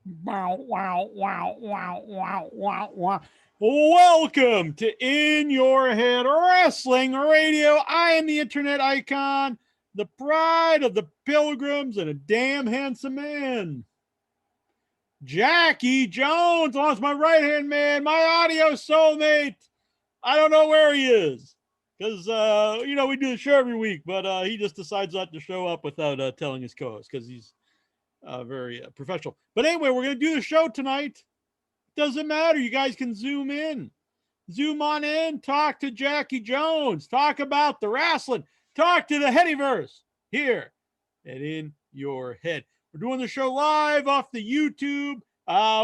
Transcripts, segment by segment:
Wow, wow, wow, wow, wow, wow, wow. Welcome to In Your Head Wrestling Radio. I am the internet icon, the pride of the pilgrims, and a damn handsome man. Jackie Jones, along with my right hand man, my audio soulmate. I don't know where he is because, we do the show every week, but he just decides not to show up without telling his co host because he's very professional. But anyway, we're going to do the show tonight. Doesn't matter. You guys can zoom in, zoom on in, talk to Jackie Jones, talk about the wrestling, talk to the Headyverse here and In Your Head. We're doing the show live off the YouTube.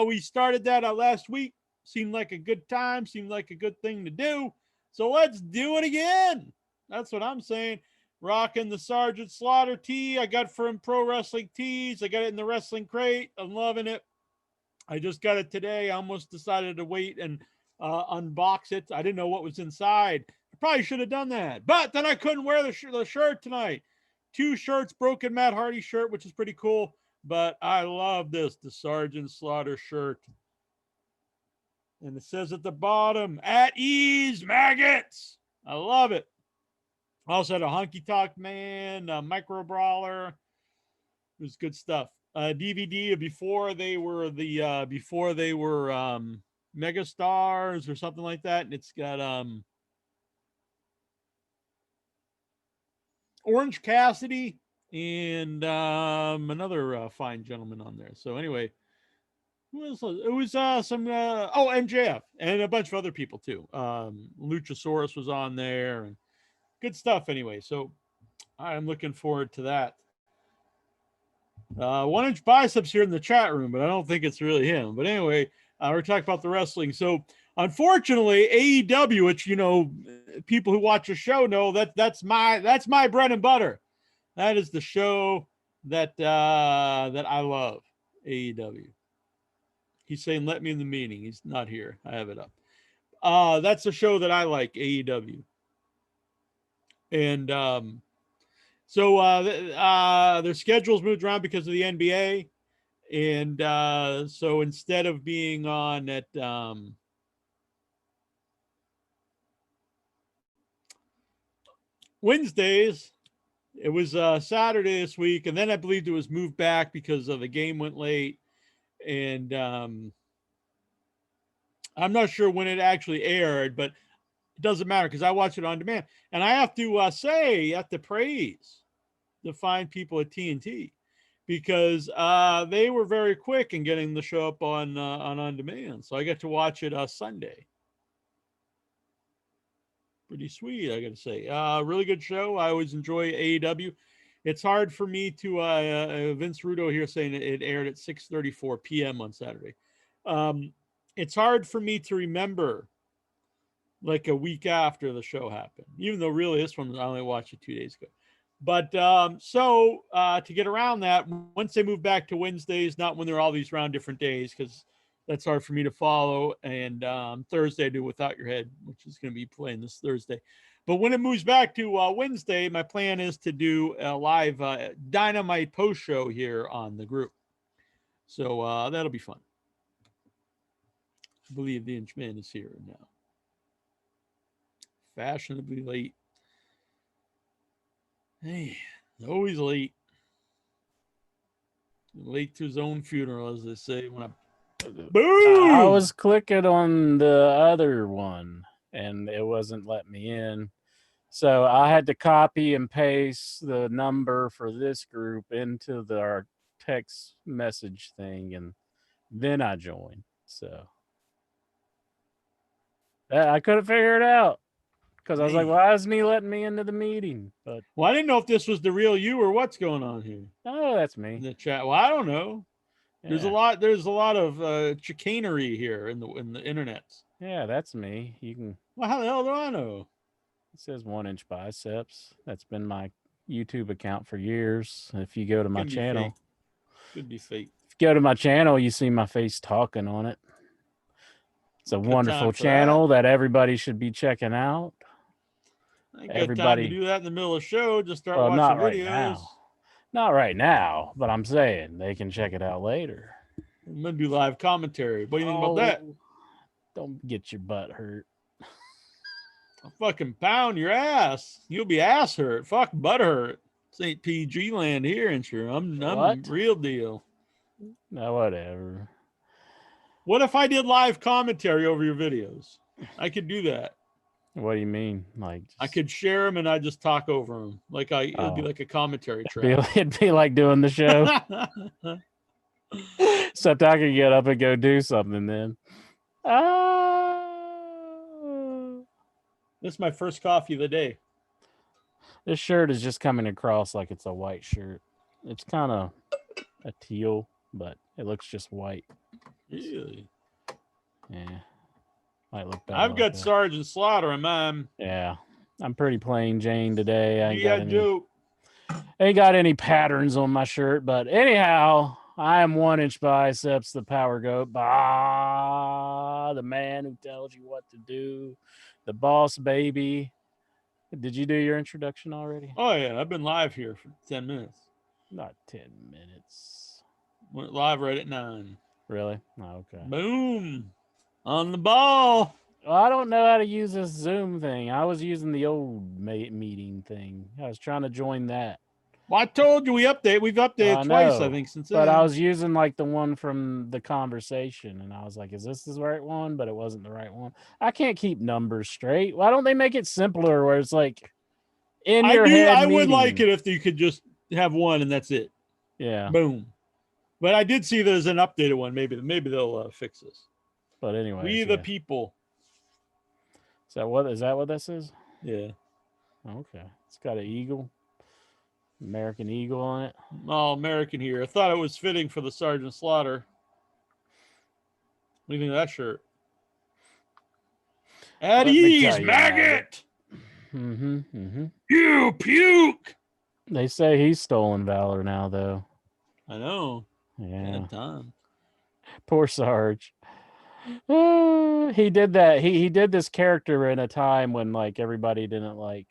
We started that last week. Seemed like a good time, seemed like a good thing to do. So let's do it again. That's what I'm saying. Rocking the Sergeant Slaughter tee I got from Pro Wrestling Tees. I got it in the wrestling crate. I'm loving it. I just got it today. I almost decided to wait and unbox it. I didn't know what was inside. I probably should have done that. But then I couldn't wear the shirt tonight. Two shirts, broken Matt Hardy shirt, which is pretty cool. But I love this, the Sergeant Slaughter shirt. And it says at the bottom, at ease, maggots. I love it. I also had a Honky Tonk Man, a Micro Brawler. It was good stuff. DVD before they were mega stars or something like that, and it's got Orange Cassidy and another fine gentleman on there. So anyway, who else? It was some MJF and a bunch of other people too. Luchasaurus was on there and good stuff. Anyway, so I'm looking forward to that. 1 inch biceps here in the chat room, but I don't think it's really him. But anyway, we're talking about the wrestling. So unfortunately, AEW, which people who watch the show know that's my bread and butter. That is the show that I love. AEW. He's saying, "Let me in the meeting." He's not here. I have it up. That's the show that I like. AEW. And so their schedules moved around because of the NBA. And so instead of being on at Wednesdays, it was Saturday this week. And then I believed it was moved back because the game went late. And I'm not sure when it actually aired, but it doesn't matter because I watch it on demand. And I have to praise the fine people at TNT because they were very quick in getting the show up on demand. So I got to watch it Sunday. Pretty sweet, I got to say. Really good show. I always enjoy AEW. It's hard for me to Vince Rudo here saying it aired at 6:34 p.m. on Saturday. It's hard for me to remember like a week after the show happened, even though really this one I only watched it 2 days ago. But to get around that, once they move back to Wednesdays, not when there are all these round different days, because that's hard for me to follow. And Thursday I do Without Your Head, which is going to be playing this Thursday. But when it moves back to Wednesday, my plan is to do a live Dynamite post show here on the group. So that'll be fun. I believe the Inchman is here now. Fashionably late. Hey, always late. Late to his own funeral, as they say. When I was clicking on the other one, and it wasn't letting me in. So I had to copy and paste the number for this group into our text message thing, and then I joined. So I couldn't figure it out. Because I was like, why isn't he letting me into the meeting? But I didn't know if this was the real you or what's going on here. Oh, that's me. In the chat. Well, I don't know. Yeah. There's a lot of chicanery here in the internet. Yeah, that's me. You can. Well, how the hell do I know? It says 1 inch biceps. That's been my YouTube account for years. If you go to my channel, could be fake. If you go to my channel, you see my face talking on it. It's a wonderful channel that everybody should be checking out. I ain't got time to do that in the middle of the show. Just start watching not videos. Right now. Not right now, but I'm saying they can check it out later. I'm gonna do live commentary. What do you think about that? Don't get your butt hurt. I'll fucking pound your ass. You'll be ass hurt. Fuck butt hurt. St. PG land here, and sure, I'm real deal. No, whatever. What if I did live commentary over your videos? I could do that. What do you mean? Like I could share them and I just talk over them. Like it'd be like a commentary track. It'd be like doing the show. Except I could get up and go do something then. This is my first coffee of the day. This shirt is just coming across like it's a white shirt. It's kind of a teal, but it looks just white. Really? Yeah. Might look better. I've got Sergeant Slaughter in mine. Yeah. I'm pretty plain Jane today. I ain't got any patterns on my shirt, but anyhow, I am 1-inch biceps, the power goat. The man who tells you what to do. The boss baby. Did you do your introduction already? Oh, yeah. I've been live here for 10 minutes. Not 10 minutes. Went live right at 9. Really? Oh, okay. Boom. On the ball. Well, I don't know how to use this Zoom thing. I was using the old meeting thing. I was trying to join that. Well, I told you we've updated twice, I think, since then. But I was using like the one from the conversation, and I was like, is this the right one? But it wasn't the right one. I can't keep numbers straight. Why don't they make it simpler where it's like in your head? I would like it if you could just have one and that's it. Yeah. Boom. But I did see there's an updated one. Maybe they'll fix this. But anyway, we the people. Is that what this is? Yeah. Okay. It's got an eagle. American Eagle on it. Oh, American here. I thought it was fitting for the Sergeant Slaughter. What do you think of that shirt? At ease, maggot! You puke! They say he's stolen valor now, though. I know. Yeah. Bad time. Poor Sarge. He did that. He did this character in a time when like everybody didn't like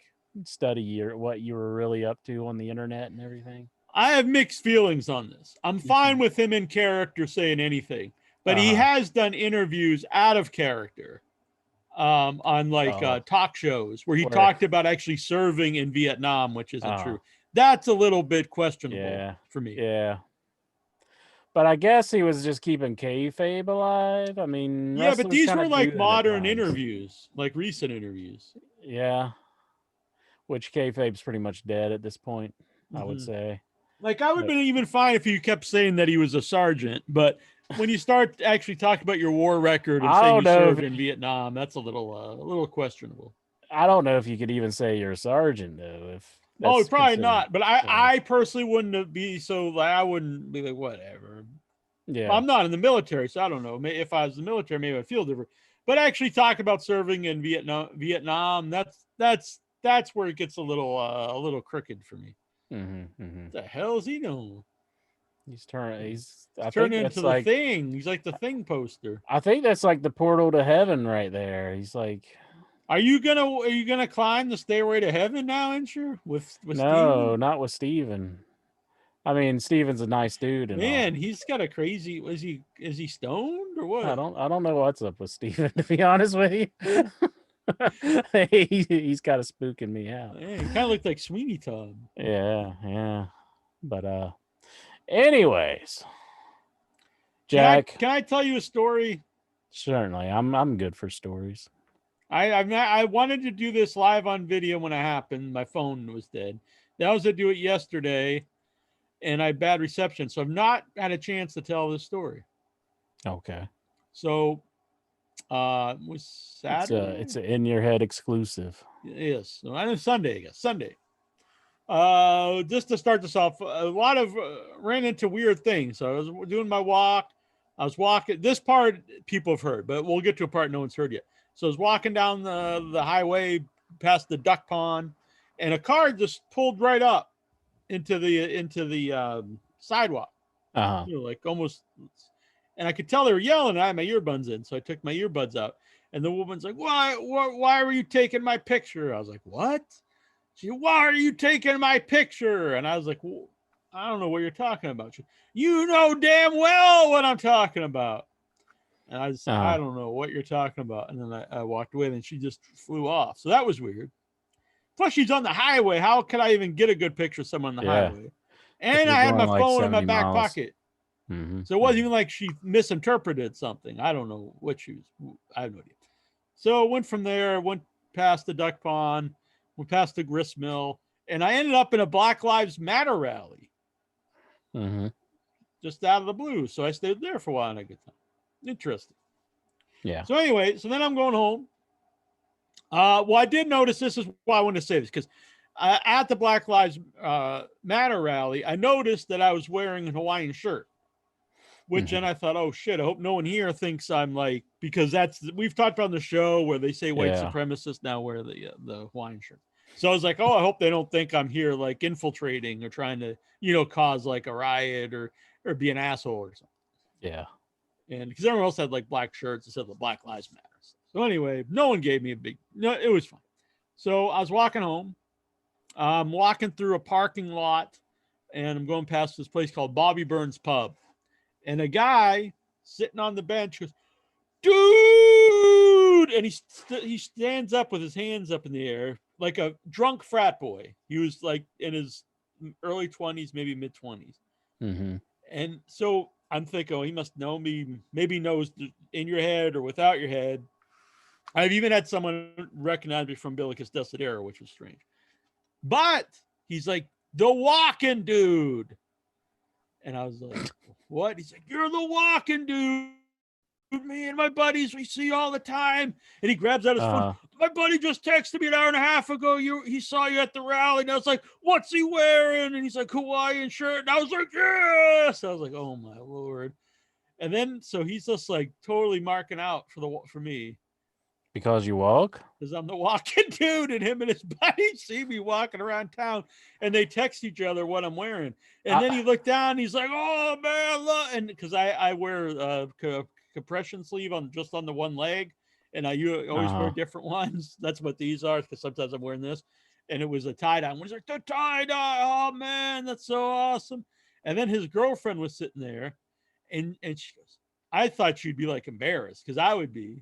study what you were really up to on the internet and everything. I have mixed feelings on this. I'm fine with him in character saying anything, but he has done interviews out of character on like talk shows where he talked about actually serving in Vietnam, which isn't true. That's a little bit questionable for me. Yeah. But I guess he was just keeping kayfabe alive. I mean, yeah, but these were like modern interviews, like recent interviews. Yeah. Which kayfabe's pretty much dead at this point, I would say. Like, I would have been even fine if you kept saying that he was a sergeant, but when you start actually talking about your war record and saying you served in Vietnam, that's a little questionable. I don't know if you could even say you're a sergeant, though. Probably not. But I personally wouldn't be so, like, I wouldn't be like, whatever. Yeah. Well, I'm not in the military, so I don't know. If I was in the military, maybe I'd feel different. But actually talk about serving in Vietnam, that's where it gets a little crooked for me. What the hell is he doing? He's turning into the Thing. He's like the Thing poster. I think that's like the portal to heaven right there. He's like, are you gonna climb the stairway to heaven now, Insure? With no, Steven? Not with Steven. I mean, Steven's a nice dude, and man, he's got a crazy. Is he stoned or what? I don't know what's up with Steven, to be honest with you. He's kind of spooking me out. Yeah, he kind of looked like Sweeney Todd. Yeah. But anyways, Jack, can I tell you a story? Certainly, I'm good for stories. I wanted to do this live on video when it happened. My phone was dead. I was to do it yesterday, and I had bad reception, so I've not had a chance to tell this story. Okay. So, it was Saturday. It's an in your head exclusive. Yes. So I know Sunday, I guess. Sunday. Just to start this off, a lot of ran into weird things. So I was doing my walk. I was walking. This part people have heard, but we'll get to a part no one's heard yet. So I was walking down the highway past the duck pond, and a car just pulled right up into the sidewalk. Like almost. And I could tell they were yelling, and I had my earbuds in, so I took my earbuds out. And the woman's like, why were you taking my picture? I was like, what? She said, why are you taking my picture? And I was like, well, I don't know what you're talking about. You know damn well what I'm talking about. And I just said, I don't know what you're talking about. And then I walked away and she just flew off. So that was weird. Plus, she's on the highway. How could I even get a good picture of someone on the highway? And I had my phone in my back pocket. Mm-hmm. So it wasn't even like she misinterpreted something. I don't know what she was. I have no idea. So went from there, went past the duck pond, went past the grist mill, and I ended up in a Black Lives Matter rally. Mm-hmm. Just out of the blue. So I stayed there for a while and I good time. Interesting. Yeah. So anyway, so then I'm going home. Well, I did notice, this is why I wanted to say this, because at the Black Lives Matter rally, I noticed that I was wearing a Hawaiian shirt, which then I thought, oh shit, I hope no one here thinks I'm like, because we've talked about on the show where they say white supremacists now wear the Hawaiian shirt. So I was like, oh, I hope they don't think I'm here like infiltrating or trying to, cause like a riot or be an asshole or something. Yeah. And because everyone else had like black shirts that said the Black Lives Matter. So anyway, no one gave me it was fine. So I was walking home. I'm walking through a parking lot and I'm going past this place called Bobby Burns Pub. And a guy sitting on the bench goes, dude! And he stands up with his hands up in the air like a drunk frat boy. He was like in his early 20s, maybe mid 20s. Mm-hmm. And so I'm thinking, oh, he must know me. Maybe he knows in your head or without your head. I've even had someone recognize me from Billicus Desidero, which was strange. But he's like, the walking dude. And I was like, what? He's like, you're the walking dude. Me and my buddies, we see you all the time. And he grabs out his phone. My buddy just texted me an hour and a half ago. He saw you at the rally. And I was like, what's he wearing? And he's like, Hawaiian shirt. And I was like, yes. I was like, oh my Lord. And then, so he's just like totally marking out for me. Because you walk? Because I'm the walking dude, and him and his buddies see me walking around town, and they text each other what I'm wearing. And then he looked down, and he's like, "Oh man, look!" And because I wear compression sleeve on the one leg, and I always wear different ones. That's what these are, because sometimes I'm wearing this, and it was a tie dye. He's like, "The tie dye! Oh man, that's so awesome!" And then his girlfriend was sitting there, and she goes, "I thought she'd be like embarrassed, because I would be."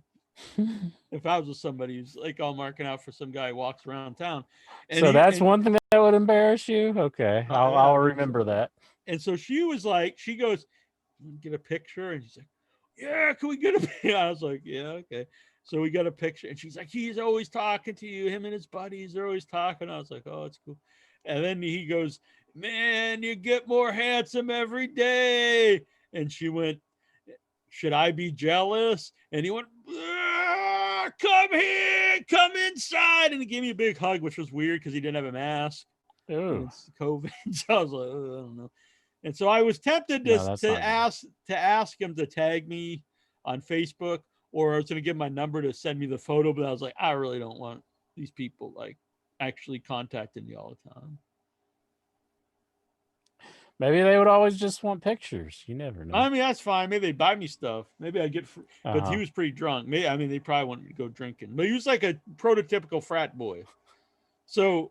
If I was with somebody who's like all marking out for some guy who walks around town. And so that's one thing that would embarrass you? Okay. I'll remember that. And so she was like, she goes, get a picture? And she's like, yeah, can we get a picture? I was like, yeah, okay. So we got a picture. And she's like, he's always talking to you. Him and his buddies, they're always talking. I was like, oh, it's cool. And then he goes, man, you get more handsome every day. And she went, should I be jealous? And he went, come here, come inside. And he gave me a big hug, which was weird because he didn't have a mask. Oh, it's COVID. So I was like, I don't know. And so I was tempted to ask him to tag me on Facebook, or I was going to give my number to send me the photo, but I was like, I really don't want these people like actually contacting me all the time. Maybe they would always just want pictures. You never know. I mean, that's fine. Maybe they'd buy me stuff. Maybe I'd get free. But he was pretty drunk. Maybe, I mean, they probably wanted to go drinking. But he was like a prototypical frat boy. So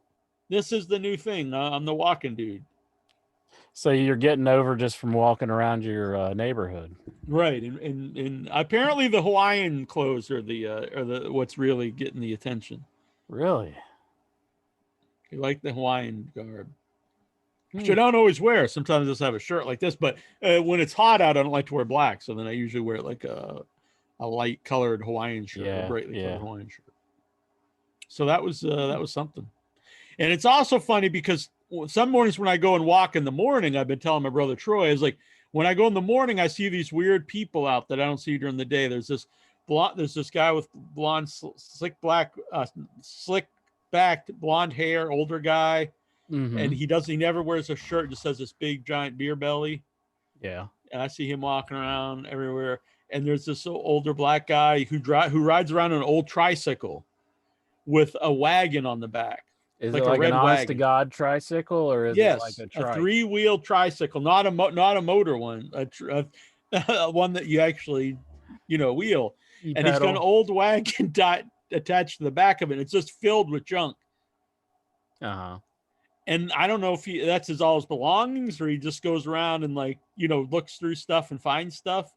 this is the new thing. I'm the walking dude. So you're getting over just from walking around your neighborhood. Right. And apparently the Hawaiian clothes are the what's really getting the attention. Really? You like the Hawaiian garb. Which I don't always wear. Sometimes I just have a shirt like this, but when it's hot out, I don't like to wear black. So then I usually wear like a light colored Hawaiian shirt, a brightly colored Hawaiian shirt. So that was something. And it's also funny because some mornings when I go and walk in the morning, I've been telling my brother Troy, is like when I go in the morning, I see these weird people out that I don't see during the day. There's this guy with blonde, slick backed blonde hair, older guy. Mm-hmm. And he never wears a shirt, just has this big giant beer belly. Yeah. And I see him walking around everywhere. And there's this older black guy who rides around an old tricycle with a wagon on the back. Is like it like an honest to God tricycle, or is it like a 3-wheel tricycle, not a motor one, one that you actually, wheel. And he's got an old wagon attached to the back of it. It's just filled with junk. Uh-huh. And I don't know if that's all his belongings, or he just goes around and like, looks through stuff and finds stuff.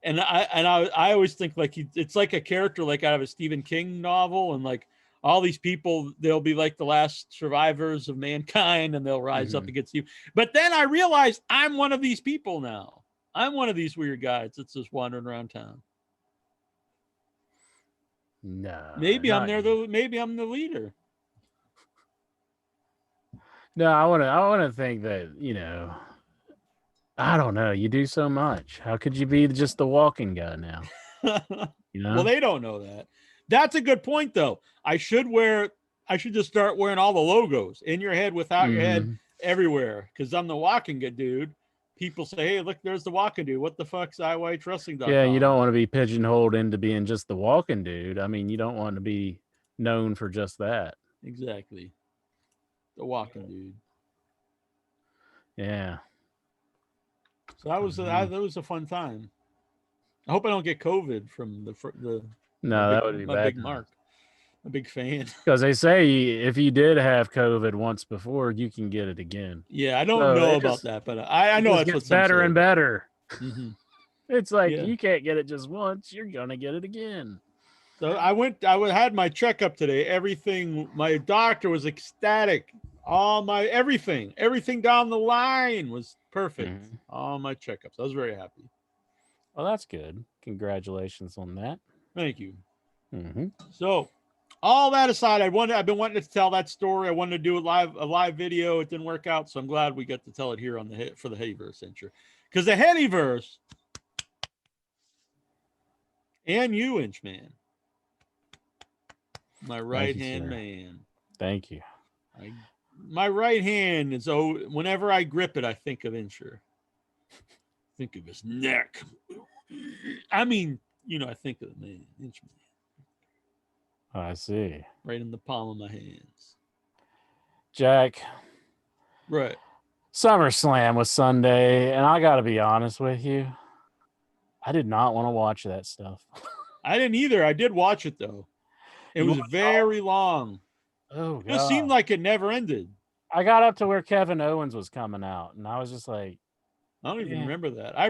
And I always think like it's like a character like out of a Stephen King novel, and like all these people, they'll be like the last survivors of mankind, and they'll rise up against you. But then I realized I'm one of these people now. I'm one of these weird guys that's just wandering around town. No, maybe I'm the leader. No, I want to think that, I don't know. You do so much. How could you be just the walking guy now? Well, they don't know that. That's a good point, though. I should just start wearing all the logos in your head, without your head, everywhere, because I'm the walking dude. People say, hey, look, there's the walking dude. What the fuck's IYWrestling.com? Yeah, you don't want to be pigeonholed into being just the walking dude. I mean, you don't want to be known for just that. Exactly. The walking dude. Yeah. So that was a fun time. I hope I don't get COVID from the no, that would be bad. Big Mark, a big fan. Because they say if you did have COVID once before, you can get it again. Yeah, I don't know about that, but I know it's better and better. Mm-hmm. It's like you can't get it just once; you're gonna get it again. So I had my checkup today. Everything, my doctor was ecstatic. All my everything down the line was perfect. All my checkups, I was very happy. Well, that's good. Congratulations on that. Thank you. So, all that aside, I've been wanting to tell that story. I wanted to do a live video. It didn't work out, so I'm glad we got to tell it here for the Headyverse intro. Because the Headyverse and you, Inchman, my right hand man. Thank you. My right hand is whenever I grip it, I think of Incher. Think of his neck. I mean, I think of the man, Inchman. I see. Right in the palm of my hands. Jack. Right. SummerSlam was Sunday, and I got to be honest with you. I did not want to watch that stuff. I didn't either. I did watch it, though. It was very long. Oh, God. It seemed like it never ended. I got up to where Kevin Owens was coming out, and I was just like, I don't even remember that. I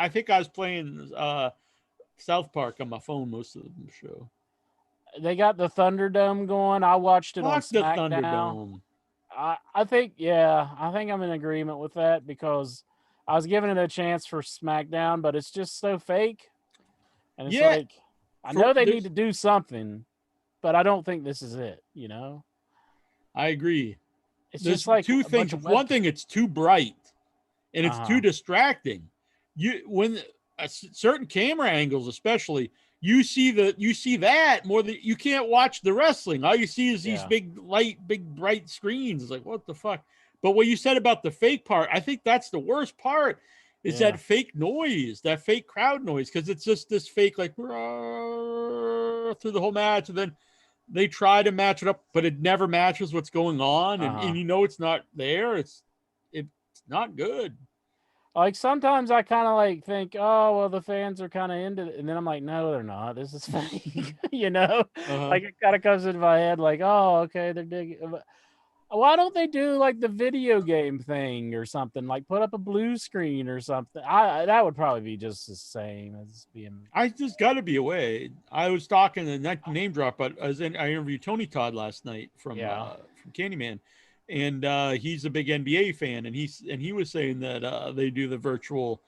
think I was playing South Park on my phone most of the show. They got the Thunderdome going. I watched it on SmackDown. The Thunderdome. I think I'm in agreement with that, because I was giving it a chance for SmackDown, but it's just so fake. And it's like, I know they need to do something, but I don't think this is it, I agree. It's just like two things. One thing, it's too bright, and it's too distracting. When certain camera angles, especially, you see that more than you can't watch the wrestling. All you see is these big bright screens. It's like, what the fuck? But what you said about the fake part, I think that's the worst part. Is that fake noise, that fake crowd noise, because it's just this fake like through the whole match, and then they try to match it up, but it never matches what's going on, and it's not there. It's not good. Like, sometimes I kind of like think, oh, well, the fans are kind of into it, and then I'm like, no, they're not. This is fake, Like, it kind of comes into my head, like, oh, okay, they're digging. Why don't they do like the video game thing or something? Like, put up a blue screen or something. That would probably be just the same as being. I just got to be away. I was talking, and not name drop, but I interviewed Tony Todd last night from Candyman, and he's a big NBA fan, and he was saying that they do the virtual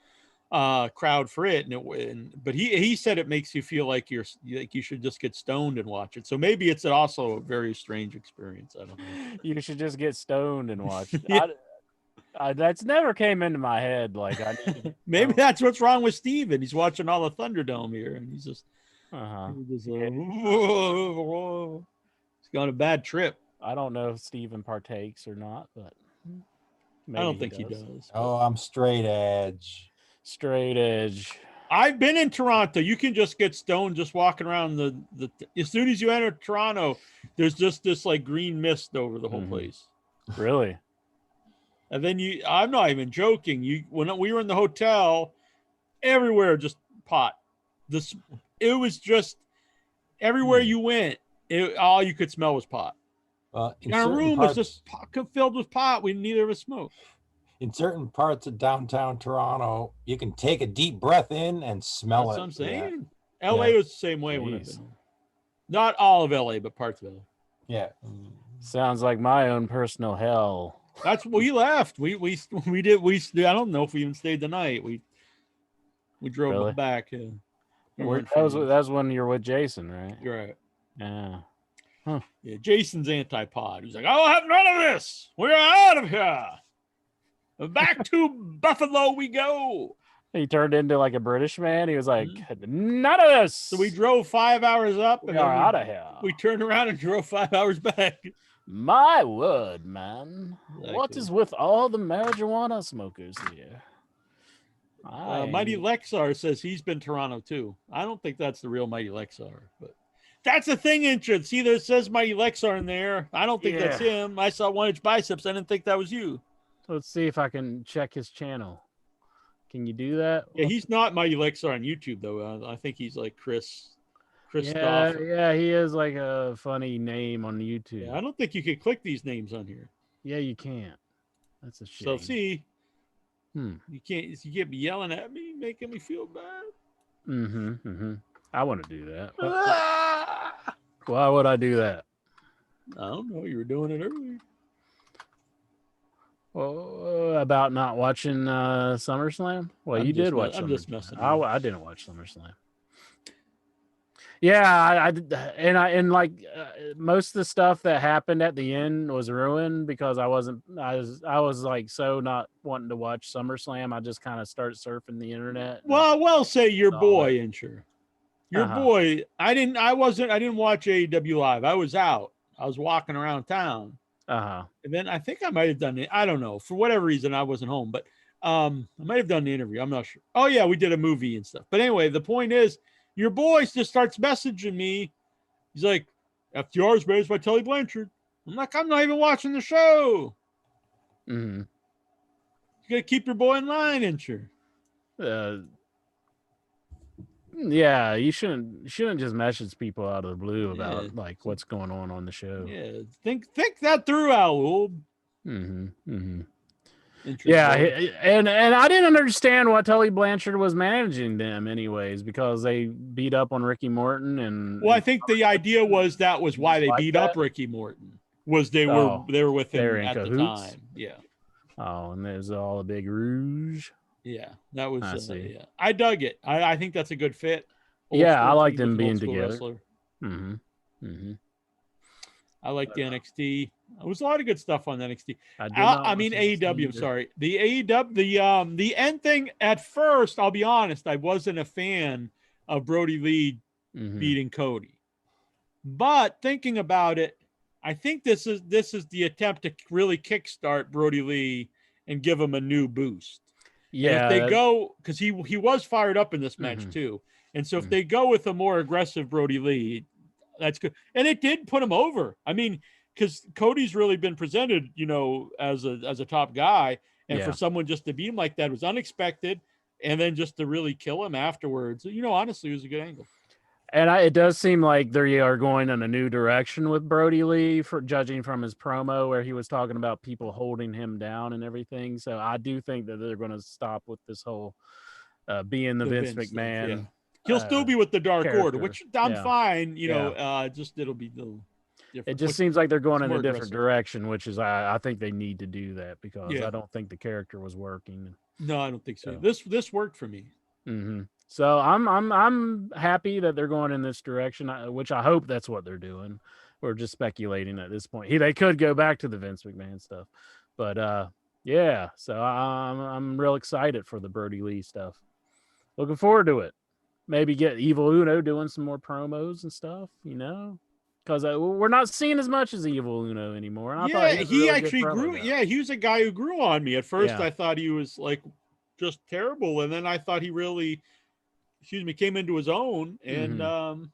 crowd for it, but he said it makes you feel like you should just get stoned and watch it. So maybe it's also a very strange experience. I don't know. You should just get stoned and watch it. That's never came into my head. Like, maybe that's what's wrong with Steven. He's watching all the Thunderdome here, and he's just he's got a bad trip. I don't know if Steven partakes or not, but I don't think he does. Oh, I'm straight edge. Straight edge. I've been in Toronto. You can just get stoned just walking around the as soon as you enter Toronto, there's just this like green mist over the whole place. Really? And then I'm not even joking. When we were in the hotel, everywhere just pot. It was just everywhere you went, all you could smell was pot. Our room was just filled with pot. Neither of us smoked. In certain parts of downtown Toronto, you can take a deep breath in and smell That's it. what I'm saying. Yeah. LA was the same way when I've been. Not all of LA, but parts of LA. Yeah. Sounds like my own personal hell. That's we left. We did. I don't know if we even stayed the night. We drove back. Yeah. That was when you're with Jason, right? You're right. Yeah. Huh. Yeah. Jason's anti-pod. He's like, I'll have none of this. We're out of here. Back to Buffalo we go. He turned into like a British man. He was like, none of this. So we drove 5 hours up and we are out of here. We turned around and drove 5 hours back. My word, man. Exactly. What is with all the marijuana smokers here? Mighty Lexar says he's been Toronto too. I don't think that's the real Mighty Lexar, but that's the thing, Inch. See, there says Mighty Lexar in there. I don't think that's him. I saw 1 inch biceps. I didn't think that was you. Let's see if I can check his channel. Can you do that? Yeah, he's not Mighty Lexar on YouTube though. I think he's like Chris. Yeah, he is like a funny name on YouTube. Yeah, I don't think you can click these names on here. Yeah, you can't. That's a shame. So see, you can't be yelling at me, making me feel bad. I want to do that. Why would I do that? I don't know. You were doing it earlier. Well, about not watching SummerSlam? Well, you did watch. I'm just messing. I didn't watch SummerSlam. Yeah, most of the stuff that happened at the end was ruined because I was like so not wanting to watch SummerSlam. I just kind of started surfing the internet. Well, say your boy, Insure. Your boy. I didn't watch AEW live. I was out. I was walking around town. And then I think I might have done it. I don't know. For whatever reason, I wasn't home, but I might have done the interview. I'm not sure. Oh yeah, we did a movie and stuff. But anyway, the point is, your boy just starts messaging me. He's like, FTR's raised by Tully Blanchard. I'm like, I'm not even watching the show. You gotta keep your boy in line, Insure. Yeah, you shouldn't just message people out of the blue about like what's going on the show. Yeah, think that through, Owl. Yeah, and I didn't understand why Tully Blanchard was managing them anyways, because they beat up on Ricky Morton and. Well, I think the idea was that was why they beat up Ricky Morton. Was they were with him at the time. Yeah. Oh, and there's all a big rouge. Yeah, that was. I dug it. I think that's a good fit. I like them being together. I like the NXT. There was a lot of good stuff on NXT. I mean AEW. I'm sorry. The AEW. The end thing. At first, I'll be honest, I wasn't a fan of Brody Lee beating Cody. But thinking about it, I think this is the attempt to really kickstart Brody Lee and give him a new boost. Yeah, and if they go, because he was fired up in this match too, and so if they go with a more aggressive Brody Lee, that's good. And it did put him over. I mean, because Cody's really been presented, as a top guy, and for someone just to beat him like that was unexpected, and then just to really kill him afterwards, honestly, it was a good angle. And it does seem like they are going in a new direction with Brody Lee, for judging from his promo where he was talking about people holding him down and everything. So I do think that they're going to stop with this whole being the Vince McMahon. Yeah. He'll still be with the Dark character. Order, which I'm fine. Just it'll be little different. It just seems like they're going in a different direction, which is I think they need to do that because I don't think the character was working. No, I don't think so. This worked for me. So I'm happy that they're going in this direction, which I hope that's what they're doing. We're just speculating at this point. They could go back to the Vince McMahon stuff, but So I'm real excited for the Brody Lee stuff. Looking forward to it. Maybe get Evil Uno doing some more promos and stuff, because we're not seeing as much as Evil Uno anymore. And I thought he actually grew. Yeah, he was a guy who grew on me. At first, I thought he was like just terrible, and then I thought he really, came into his own, and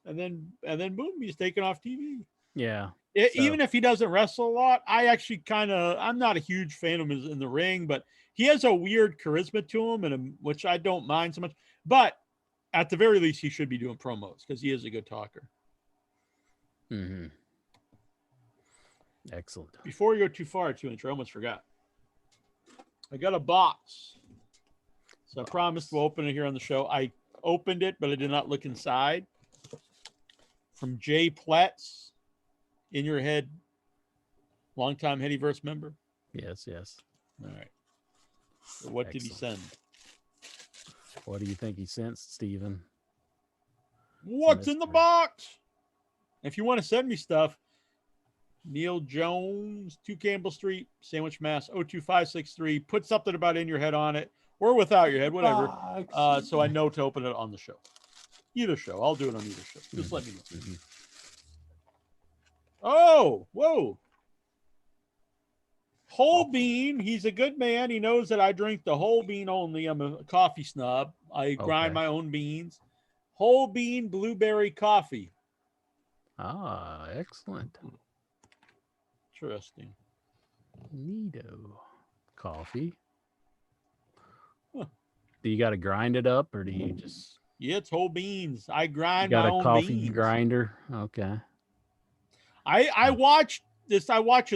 then boom, he's taken off TV. Yeah. Even if he doesn't wrestle a lot, I actually I'm not a huge fan of him in the ring, but he has a weird charisma to him, which I don't mind so much. But at the very least, he should be doing promos because he is a good talker. Excellent. Before we go too far, I almost forgot. I got a box. So I promised we'll open it here on the show. I opened it, but I did not look inside. From Jay Platts, In Your Head, longtime Headyverse member. Yes. All right. So what did he send? What do you think he sent, Steven? What's in the box? If you want to send me stuff, Neil Jones, 2 Campbell Street, Sandwich, Mass. 02563. Put something about In Your Head on it, or without your head, whatever. So I know to open it on the show. Either show. I'll do it on either show. Just let me know. Mm-hmm. Oh, whoa. Whole bean. He's a good man. He knows that I drink the whole bean only. I'm a coffee snob. I grind my own beans. Whole bean blueberry coffee. Ah, excellent. Interesting. Neato. Coffee. Huh. Do you got to grind it up, or do you just... Yeah, it's whole beans. I grind my own beans. You got a coffee grinder? Okay. I watch this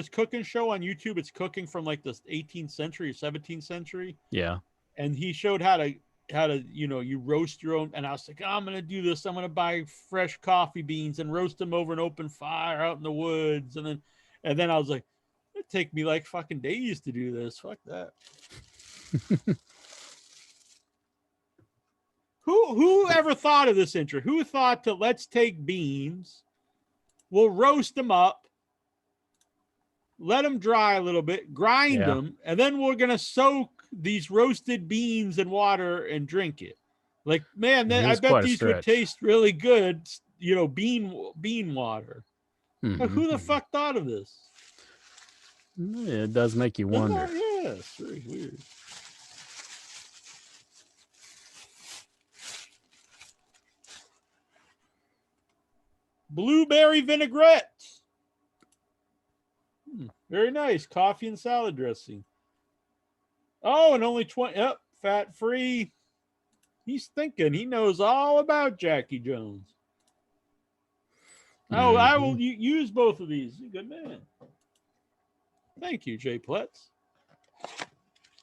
cooking show on YouTube. It's cooking from like the 18th century or 17th century. Yeah. And he showed how to you roast your own. And I was like, I'm going to do this. I'm going to buy fresh coffee beans and roast them over an open fire out in the woods. And then I was like, it'd take me like fucking days to do this. Fuck that. Who ever thought of this intro? Who thought to let's take beans, we'll roast them up, let them dry a little bit, grind them, and then we're going to soak these roasted beans in water and drink it. Like, man, I bet these would taste really good, bean water. Mm-hmm. Like, who the fuck thought of this? It does make you wonder. Yeah, it's very weird. Blueberry vinaigrette. Very nice. Coffee and salad dressing. Oh, and only 20. Yep, fat free. He's thinking. He knows all about Jackie Jones. Oh, mm-hmm. I will use both of these. Good man. Thank you, Jay Pletz.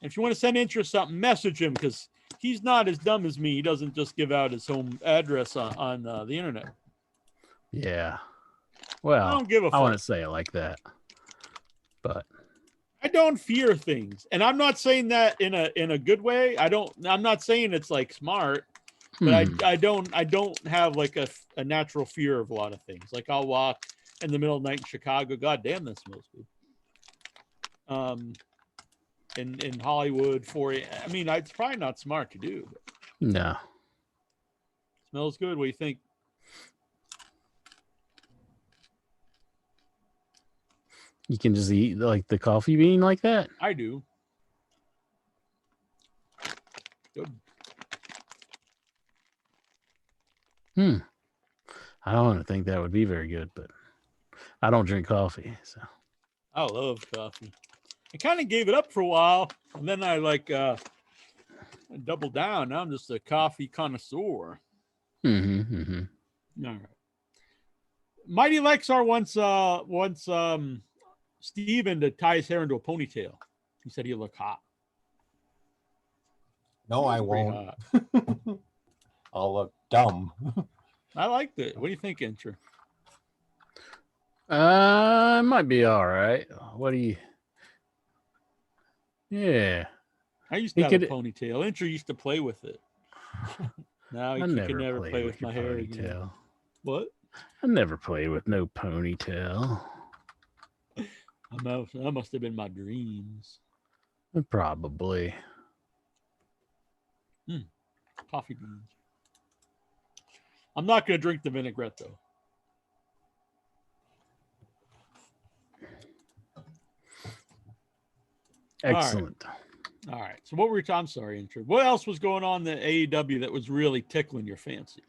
If you want to send interest something, message him, because he's not as dumb as me. He doesn't just give out his home address on the internet. Yeah. Well, I don't give a fuck. I want to say it like that, but I don't fear things, and I'm not saying that in a good way. I'm not saying it's like smart, but I don't have like a natural fear of a lot of things. Like I'll walk in the middle of the night in Chicago. God damn, that smells good. In Hollywood I mean, it's probably not smart to do. But no. Smells good. What do you think? You can just eat like the coffee bean like that? I do. Good. I don't think that would be very good, but I don't drink coffee, so. I love coffee. I kind of gave it up for a while, and then I doubled down. Now I'm just a coffee connoisseur. Mm-hmm. All right. Mighty Lexar wants Steven to tie his hair into a ponytail. He said he'll look hot. No, I won't. I'll look dumb. I liked it. What do you think, Incher? It might be all right. What do you... Yeah. I used to have a ponytail. Incher used to play with it. Now he can never play with my hair again. What? I never played with no ponytail. That must have been my dreams. Probably. Coffee beans. I'm not going to drink the vinaigrette, though. Excellent. All right. So what were we I'm sorry, Intro. What else was going on in the AEW that was really tickling your fancy?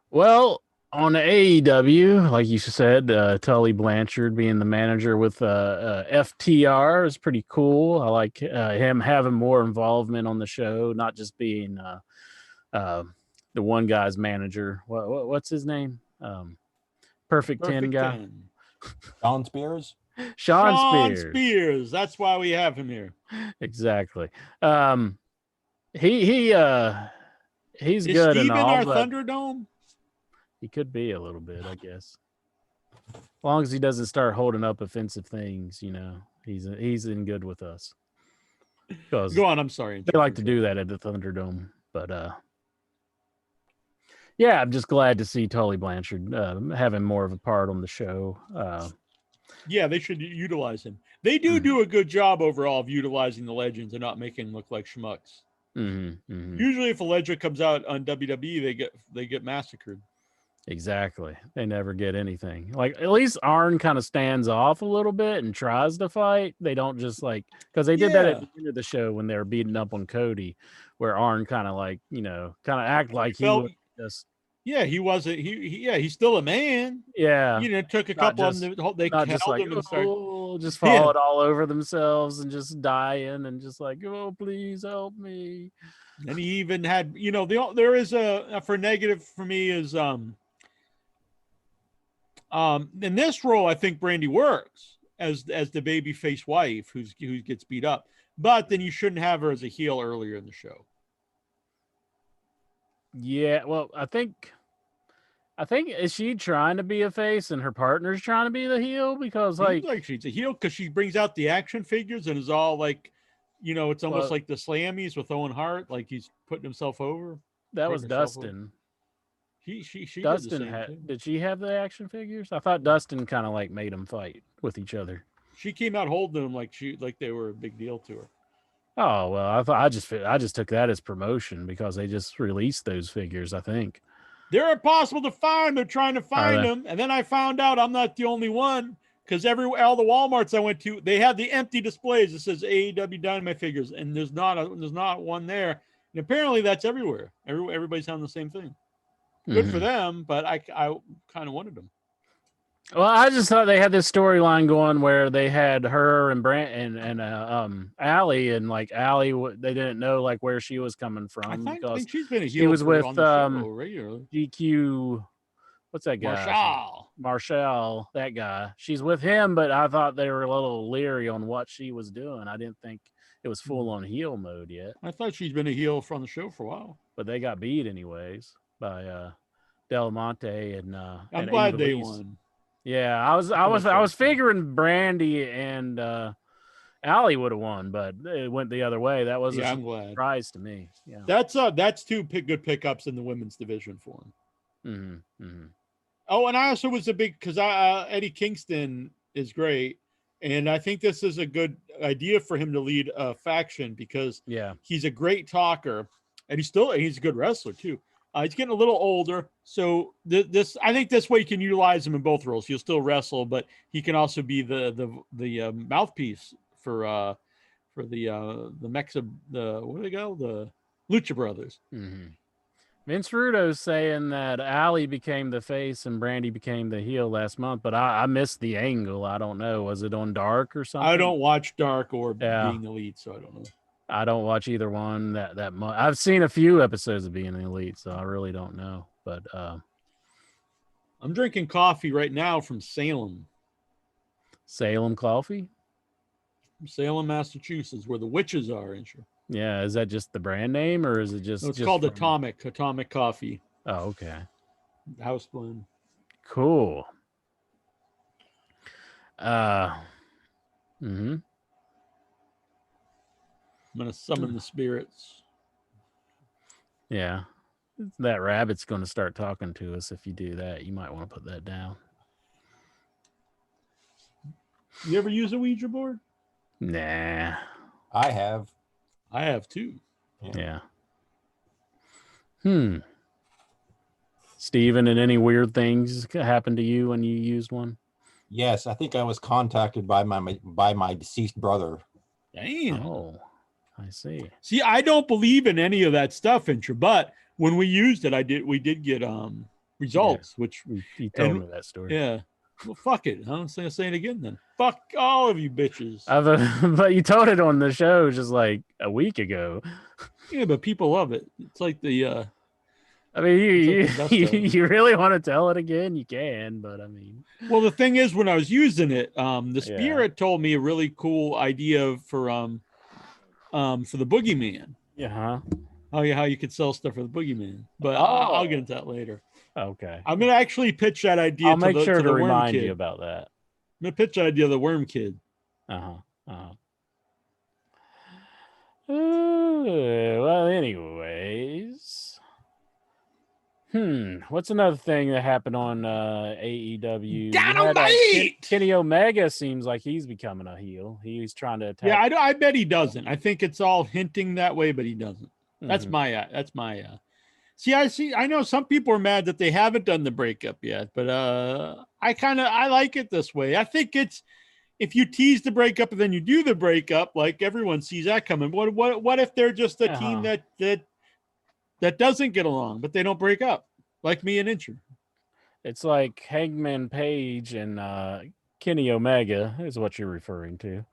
Well, on the AEW, like you said, Tully Blanchard being the manager with FTR is pretty cool. I like him having more involvement on the show, not just being the one guy's manager. What's his name? Perfect 10 guy. 10. Don Spears? Sean Spears. That's why we have him here. Exactly. He's Is good Steven and all, our but Thunderdome? he could be a little bit, I guess. As long as he doesn't start holding up offensive things, he's in good with us. Go on. I'm sorry. They like to do that at the Thunderdome, but yeah, I'm just glad to see Tully Blanchard having more of a part on the show. Yeah, they should utilize him. They do a good job overall of utilizing the legends and not making them look like schmucks. Usually, if a legend comes out on WWE, they get massacred. Exactly. They never get anything. Like, at least Arn kind of stands off a little bit and tries to fight. They don't just because they did that at the end of the show when they were beating up on Cody, where Arn kind of act like he was just. Yeah, he wasn't. He's still a man. Yeah, took a couple of them. They not held just like him and just falling all over themselves and just dying and just like, oh, please help me. And he even had, there is for negative for me is in this role, I think Brandy works as the babyface wife who gets beat up, but then you shouldn't have her as a heel earlier in the show. Yeah, well, I think is she trying to be a face and her partner's trying to be the heel? Because Seems like she's a heel because she brings out the action figures and is all like, it's almost like the Slammies with Owen Hart, like he's putting himself over. That was Dustin. She Dustin did she have the action figures? I thought Dustin kind of made them fight with each other. She came out holding them like they were a big deal to her. Oh well, I just took that as promotion because they just released those figures. I think they're impossible to find. They're trying to find them, and then I found out I'm not the only one because all the Walmarts I went to, they had the empty displays that says AEW Dynamite figures, and there's not one there. And apparently that's everywhere. Everybody's on the same thing. Good for them, but I kind of wanted them. Well, I just thought they had this storyline going where they had her and Brant and Allie, and Allie, they didn't know where she was coming from because she's been a heel. She was with regularly. GQ. What's that guy? Marshall, that guy. She's with him, but I thought they were a little leery on what she was doing. I didn't think it was full on heel mode yet. I thought she's been a heel from the show for a while, but they got beat anyways by Del Monte and I'm glad they won. Yeah, I was figuring Brandy and Allie would have won, but it went the other way. That was a surprise to me. Yeah, that's two good pickups in the women's division for him. Oh, and I also was a big because Eddie Kingston is great, and I think this is a good idea for him to lead a faction because he's a great talker, and he's a good wrestler too. He's getting a little older, so I think this way you can utilize him in both roles. He'll still wrestle, but he can also be the mouthpiece for the Lucha Brothers. Vince Rudo's saying that Allie became the face and Brandy became the heel last month, but I missed the angle. I don't know. Was it on Dark or something? I don't watch Dark or Being Elite, so I don't know. I don't watch either one that much. I've seen a few episodes of Being Elite, so I really don't know. But I'm drinking coffee right now from Salem. Salem coffee? From Salem, Massachusetts, where the witches are, ain't you? Yeah, is that just the brand name or is it just? No, it's called Atomic Coffee. Oh, okay. House blend. Cool. I'm going to summon the spirits. Yeah. That rabbit's going to start talking to us if you do that. You might want to put that down. You ever use a Ouija board? Nah. I have. I have too. Yeah. Steven, and any weird things happen to you when you used one? Yes, I think I was contacted by my deceased brother. Damn. Oh. I see. See, I don't believe in any of that stuff, but when we used it, we did get results, which you told me that story. Yeah. Well, fuck it. I'm going to say it again then. Fuck all of you bitches. But you told it on the show just a week ago. Yeah, but people love it. It's like the I mean, It's like the best of. you really want to tell it again? You can, but I mean, Well, the thing is, when I was using it, the Yeah. Spirit told me a really cool idea for the Boogeyman. yeah, How you could sell stuff for the Boogeyman, but Oh. I'll get into that later. Okay. I'm gonna actually pitch that idea I'll to make the sure to to the Worm remind Kid. you about that. I'm gonna pitch that idea to the Worm Kid. Well, anyways. What's another thing that happened on AEW? Dynamite! Kenny Omega seems like he's becoming a heel. He's trying to attack. Yeah, I bet he doesn't. I think it's all hinting that way, but he doesn't. That's Mhm. my See, I know some people are mad that they haven't done the breakup yet, but I like it this way. I think it's, if you tease the breakup and then you do the breakup, like everyone sees that coming. What if they're just a team that doesn't get along, but they don't break up, like me and Incher? It's like Hangman Page and Kenny Omega is what you're referring to.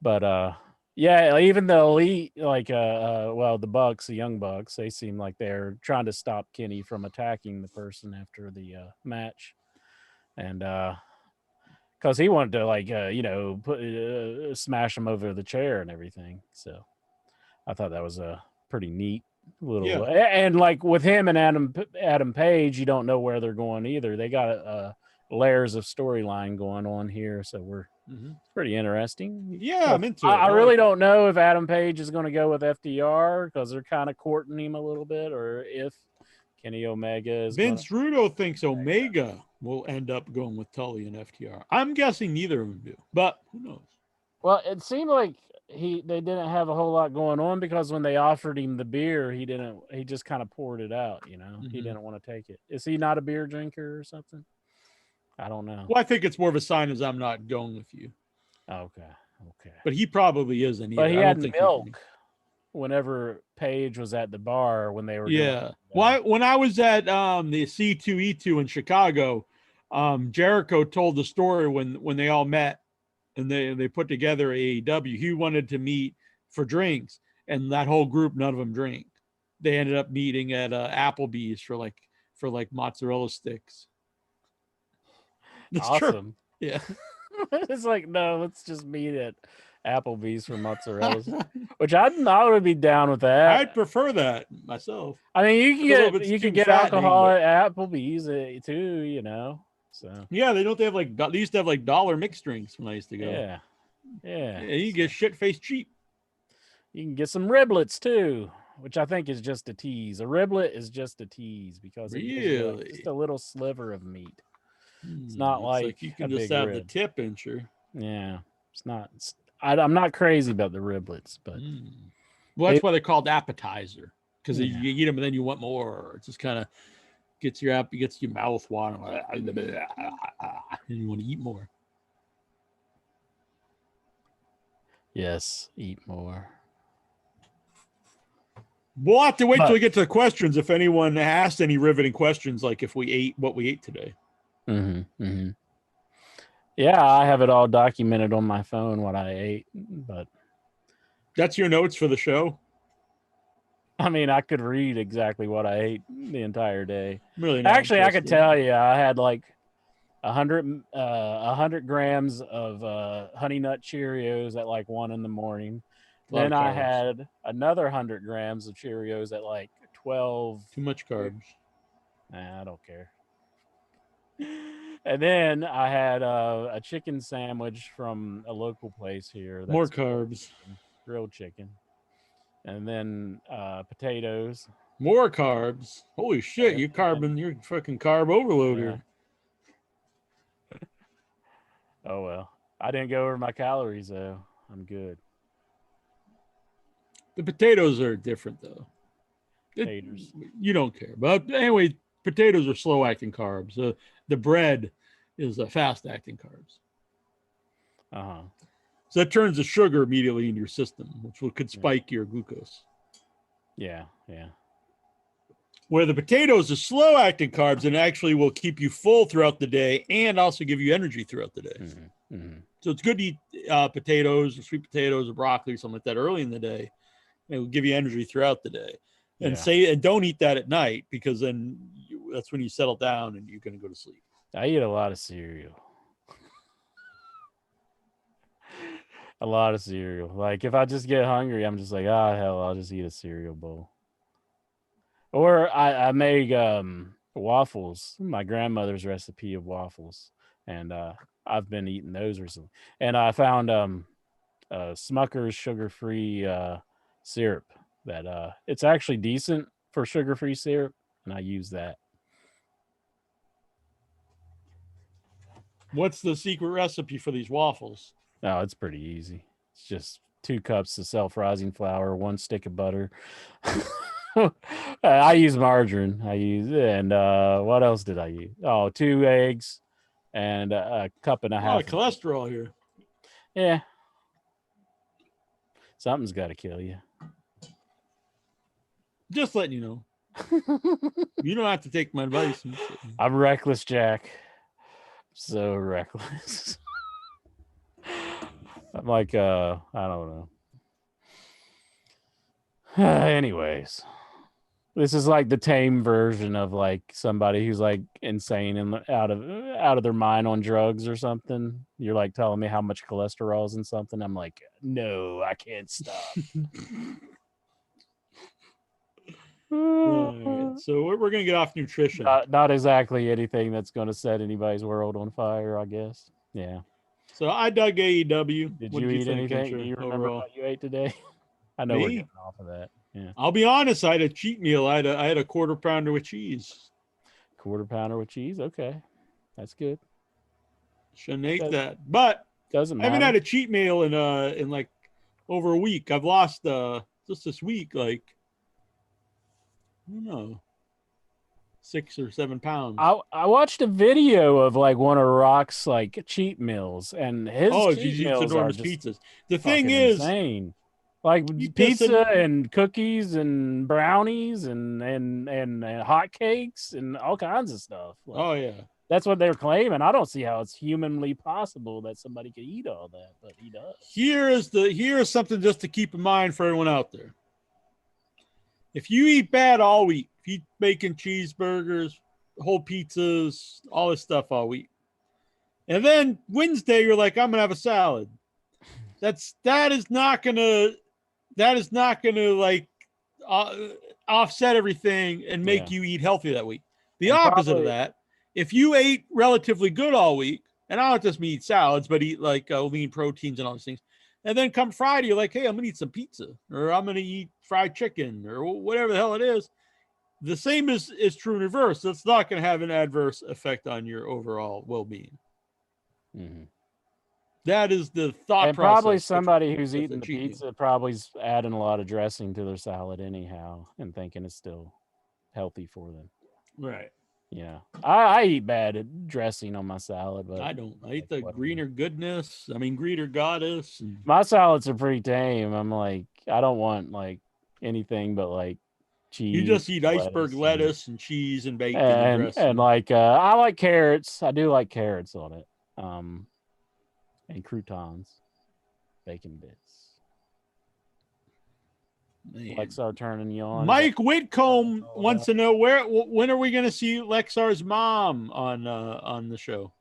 But yeah, even the Elite, like the Bucks, the Young Bucks, they seem like they're trying to stop Kenny from attacking the person after the match, and because he wanted to put smash him over the chair and everything. So I thought that was a pretty neat little, and like with him and Adam Page, you don't know where they're going either. They got layers of storyline going on here, so we're pretty interesting. Yeah, I'm into it. I really don't know if Adam Page is going to go with FDR because they're kind of courting him a little bit, or if Kenny Omega is. Vince Rudo thinks Omega will end up going with Tully and FTR. I'm guessing neither of them do, but who knows? Well, it seemed like they didn't have a whole lot going on because when they offered him the beer, he just kind of poured it out. He didn't want to take it. Is he not a beer drinker or something? I don't know. Well, I think it's more of a sign as I'm not going with you. Okay. But he probably isn't. But he had milk whenever Page was at the bar when they were. Yeah. When I was at the C2E2 in Chicago, Jericho told the story when they all met and they put together AEW. He wanted to meet for drinks, and that whole group, none of them drink. They ended up meeting at Applebee's for like mozzarella sticks. That's awesome. True. Yeah. It's like, no, let's just meet at Applebee's for mozzarella, which I would be down with that. I'd prefer that myself. I mean, you can get alcohol at Applebee's too, So yeah, they used to have like dollar mixed drinks when I used to go. Yeah. You get shit-faced cheap. You can get some riblets too, which I think is just a tease. A riblet is just a tease because it's just a little sliver of meat. It's not like you can just have the tip, Incher. Yeah, it's not. I'm not crazy about the riblets, but well, that's why they're called appetizer, because you eat them and then you want more. It just kind of gets your mouth watering, and you want to eat more. Yes, eat more. We'll have to wait till we get to the questions. If anyone asked any riveting questions, like if we ate what we ate today. Yeah, I have it all documented on my phone what I ate, but that's your notes for the show. I mean, I could read exactly what I ate the entire day. Really? Actually, I could tell you, I had like 100 grams of Honey Nut Cheerios at like 1 a.m. Then I had another 100 grams of Cheerios at like 12. Too much carbs. Nah, I don't care. And then I had a chicken sandwich from a local place here. More carbs. Grilled chicken. And then potatoes. More carbs. Holy shit, you're fucking carb overloader. Yeah. Oh, well. I didn't go over my calories, though. I'm good. The potatoes are different, though. Potatoes. You don't care. But anyway, potatoes are slow-acting carbs. The bread is fast-acting carbs. So that turns the sugar immediately into your system, which could spike your glucose. Yeah. Where the potatoes are slow-acting carbs and actually will keep you full throughout the day and also give you energy throughout the day. So it's good to eat potatoes or sweet potatoes or broccoli or something like that early in the day. It will give you energy throughout the day. and Yeah. and don't eat that at night, because then that's when you settle down and you're going to go to sleep. I eat a lot of cereal. A lot of cereal. Like if I just get hungry, I'm just like, hell, I'll just eat a cereal bowl. Or I make waffles. My grandmother's recipe of waffles, and I've been eating those recently. And I found Smucker's sugar-free syrup that it's actually decent for sugar-free syrup, and I use that. What's the secret recipe for these waffles? Oh, it's pretty easy. It's just 2 cups of self-rising flour, 1 stick of butter. I use margarine. What else did I use? Oh, 2 eggs and a cup and a A half. lot of cholesterol here. Yeah. Something's got to kill you. Just letting you know. You don't have to take my advice. I'm reckless, Jack. So reckless. I'm like, I don't know. Anyways, this is like the tame version of like somebody who's like insane and out of their mind on drugs or something. You're like telling me how much cholesterol is in something. I'm like, no, I can't stop. Right. So we're going to get off nutrition. Not exactly anything that's going to set anybody's world on fire, I guess. Yeah. So I dug AEW. Did What you eat think, anything? Incher, Do you remember overall? what you ate today? I know Me? we're getting off of that. Yeah. I'll be honest. I had a cheat meal. I had a quarter pounder with cheese. Quarter pounder with cheese. Okay. That's good. Shouldn't ate that. But Doesn't I haven't matter. had a cheat meal in like over a week. I've lost just this week, like, I don't know, 6 or 7 pounds. I watched a video of like one of Rock's like cheat meals, and his cheat he eats meals are enormous just pizzas. The thing fucking is, insane. Like pizza and cookies and brownies and hot cakes and all kinds of stuff. Like, oh yeah, that's what they're claiming. I don't see how it's humanly possible that somebody could eat all that, but he does. Here is something just to keep in mind for everyone out there. If you eat bad all week, if you eat bacon, cheeseburgers, whole pizzas, all this stuff all week, and then Wednesday you're like, I'm gonna have a salad. That is not gonna like offset everything and make you eat healthy that week. The opposite of that, if you ate relatively good all week, and I don't just mean eat salads, but eat like lean proteins and all those things, and then come Friday, you're like, hey, I'm gonna eat some pizza, or I'm gonna eat fried chicken, or whatever the hell it is. The same is true in reverse. That's not going to have an adverse effect on your overall well-being. Mm-hmm. That is the thought and process. Probably somebody who's eating the pizza probably's adding a lot of dressing to their salad anyhow and thinking it's still healthy for them. Right. Yeah. I eat bad dressing on my salad, but I don't. I eat the greener goodness. I mean, greener goddess. My salads are pretty tame. I'm like, I don't want like anything but like cheese. You just eat iceberg lettuce and cheese and bacon and dressing. And like I like carrots. I do like carrots on it. And croutons, bacon bits. Man. Lexar turning you on. Mike Whitcomb wants to know when are we going to see Lexar's mom on the show?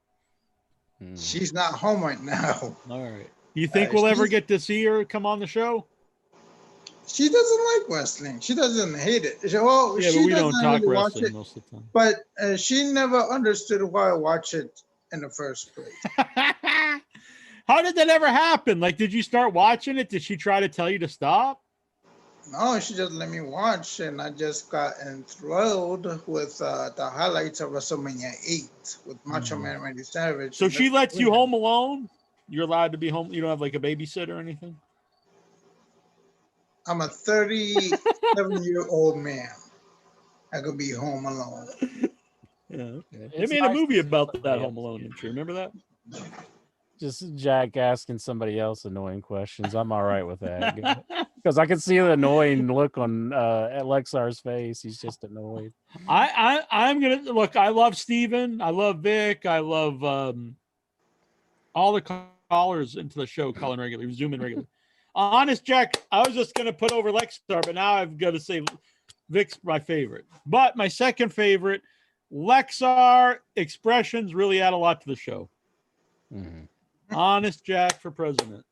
She's not home right now. All right. You think we'll ever get to see her come on the show? She doesn't like wrestling. She doesn't hate it. But we don't talk wrestling most of the time. But she never understood why I watch it in the first place. How did that ever happen? Like, did you start watching it? Did she try to tell you to stop? No, she just let me watch, and I just got enthralled with the highlights of WrestleMania 8 with Macho Man Randy Savage. So she lets you home alone? You're allowed to be home? You don't have like a babysitter or anything? I'm a 37-year-old man. I could be home alone. Yeah, okay. They made a movie about that Home Alone. Didn't you remember that? Just Jack asking somebody else annoying questions. I'm all right with that. Because I can see the annoying look on at Lexar's face. He's just annoyed. I'm going to look. I love Steven. I love Vic. I love all the callers into the show calling regularly, zooming regularly. Honest, Jack, I was just going to put over Lexar, but now I've got to say Vic's my favorite. But my second favorite, Lexar expressions really add a lot to the show. Mhm. Honest Jack for president.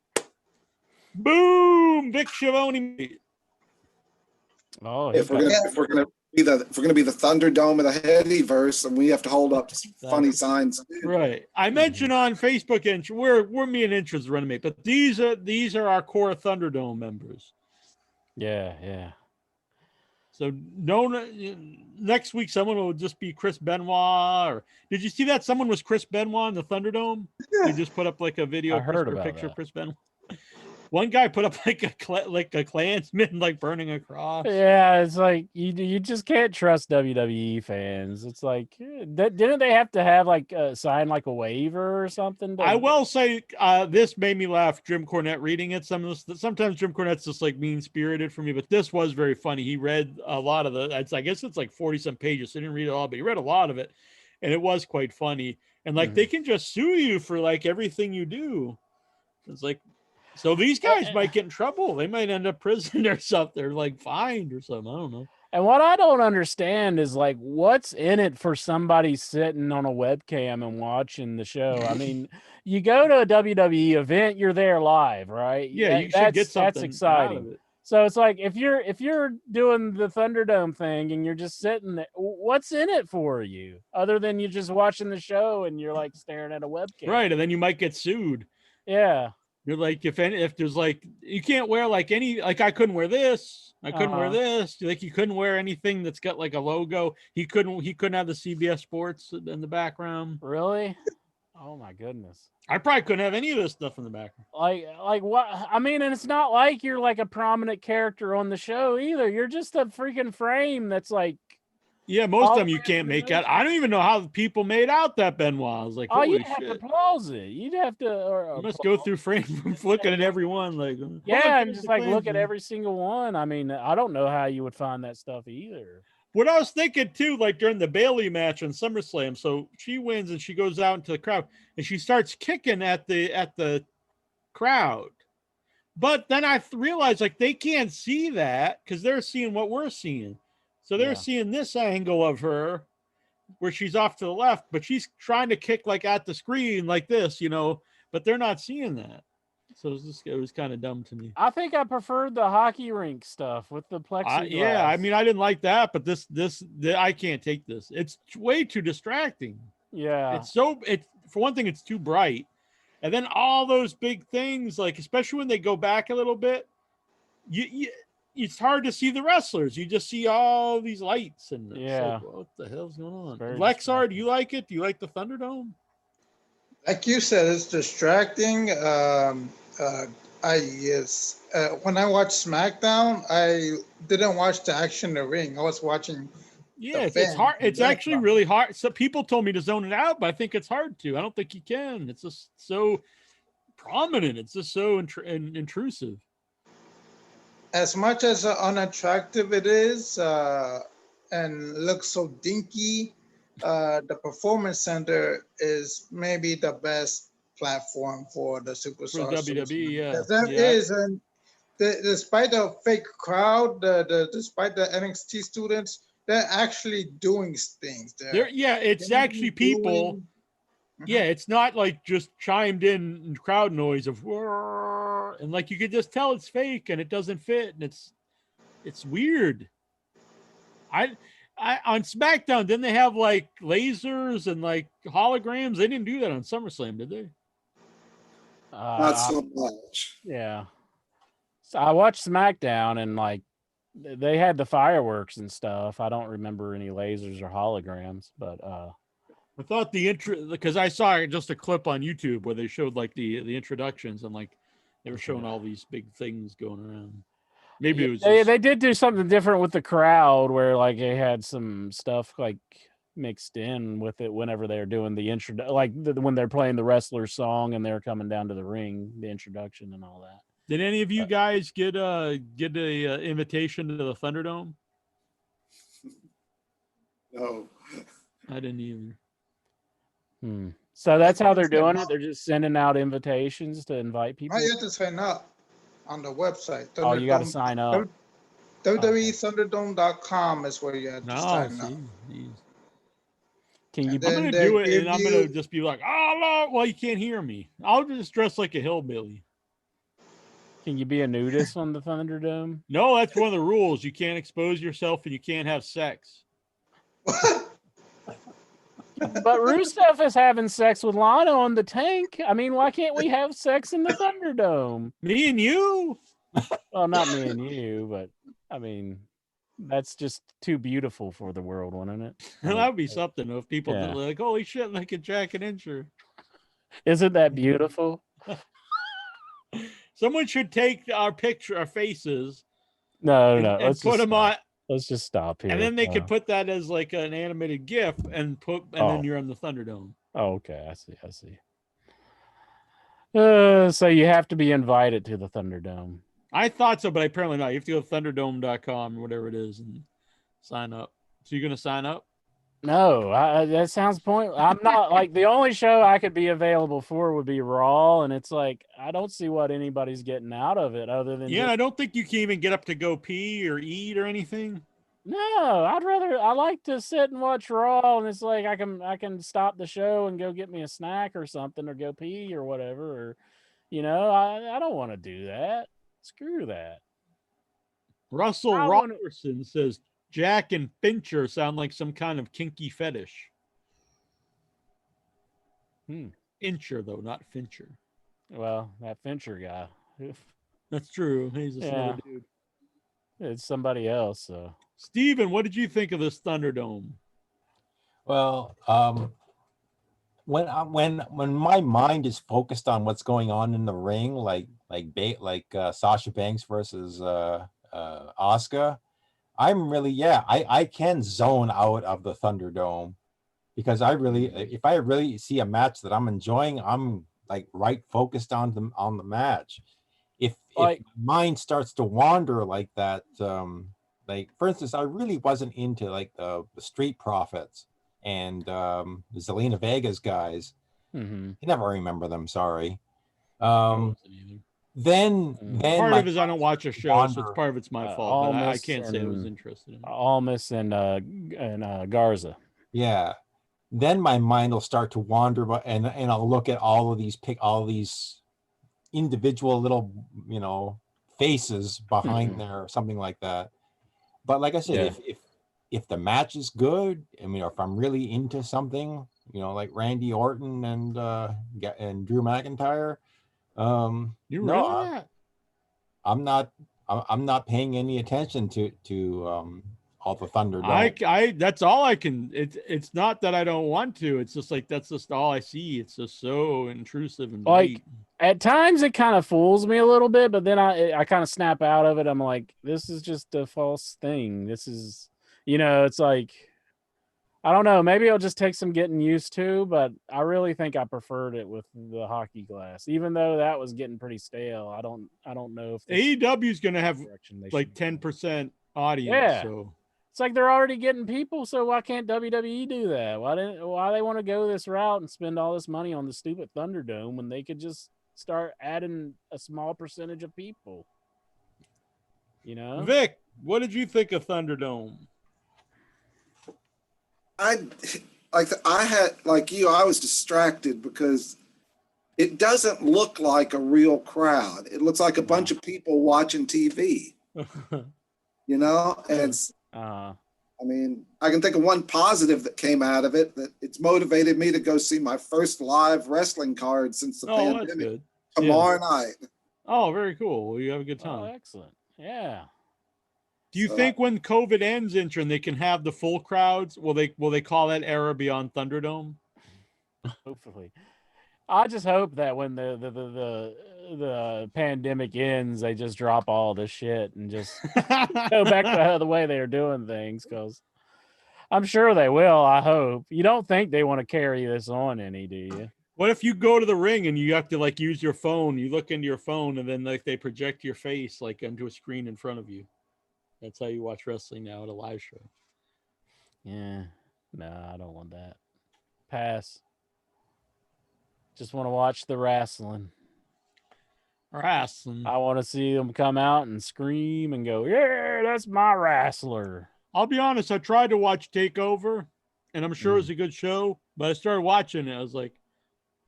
Boom! Vic Schiavone. Oh, If we're gonna be the Thunderdome of the Headyverse, and we have to hold up funny signs. Right. I mentioned on Facebook, and we're me and Inches running mate, but these are our core Thunderdome members. yeah. So next week someone will just be Chris Benoit. Or did you see that someone was Chris Benoit in the Thunderdome? He just put up like a video, I heard about picture that. of Chris Benoit. One guy put up like a Klansman like burning a cross. Yeah, it's like you just can't trust WWE fans. It's like didn't they have to have like sign like a waiver or something? I will say this made me laugh. Jim Cornette reading it. Sometimes Jim Cornette's just like mean spirited for me, but this was very funny. He read a lot of I guess it's like 40-some pages. So I didn't read it all, but he read a lot of it, and it was quite funny. And like they can just sue you for like everything you do. It's like. So these guys might get in trouble. They might end up prison or something, or like fined or something. I don't know. And what I don't understand is like, what's in it for somebody sitting on a webcam and watching the show? I mean, you go to a WWE event, you're there live, right? Yeah, you should get something. That's exciting. Out of it. So it's like if you're doing the Thunderdome thing and you're just sitting there, what's in it for you other than you just watching the show and you're like staring at a webcam? Right, and then you might get sued. Yeah. You're like, if there's like, you can't wear like any, like I couldn't wear this. I couldn't wear this. Like you couldn't wear anything that's got like a logo. He couldn't have the CBS Sports in the background. Really? Oh my goodness. I probably couldn't have any of this stuff in the background. Like what? I mean, and it's not like you're like a prominent character on the show either. You're just a freaking frame that's like. Yeah, most of them you can't make out. I don't even know how people made out that Benoit. I was like, you'd have to pause it. You'd have to. You must go through frame looking at every one. Like, yeah, and just like look at every single one. I mean, I don't know how you would find that stuff either. What I was thinking too, like during the Bailey match on SummerSlam, so she wins and she goes out into the crowd and she starts kicking at the crowd. But then I realized like they can't see that because they're seeing what we're seeing. So they're seeing this angle of her where she's off to the left, but she's trying to kick like at the screen like this, but they're not seeing that. So it was kind of dumb to me. I think I preferred the hockey rink stuff with the plexiglass. Yeah, I mean, I didn't like that, but this I can't take this. It's way too distracting. Yeah. For one thing, it's too bright. And then all those big things, like especially when they go back a little bit, it's hard to see the wrestlers. You just see all these lights and like, what the hell's going on? Lexar, do you like it? Do you like the Thunderdome? Like you said, it's distracting. When I watched SmackDown, I didn't watch the action in the ring. I was watching. Yeah, it's hard. It's actually really hard. So people told me to zone it out, but I think it's hard to. I don't think you can. It's just so prominent. It's just so intrusive. As much as unattractive it is and looks so dinky, the Performance Center is maybe the best platform for the superstars. For WWE, yeah. That is, and despite the fake crowd, despite the NXT students, they're actually doing things. It's actually people. Yeah, it's not like just chimed in crowd noise of and like you could just tell it's fake and it doesn't fit and it's weird. I on SmackDown, didn't they have like lasers and like holograms? They didn't do that on SummerSlam, did they? Not so much. Yeah. So I watched SmackDown and like they had the fireworks and stuff. I don't remember any lasers or holograms, but I thought because I saw just a clip on YouTube where they showed like the introductions and like they were showing all these big things going around. Maybe it was they did do something different with the crowd where like they had some stuff like mixed in with it whenever they're doing the intro, like when they're playing the wrestler song and they're coming down to the ring, the introduction and all that. Did any of you guys get a invitation to the Thunderdome? No, I didn't either. So that's how they're doing it. They're just sending out invitations to invite people. I have to sign up on the website. Oh, you got to sign up. WWEThunderdome.com is where you have to No, sign up. see, geez. Can you? And I'm then gonna they do it, give and I'm you- gonna just be like, "Oh no!" Well, you can't hear me. I'll just dress like a hillbilly. Can you be a nudist on the Thunderdome? No, that's one of the rules. You can't expose yourself, and you can't have sex. But Rusev is having sex with Lana on the tank. I mean, why can't we have sex in the Thunderdome? Me and you. Well, not me and you, but I mean, that's just too beautiful for the world, wouldn't it? I mean, That would be something if people yeah. did like, "Holy shit!" Like a Jack and Incher. Isn't that beautiful? Someone should take our picture, our faces, No, and, no. and Let's put just them stop. on, Let's just stop here. and then they could put that as like an animated GIF, and then you're on the Thunderdome. Oh, okay. I see. I see. So you have to be invited to the Thunderdome. I thought so, but apparently not. You have to go to thunderdome.com or whatever it is and sign up. So you're gonna sign up? No, that sounds pointless. I'm not like the only show I could be available for would be Raw, and it's like I don't see what anybody's getting out of it other than Yeah, I don't think you can even get up to go pee or eat or anything. No, I like to sit and watch Raw, and it's like I can stop the show and go get me a snack or something, or go pee or whatever, or I don't want to do that. Screw that. Russell I wanna- Robertson says Jack and Fincher sound like some kind of kinky fetish. Fincher though, not Fincher. Well, that Fincher guy. That's true. He's just another dude. It's somebody else. So. Steven, what did you think of this Thunderdome? Well, when my mind is focused on what's going on in the ring, like Sasha Banks versus Asuka, I'm really I can zone out of the Thunderdome, because if I really see a match that I'm enjoying, I'm like right focused on the match. If mind starts to wander like that, like for instance, I really wasn't into like the Street Profits and the Zelina Vega's guys. Mm-hmm. I never remember them. Sorry. Then part of it is I don't watch a show, wander. so it's part of it's my fault. But I can't say I was interested in it. Almas and Garza. Yeah. Then my mind will start to wander, and I'll look at all these individual little faces behind there or something like that. But like I said, if the match is good, I mean, if I'm really into something, like Randy Orton and Drew McIntyre, You really that? I'm not paying any attention to all the Thunderdome. I that's all I can. It's not that I don't want to. It's just like that's just all I see. It's just so intrusive and like at times it kind of fools me a little bit, but then I kind of snap out of it. I'm like, this is just a false thing. This is it's like I don't know. Maybe it'll just take some getting used to, but I really think I preferred it with the hockey glass, even though that was getting pretty stale. I don't know if AEW is going to have like 10% audience. Yeah. So it's like they're already getting people. So why can't WWE do that? Why they want to go this route and spend all this money on the stupid Thunderdome when they could just start adding a small percentage of people? Vic, what did you think of Thunderdome? I was distracted because it doesn't look like a real crowd. It looks like a bunch of people watching TV, and it's, I mean, I can think of one positive that came out of it, that it's motivated me to go see my first live wrestling card since the pandemic. That's good. Tomorrow night. Oh, very cool. Well, you have a good time. Oh, excellent. Yeah. Do you think when COVID ends, Intron, they can have the full crowds? Will they call that era beyond Thunderdome? Hopefully. I just hope that when the pandemic ends, they just drop all this shit and just go back to the way they are doing things, because I'm sure they will. I hope. You don't think they want to carry this on any, do you? What if you go to the ring and you have to like use your phone? You look into your phone and then like they project your face like onto a screen in front of you. That's how you watch wrestling now at a live show. Yeah. No, I don't want that. Pass. Just want to watch the wrestling. Wrestling. I want to see them come out and scream and go, yeah, that's my wrestler. I'll be honest, I tried to watch Takeover, and I'm sure it's a good show, but I started watching it. I was like,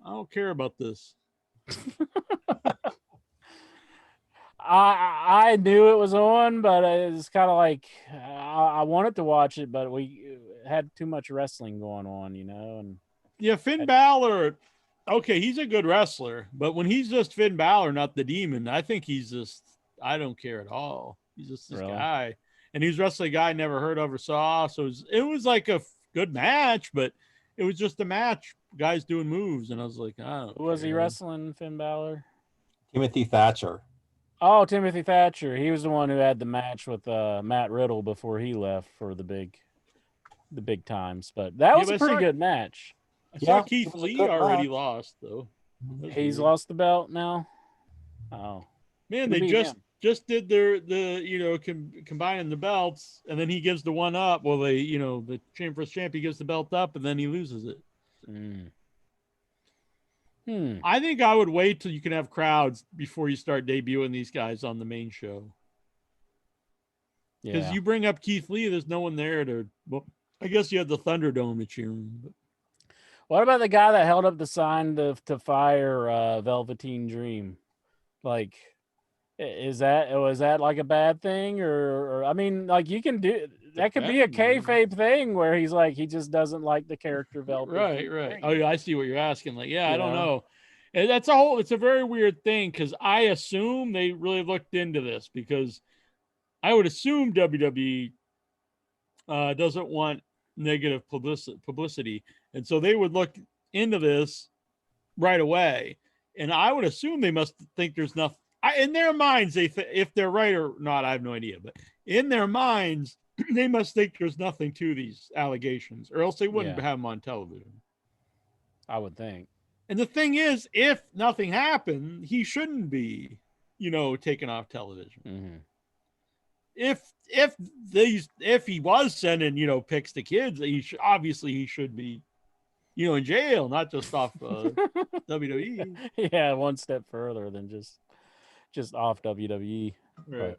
I don't care about this. I knew it was on, but it's kind of like I wanted to watch it, but we had too much wrestling going on, And yeah, Finn Balor. Okay, he's a good wrestler, but when he's just Finn Balor, not the Demon, I think he's just. I don't care at all. He's just this guy, and he's wrestling a guy I never heard of or saw. So it was like a good match, but it was just a match. Guys doing moves, and I was like, who was he wrestling? Finn Balor, Timothy Thatcher. Oh, Timothy Thatcher. He was the one who had the match with Matt Riddle before he left for the big times. But that was a pretty good match. I saw Keith Lee already lost though. He's lost the belt now. Oh man, they just did the combining the belts, and then he gives the one up. Well, the first champ, he gives the belt up, and then he loses it. I think I would wait till you can have crowds before you start debuting these guys on the main show. Because you bring up Keith Lee, there's no one there to. Well, I guess you have the Thunderdome to cheer him. But. What about the guy that held up the sign to fire Velveteen Dream? Like, was that like a bad thing, or I mean, like you can do that could be a kayfabe thing where he's like he just doesn't like the character Velveteen. Right. Oh, yeah, I see what you're asking. Like, I don't know. And it's a very weird thing because I assume they really looked into this because I would assume WWE doesn't want negative publicity, and so they would look into this right away. And I would assume they must think there's nothing in their minds. If they're right or not, I have no idea. But in their minds, they must think there's nothing to these allegations, or else they wouldn't have them on television. I would think. And the thing is, if nothing happened, he shouldn't be, taken off television. If he was sending, pics to kids, he should be, in jail, not just off WWE. Yeah, one step further than just off WWE. Right.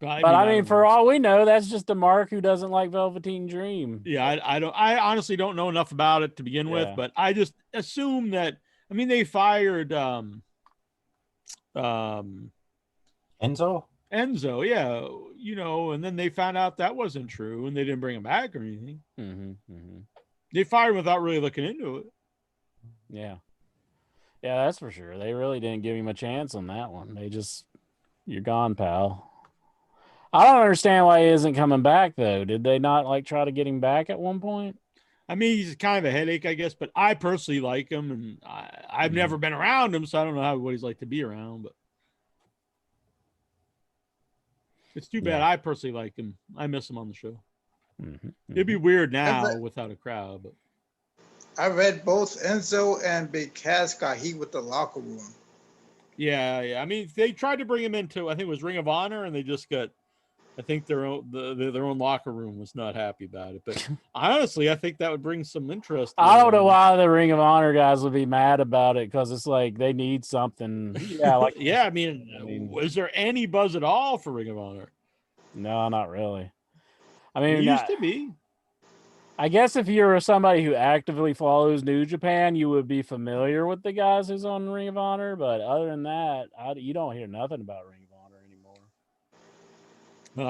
But I mean, for all we know, that's just a Mark who doesn't like Velveteen Dream. Yeah, I honestly don't know enough about it to begin with, but I just assume that. I mean, they fired Enzo, and then they found out that wasn't true, and they didn't bring him back or anything. They fired him without really looking into it. Yeah, that's for sure. They really didn't give him a chance on that one. They just, you're gone, pal. I don't understand why he isn't coming back, though. Did they not try to get him back at one point? I mean, he's kind of a headache, I guess, but I personally like him, and I've never been around him, so I don't know what he's like to be around, but it's too bad. I personally like him. I miss him on the show. It'd be weird now without a crowd, but I read both Enzo and Big Cass got heat with the locker room. Yeah. I mean, they tried to bring him into, I think it was Ring of Honor, and they just got, I think their own locker room was not happy about it. But honestly, I think that would bring some interest. I don't know why the Ring of Honor guys would be mad about it, because it's like they need something. Yeah, I mean, was there any buzz at all for Ring of Honor? No, not really. I mean, it used to be. I guess if you're somebody who actively follows New Japan, you would be familiar with the guys who's on Ring of Honor. But other than that, you don't hear nothing about Ring of Honor anymore.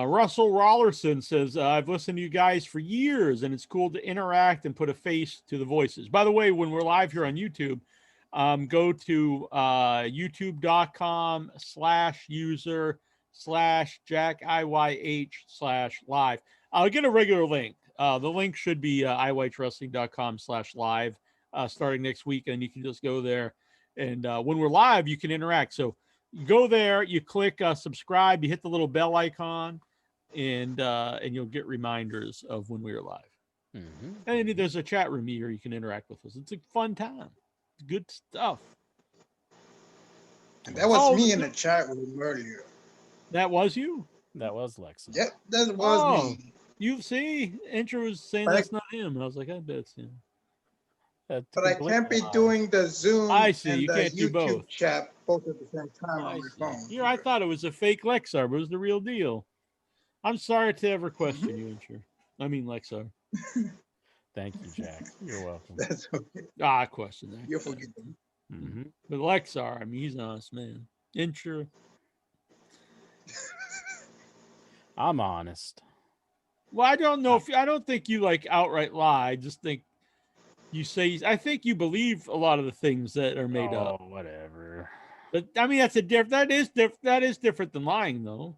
Russell Rollerson says, I've listened to you guys for years, and it's cool to interact and put a face to the voices. By the way, when we're live here on YouTube, go to youtube.com/user/JackIYH/live. I'll get a regular link. The link should be iWhitewrestling.com/live starting next week, and you can just go there. And when we're live, you can interact. So you go there, you click subscribe, you hit the little bell icon, and you'll get reminders of when we are live. And there's a chat room here you can interact with us. It's a fun time. It's good stuff. And that was me in the chat room earlier. That was you? That was Lexi. Yep, that was me. You see, Intro was saying that's not him. I was like, I bet it's him. But I can't be doing the Zoom I see. and You the can't do both. YouTube chat both at the same time on my phone. Here, I thought it was a fake Lexar, but it was the real deal. I'm sorry to ever question you, Incher. I mean, Lexar. Thank you, Jack. You're welcome. That's okay. I question that. You're forgiven. Mm-hmm. But Lexar, I mean, he's an honest man. Incher. I'm honest. Well, I don't know I don't think you like outright lie. I just think you say, I think you believe a lot of the things that are made up. Whatever. But I mean, that is different than lying, though.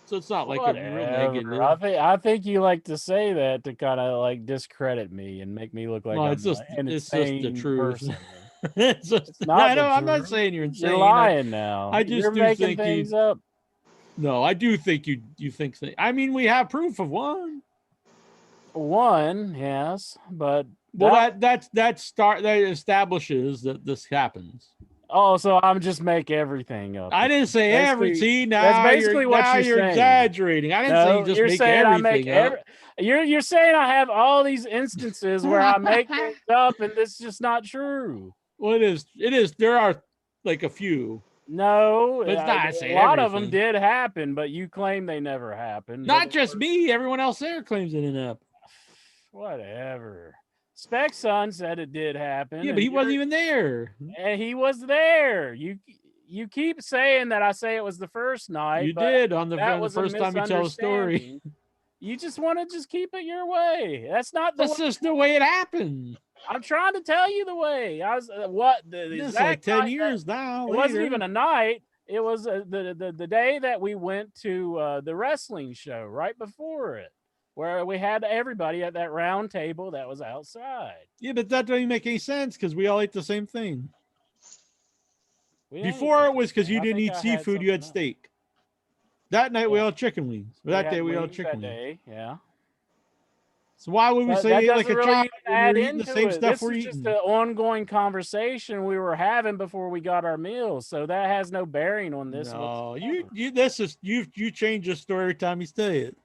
So it's not like a real negative. I think you like to say that to kind of like discredit me and make me look like I'm it's just the truth. person. It's not I'm not saying you're insane. You're lying now. I just you're making think things up. No, I do think you think. I mean, we have proof of one. One, yes, but that establishes that this happens. Oh, so I'm just make everything up. I didn't say every. See, now that's basically what you're saying. Exaggerating. I didn't say you just make everything up. You're saying I have all these instances where I make things up, and this is just not true. Well, it is. It is. There are like a few. No, but it's not a lot of them did happen, but you claim they never happened. Not just me. Everyone else there claims it didn't happen. Whatever. Spec Son said it did happen. Yeah, but he wasn't even there. And he was there. You keep saying that I say it was the first night. You did on the first time you tell a story. You just want to just keep it your way. That's just the way it happened. I'm trying to tell you the way. I was it's like 10 years now. It wasn't even a night. It was the day that we went to the wrestling show right before it, where we had everybody at that round table that was outside. Yeah, but that doesn't make any sense because we all ate the same thing. Before it was because you didn't eat seafood, you had steak. That night we all had chicken wings. That day we all had chicken wings. Yeah. So why would we say like a child add eating the same stuff this we're is eating? Just an ongoing conversation we were having before we got our meals, so that has no bearing on this. No, you change the story every time you say it.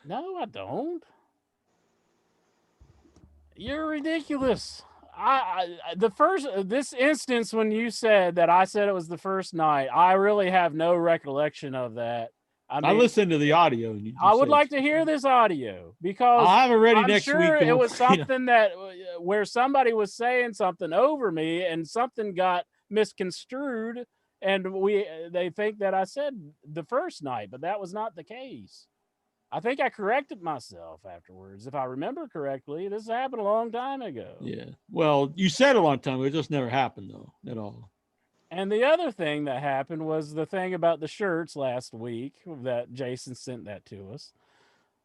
No, I don't. You're ridiculous. This instance when you said that I said it was the first night, I really have no recollection of that. I listened to the audio. And I would like to hear this audio because I'll have it ready I'm next sure week. It was something that where somebody was saying something over me and something got misconstrued, and they think that I said the first night, but that was not the case. I think I corrected myself afterwards, if I remember correctly. This happened a long time ago. Yeah. Well, you said a long time ago. It just never happened though at all. And the other thing that happened was the thing about the shirts last week that Jason sent that to us.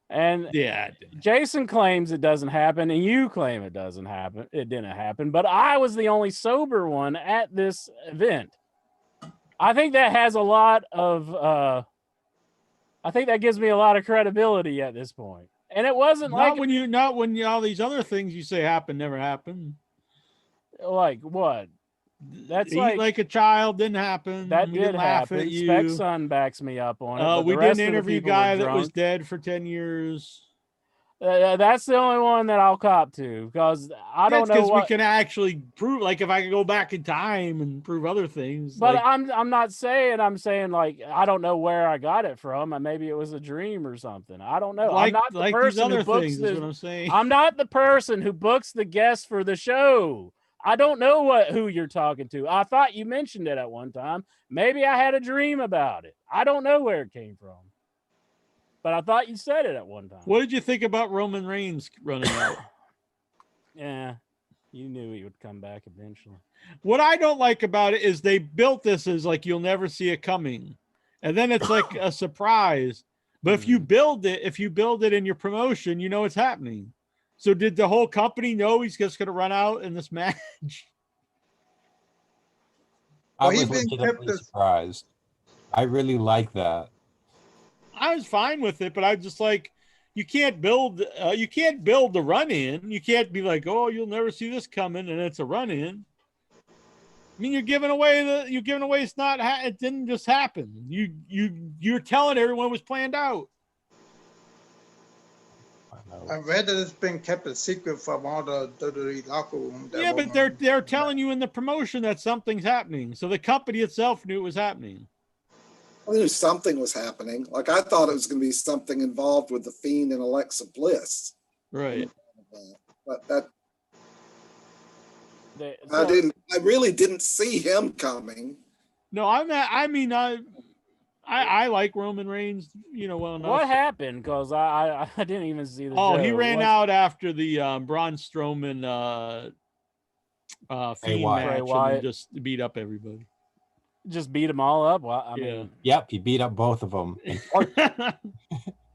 And yeah, Jason claims it doesn't happen, and you claim it doesn't happen. It didn't happen, but I was the only sober one at this event. I think that has a lot of, I think that gives me a lot of credibility at this point. And it wasn't not when all these other things you say happen never happen. Like what? That's like a child didn't happen. That did happen. Spec Son backs me up on it. We didn't interview a guy that was dead for 10 years. That's the only one that I'll cop to because I don't know because we can actually prove. Like if I can go back in time and prove other things. But like, I'm not saying. I'm saying like I don't know where I got it from. Maybe it was a dream or something. I don't know. I'm not the person who books things, is what I'm saying. I'm not the person who books the guests for the show. I don't know who you're talking to. I thought you mentioned it at one time. Maybe I had a dream about it. I don't know where it came from. But I thought you said it at one time. What did you think about Roman Reigns running out? Yeah, you knew he would come back eventually. What I don't like about it is they built this as like you'll never see it coming. And then it's like a surprise. But if you build it in your promotion, you know it's happening. So did the whole company know he's just going to run out in this match? I was legitimately surprised. I really like that. I was fine with it, but I was just like, you can't build the run in. You can't be like, oh, you'll never see this coming, and it's a run in. I mean, you're giving away it's not. It didn't just happen. You're telling everyone it was planned out. I read that it's been kept a secret from all the WWE locker room. Yeah, but they're telling you in the promotion that something's happening. So the company itself knew it was happening. I knew something was happening. Like I thought it was going to be something involved with the Fiend and Alexa Bliss. Right. But I really didn't see him coming. No, I like Roman Reigns, well enough. What happened? Because I didn't even see the Oh, show. he ran out after the Braun Strowman Fiend match and then just beat up everybody. Just beat them all up? Well, I mean... Yep, he beat up both of them.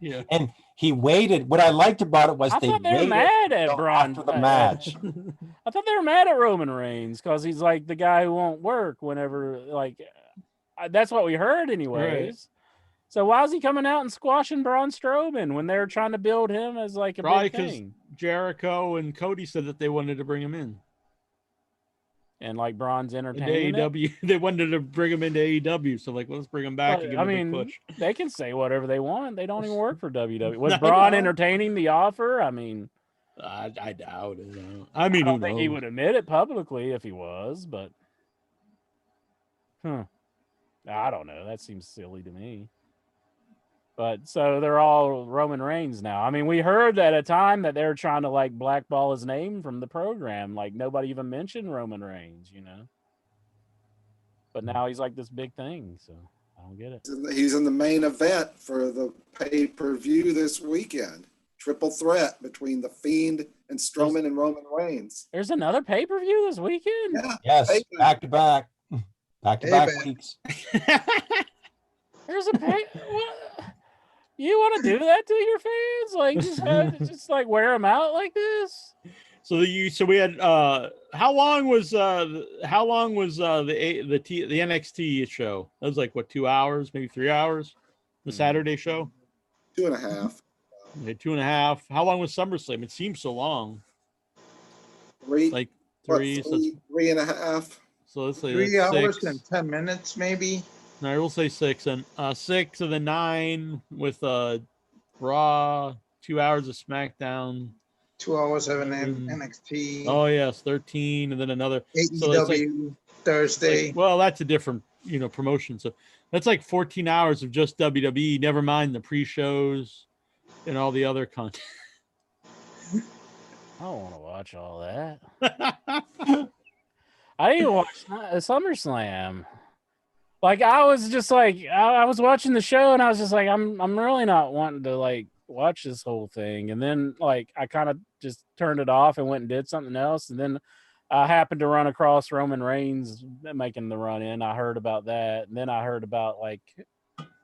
Yeah. And he waited. What I liked about it was I thought they were mad at Braun after the match. I thought they were mad at Roman Reigns because he's like the guy who won't work whenever, like... That's what we heard anyways. Right. So why is he coming out and squashing Braun Strowman when they're trying to build him as like a Probably big thing? Jericho and Cody said that they wanted to bring him in. And like Braun's entertaining AEW, they wanted to bring him into AEW. So like, let's bring him back and give him a big push. They can say whatever they want. They don't even work for WWE. Was Braun entertaining the offer? I mean, I doubt it. I don't think he would admit it publicly if he was, but I don't know. That seems silly to me. But so they're all Roman Reigns now. I mean, we heard at a time that they were trying to like blackball his name from the program. Like nobody even mentioned Roman Reigns, But now he's like this big thing. So I don't get it. He's in the main event for the pay-per-view this weekend. Triple threat between the Fiend and Strowman and Roman Reigns. There's another pay-per-view this weekend? Yeah. Yes, back to back. Back to back weeks. There's a what? You want to do that to your fans? Like just like wear them out like this? So we had how long was the NXT show? That was like what, 2 hours, maybe 3 hours? The Saturday show? 2.5. Okay, 2.5. How long was SummerSlam? It seems so long. 3. Like 3. So 3.5. So let's say 3 hours 6. and 10 minutes, maybe. No, we'll say 6 and 6 and then 9 with Raw, 2 hours of SmackDown, 2 hours of NXT. Oh yes, 13, and then another AEW Thursday. Well, that's a different promotion. So that's like 14 hours of just WWE. Never mind the pre-shows and all the other content. I don't want to watch all that. I didn't even watch SummerSlam. Like I was just like I was watching the show and I was just like I'm really not wanting to like watch this whole thing. And then like I kind of just turned it off and went and did something else. And then I happened to run across Roman Reigns making the run in. I heard about that, and then I heard about like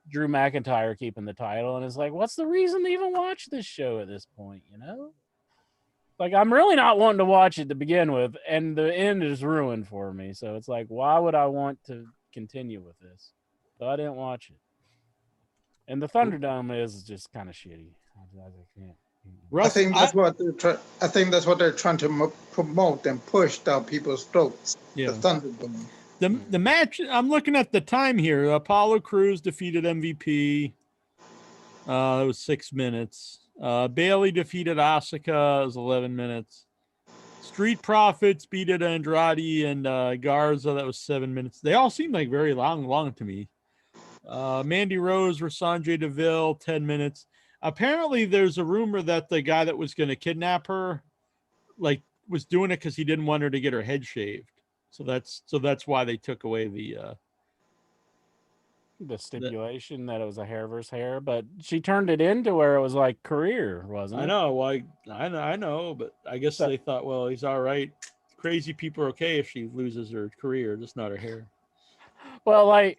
Drew McIntyre keeping the title, and it's like, what's the reason to even watch this show at this point? Like I'm really not wanting to watch it to begin with, and the end is ruined for me. So it's like, why would I want to continue with this? So I didn't watch it. And the Thunderdome is just kind of shitty. I can't. I think that's what they're trying to promote and push down people's throats. Yeah. The Thunderdome. The match. I'm looking at the time here. Apollo Crews defeated MVP. It was 6 minutes. Bailey defeated Asuka. It was 11 minutes. Street Profits beat Andrade and Garza. That was 7 minutes. They all seemed like very long to me. Mandy Rose versus Sanjay Deville, 10 minutes. Apparently, there's a rumor that the guy that was going to kidnap her, like, was doing it because he didn't want her to get her head shaved. So that's why they took away the stipulation that it was a hair versus hair. But she turned it into where it was like career, wasn't it? I know. Well, I know, but I guess they thought, well, he's all right. Crazy people are okay if she loses her career, just not her hair. Well, like.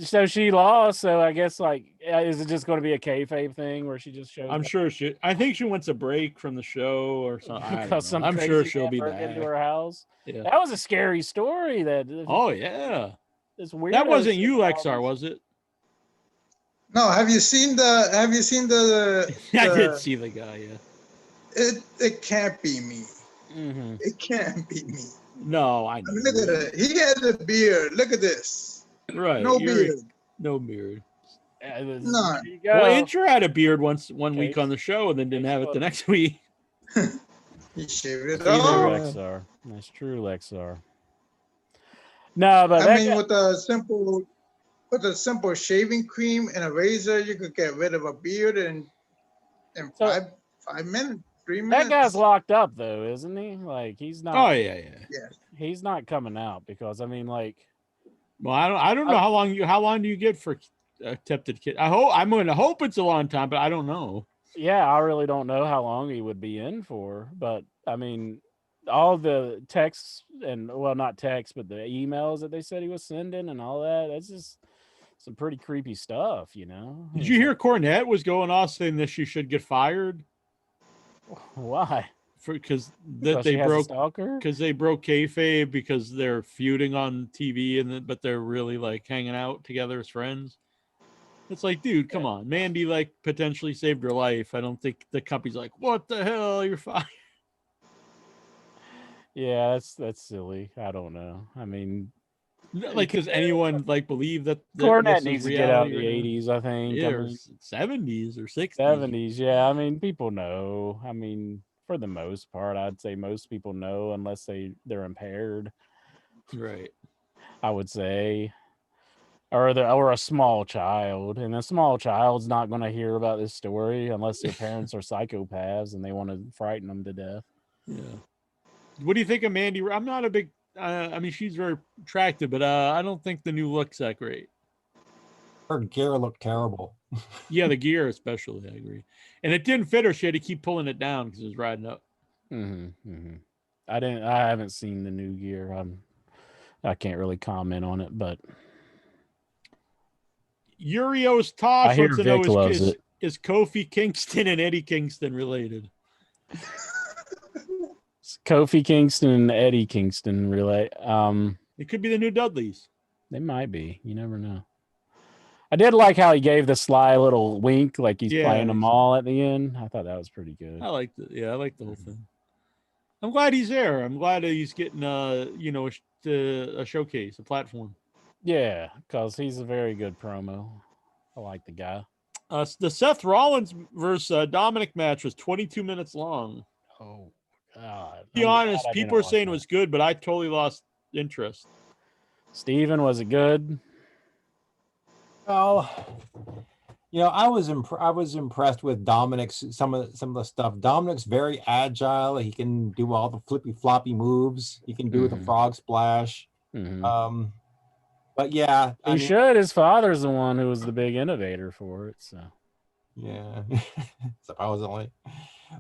So she lost. So I guess like, is it just going to be a kayfabe thing where she just shows? I'm sure I think she wants a break from the show or something. I'm sure she'll be back into her house. Yeah. That was a scary story. Oh yeah, it's weird. That wasn't you, Lexar, was it? No. Have you seen the? I did see the guy. Yeah. It can't be me. Mm-hmm. It can't be me. No, I know. Look at it. He had a beard. Look at this. Right. No beard. No beard. No. There you go. Well, Incher had a beard one week on the show and then didn't have it the next week. He shaved it True, off. Lexar. That's true, Lexar. No, but I mean, with a simple shaving cream and a razor, you could get rid of a beard in So- 5 minutes, 3 minutes. that guy's locked up though, isn't he? Like he's not. Oh yeah. Yes. He's not coming out because I mean, like, Well, I don't know how long do you get for attempted kid? I'm going to hope it's a long time, but I don't know. yeah, I really don't know how long he would be in for, but I mean, all the texts and well, not texts, but the emails that they said he was sending and all that. That's just some pretty creepy stuff, you know. Did you hear Cornette was going off saying that she should get fired? Why? Because She has a stalker? because they broke kayfabe because they're feuding on TV but they're really like hanging out together as friends. It's like, dude, come on. Mandy like potentially saved her life. I don't think the company's like, what the hell? You're fired. Yeah, that's silly. I don't know. I mean, Like, does anyone like believe that Cornette this is needs to get out of the reality right now? 80s, I think. Yeah, I or mean, 70s or 60s. 70s, yeah. I mean, people know. I mean, for the most part, I'd say most people know unless they're impaired, Right. I would say. Or a small child. And a small child's not going to hear about this story unless their parents are psychopaths and they want to frighten them to death. Yeah. What do you think of Mandy? I'm not a big I mean, she's very attractive, but I don't think the new look's that great. Her gear looked terrible. Yeah, the gear especially, I agree. And it didn't fit her. She had to keep pulling it down because it was riding up. I haven't seen the new gear. I can't really comment on it, but Urio's toss I hear wants to Vic know loves it. is Kofi Kingston and Eddie Kingston related? Kofi Kingston and Eddie Kingston relate. It could be the new Dudleys. They might be. You never know. I did like how he gave the sly little wink, like he's playing them all at the end. I thought that was pretty good. I liked it. Yeah, I liked the whole thing. I'm glad he's there. I'm glad that he's getting a showcase, a platform. Yeah, because he's a very good promo. I like the guy. The Seth Rollins versus Dominic match was 22 minutes long. Oh, God. To be honest, people are saying it was good, but I totally lost interest. Steven, was it good? Well, I was impressed with Dominic's some of the stuff. Dominic's very agile. He can do all the flippy floppy moves. He can do the frog splash. But yeah, he should. His father's the one who was the big innovator for it. So yeah, supposedly.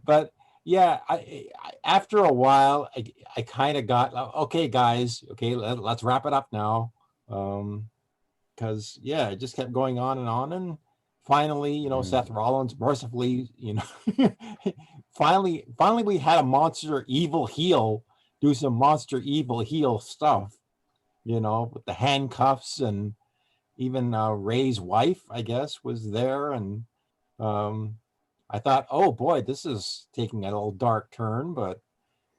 But yeah, I after a while, I kind of got okay, guys. Okay, let's wrap it up now. Because it just kept going on, and finally, Seth Rollins mercifully, finally we had a monster evil heel do some monster evil heel stuff, with the handcuffs, and even Ray's wife, I guess, was there, and I thought, oh boy, this is taking a little dark turn, but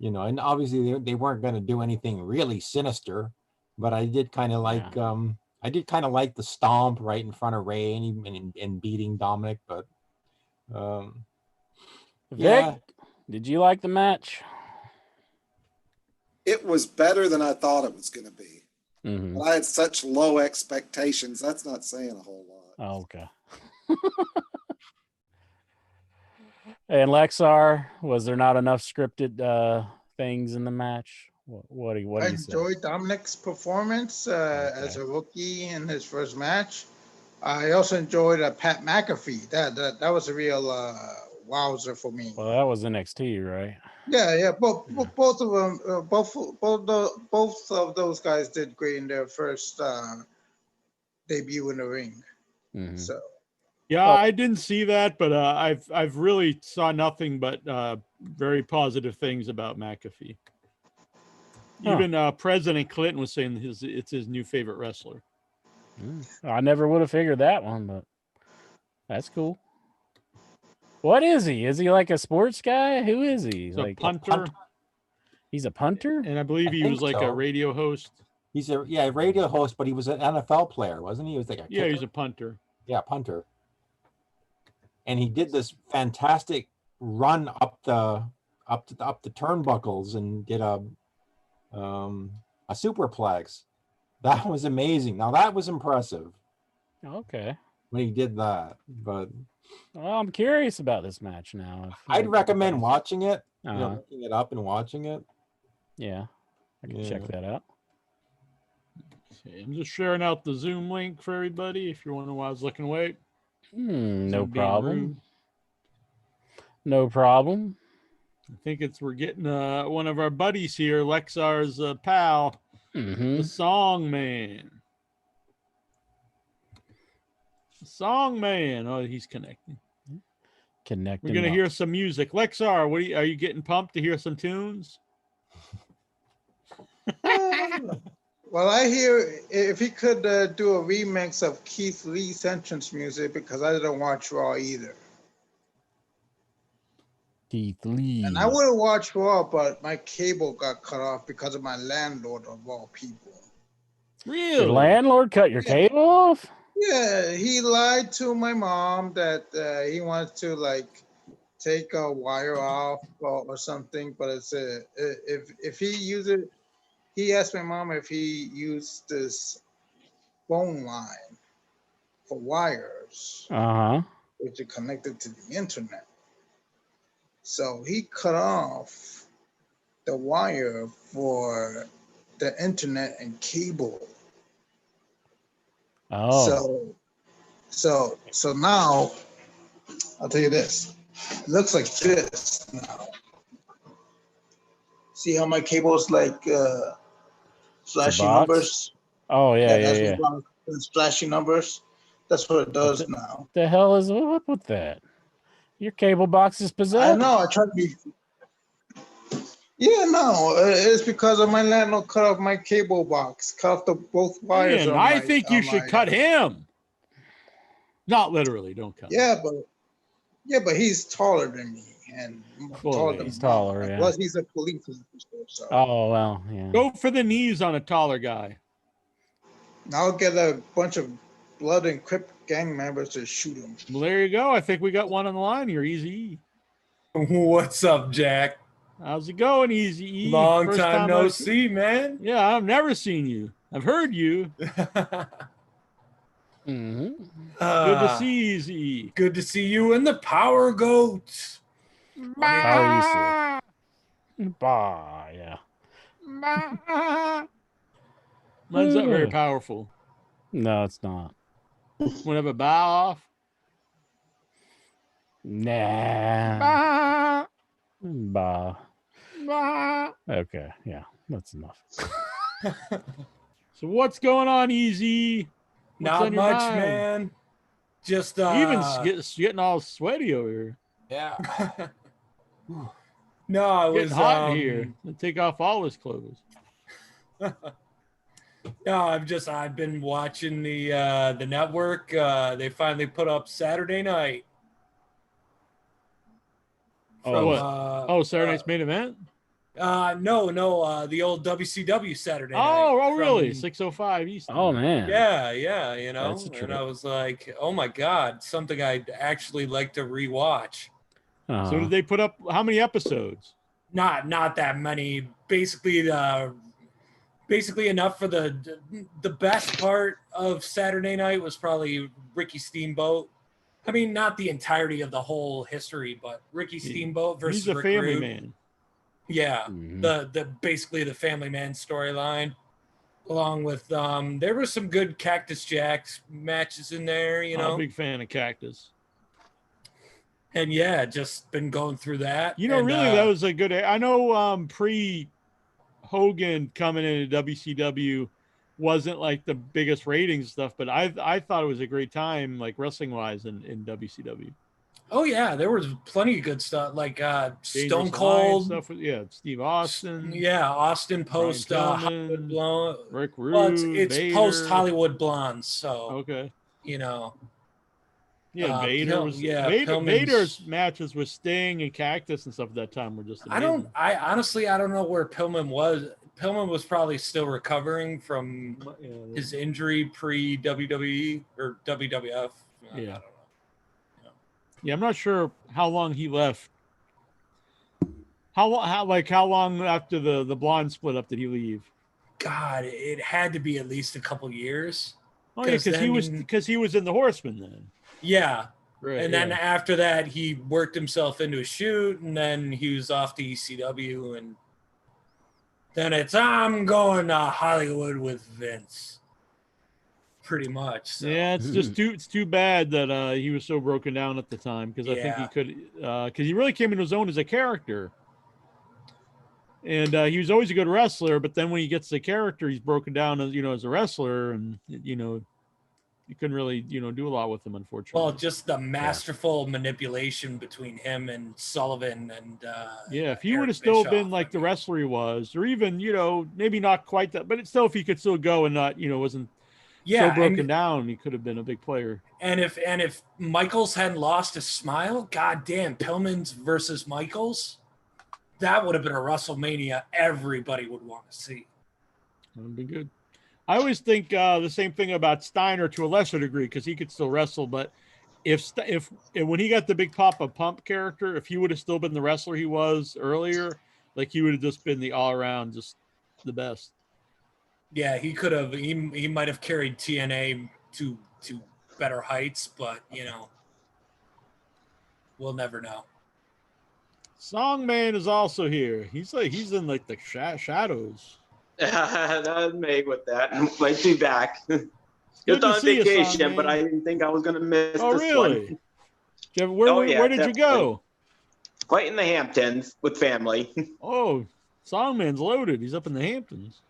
and obviously they weren't going to do anything really sinister, but I did kind of like the stomp right in front of Ray and beating Dominic, but Vic, did you like the match? It was better than I thought it was going to be. But I had such low expectations. That's not saying a whole lot. Oh, okay. And Lexar, was there not enough scripted things in the match? What do you I say? enjoyed Dominic's performance as a rookie in his first match. I also enjoyed Pat McAfee. That was a real wowzer for me. Well, that was NXT, right? Yeah. Both of them, both of those guys did great in their first debut in the ring. So. Yeah, I didn't see that, but I've really saw nothing but very positive things about McAfee. Even President Clinton was saying it's his new favorite wrestler. I never would have figured that one, but that's cool. What is he? Is he like a sports guy? Who is he? He's like a punter. He's a punter? And I believe he was like a radio host. He's a radio host, but he was an NFL player, wasn't he? He was like he's a punter. Yeah, punter. And he did this fantastic run up the turnbuckles and did a superplex. That was amazing. Now that was impressive. Okay. When he did that, but well, I'm curious about this match now. I'd recommend watching it. Uh-huh. Looking it up and watching it. Yeah, I can check that out. Okay, I'm just sharing out the Zoom link for everybody. If you're wondering why I was looking away, No problem. No problem. I think we're getting one of our buddies here, Lexar's pal, the Song Man. Song Man. Oh, he's connecting. Connecting. We're gonna hear some music. Lexar, are you getting pumped to hear some tunes? Well, I hear if he could do a remix of Keith Lee's entrance music, because I didn't watch Raw either. Keith Lee. And I would have watched Raw, but my cable got cut off because of my landlord of all people. Really? Your landlord cut your cable off? Yeah, he lied to my mom that he wanted to like take a wire off or something, but it's if he used it, he asked my mom if he used this phone line for wires, which are connected to the internet. So he cut off the wire for the internet and cable. Oh. So now I'll tell you this. It looks like this now. See how my cable's like flashing numbers? Oh yeah. It's flashing numbers. That's what it does now. The hell is up with that? Your cable box is possessed. I know. I tried to be. Yeah, no, it's because of my landlord cut off my cable box, cut off both wires. Man, I think you should cut him. Not literally, don't cut. Yeah, but he's taller than me, and he's taller. Yeah. Plus, he's a police officer. So. Oh well, yeah. Go for the knees on a taller guy. I'll get a bunch of blood and Crip gang members to shoot him. Well, there you go. I think we got one on the line here. Easy. What's up, Jack? How's it going, Easy? Long time no see, man. Yeah, I've never seen you. I've heard you. Good to see Easy. Good to see you and the Power Goats. How you see? Bah, yeah. Mine's not very powerful. No, it's not. Want to have a bow off? Nah. Bah. Okay, yeah, that's enough. So what's going on, Easy? Not much, man. Just even getting all sweaty over here. Yeah. No, it was hot in here. Take off all his clothes. No, I've been watching the network. They finally put up Saturday night. Saturday night's main event? No, the old WCW Saturday night. Oh, really? 6:05 Eastern. Oh man. Yeah, you know. And I was like, oh my God, something I'd actually like to rewatch. So did they put up how many episodes? Not that many. Basically enough for the best part of Saturday night was probably Ricky Steamboat. I mean, not the entirety of the whole history, but Ricky Steamboat versus he's a Rick family Rude. man. Yeah, the basically the family man storyline, along with there were some good Cactus Jacks matches in there. You know, I'm a big fan of Cactus. And yeah, just been going through that. You know, and, really, that was a good. I know pre Hogan coming into WCW wasn't like the biggest ratings stuff, but I thought it was a great time, like wrestling wise, in WCW. Oh yeah, there was plenty of good stuff, like Stone Cold stuff. Steve Austin. Yeah, Austin post Hollywood Blonde. Rick Rude. Well, it's post Hollywood Blonde, so okay. You know. Yeah, Vader's matches with Sting and Cactus and stuff at that time were just amazing. I honestly don't know where Pillman was. Pillman was probably still recovering from his injury pre WWE or WWF. Yeah. I don't know. Yeah, I'm not sure how long he left. How long after the blonde split up did he leave? God, it had to be at least a couple years. Oh yeah, because he was in the Horsemen then. Yeah. Right. And then after that, he worked himself into a shoot, and then he was off to ECW, and then I'm going to Hollywood with Vince. Pretty much. So. Yeah, it's too bad that he was so broken down at the time, because I think he could, because he really came into his own as a character, and he was always a good wrestler. But then when he gets the character, he's broken down as as a wrestler, and you couldn't really do a lot with him, unfortunately. Well, just the masterful manipulation between him and Sullivan, and if he would have still been like the wrestler he was, or even maybe not quite that, but if he could still go and not wasn't so broken down, he could have been a big player. And if Michaels hadn't lost his smile, goddamn, Pillman's versus Michaels, that would have been a WrestleMania everybody would want to see. That would be good. I always think the same thing about Steiner to a lesser degree, because he could still wrestle. But if when he got the big Papa Pump character, if he would have still been the wrestler he was earlier, like he would have just been the all around just the best. Yeah, he could have. He might have carried TNA to better heights, but we'll never know. Songman is also here. He's in like the shadows. That was made with that. I'm glad to be back. Just on vacation, but I didn't think I was gonna miss this really? one. Where did you go? Right in the Hamptons with family. Oh, Songman's loaded. He's up in the Hamptons.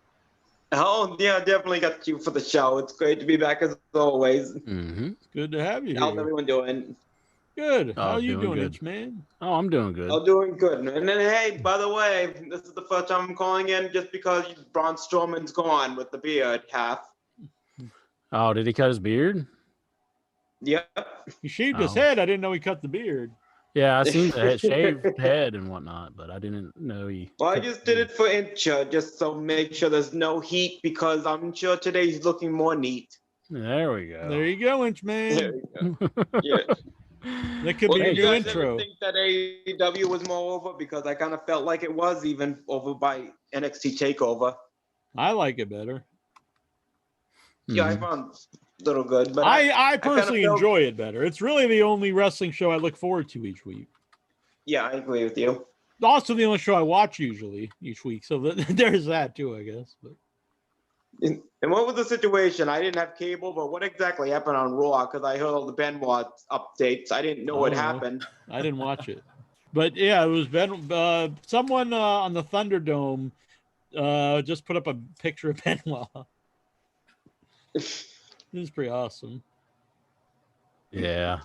Oh yeah, definitely got you for the show. It's great to be back as always. Mm-hmm. It's good to have you. How's everyone doing? Good. How are you doing, Itch Man? Oh, I'm doing good. I'm doing good. And then, hey, by the way, this is the first time I'm calling in just because Braun Strowman's gone with the beard half. Oh, did he cut his beard? Yep. He shaved his head. I didn't know he cut the beard. Yeah, I seen the shaved head and whatnot, but I didn't know he. Well, I just did it for Incha, just so make sure there's no heat, because I'm sure today he's looking more neat. There we go. There you go, Inch Man. There you go. Yeah. That could be a new intro. I think that AEW was more over, because I kind of felt like it was even over by NXT TakeOver. I like it better. Yeah, I found a little good, but I personally enjoy it better. It's really the only wrestling show I look forward to each week. Yeah, I agree with you. Also, the only show I watch usually each week, so there's that too, I guess. But. And what was the situation? I didn't have cable, but what exactly happened on Raw? Because I heard all the Benoit updates. I didn't know what happened. I didn't watch it. But yeah, it was someone on the Thunderdome just put up a picture of Benoit. It was pretty awesome. Yeah.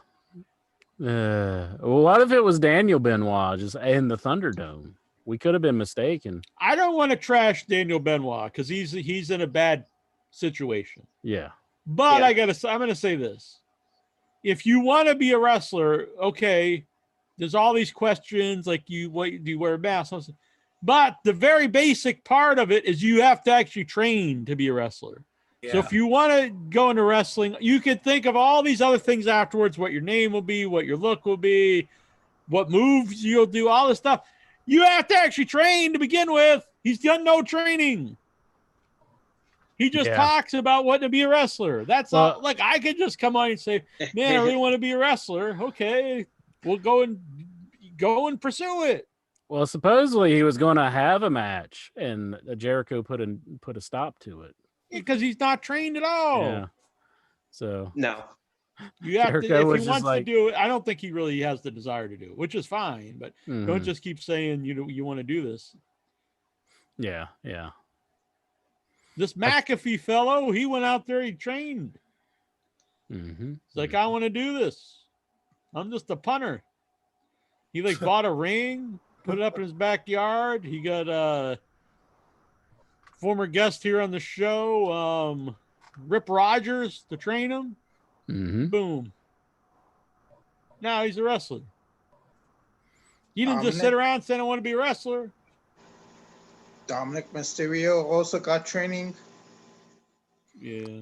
What if it was Daniel Benoit just in the Thunderdome? We could have been mistaken. I don't want to trash Daniel Benoit because he's in a bad situation. Yeah. But I'm gonna say this. If you want to be a wrestler, okay, there's all these questions like do you wear a mask? But the very basic part of it is you have to actually train to be a wrestler. Yeah. So if you want to go into wrestling, you could think of all these other things afterwards, what your name will be, what your look will be, what moves you'll do, all this stuff. You have to actually train to begin with. He's done no training. He just talks about what to be a wrestler. That's all. Like, I could just come on and say, man, I really want to be a wrestler. Okay, we'll go and pursue it. Well, supposedly he was going to have a match, and Jericho put a stop to it. Because he's not trained at all. Yeah. So no. You have to, if he wants to do it, I don't think he really has the desire to do it, which is fine. But don't just keep saying you want to do this. Yeah, yeah. This McAfee fellow, he went out there, he trained. He's like, I want to do this. I'm just a punter. He bought a ring, put it up in his backyard. He got a former guest here on the show, Rip Rogers, to train him. Boom. Now he's a wrestler. He didn't just sit around saying I want to be a wrestler. Dominic Mysterio also got training. Yeah.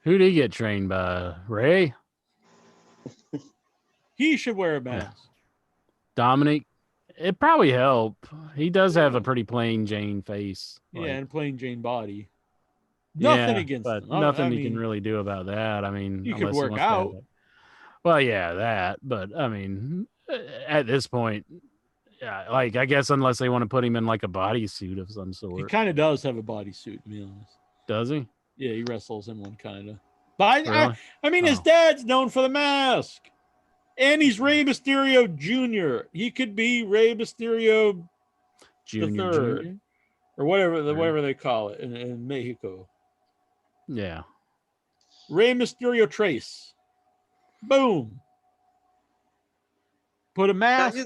Who did he get trained by? Ray? He should wear a mask. Dominic, it probably help. He does have a pretty plain Jane face. Yeah, and plain Jane body. Yeah, Nothing against but him. nothing I you can mean, really do about that. I mean, you could unless he work wants to have out. it. Well, yeah, that. But I mean, at this point, yeah, like I guess unless they want to put him in like a bodysuit of some He sort. kind of does have a bodysuit, to be honest. Does he? Yeah, he wrestles in one kind of. But Really? I mean, his dad's known for the mask. And he's Rey Mysterio Jr. He could be Rey Mysterio Junior. or whatever they call it in Mexico. Yeah. Rey Mysterio Trace. Boom. Put a mask.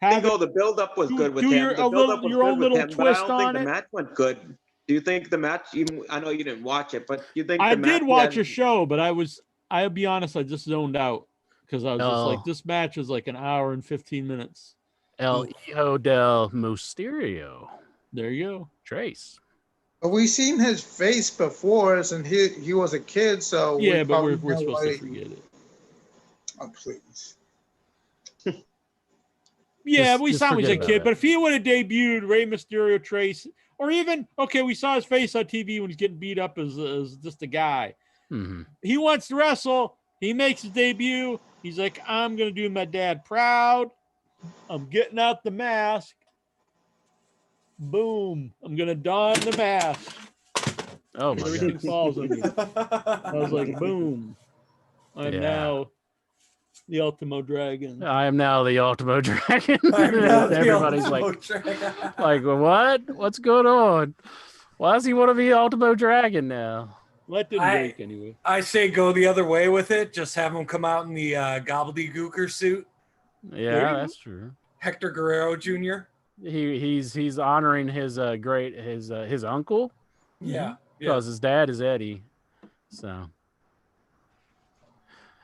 The build-up was good with him. Your own little twist but I don't think on the it. match went good. Do you think the match? I know you didn't watch it, but you think I the match did watch a show, but I'll be honest, I just zoned out because I was just like, this match is like an hour and 15 minutes. El Hijo del Mysterio. There you go. Trace. We've seen his face before, and he was a kid, so yeah, but we're supposed to forget it. Oh, please. Yeah, we saw him as a kid, but if he would have debuted Rey Mysterio Trace, or even we saw his face on TV when he's getting beat up as just a guy. Mm-hmm. He wants to wrestle. He makes his debut. He's like, I'm gonna do my dad proud. I'm getting out the mask. Boom! I'm gonna don the mask. Oh my God! Everything falls on me. I was like, boom! I'm now the Ultimo Dragon. I am now the Ultimo Dragon. Everybody's like, what? What's going on? Why does he want to be Ultimo Dragon now? Let them break anyway. I say go the other way with it. Just have him come out in the gobbledygooker suit. Yeah, that's true. Hector Guerrero Jr. He's honoring his his uncle. Yeah, because his dad is Eddie. So.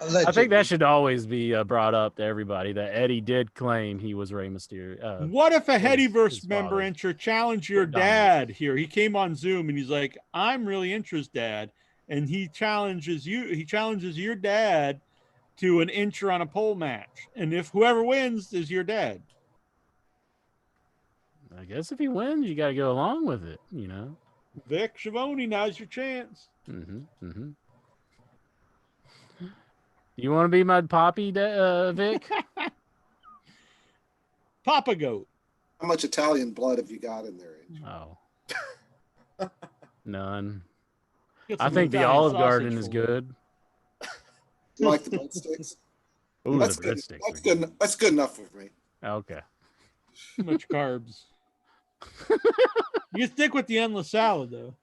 I think that should always be brought up to everybody that Eddie did claim he was Rey Mysterio. What if a Headyverse member challenged your dad here? He came on Zoom and he's like, I'm really interested, Dad. And he challenges you. He challenges your dad to an incher on a pole match. And if whoever wins is your dad. I guess if he wins, you got to go along with it, you know. Vic Schiavone, now's your chance. You want to be my poppy, Vic? Papa Goat. How much Italian blood have you got in there? Oh. None. I think the Olive Garden is good. You like the breadsticks? Ooh, that's the good. breadsticks. That's good. That's good enough for me. Okay. Too much carbs. You stick with the endless salad, though.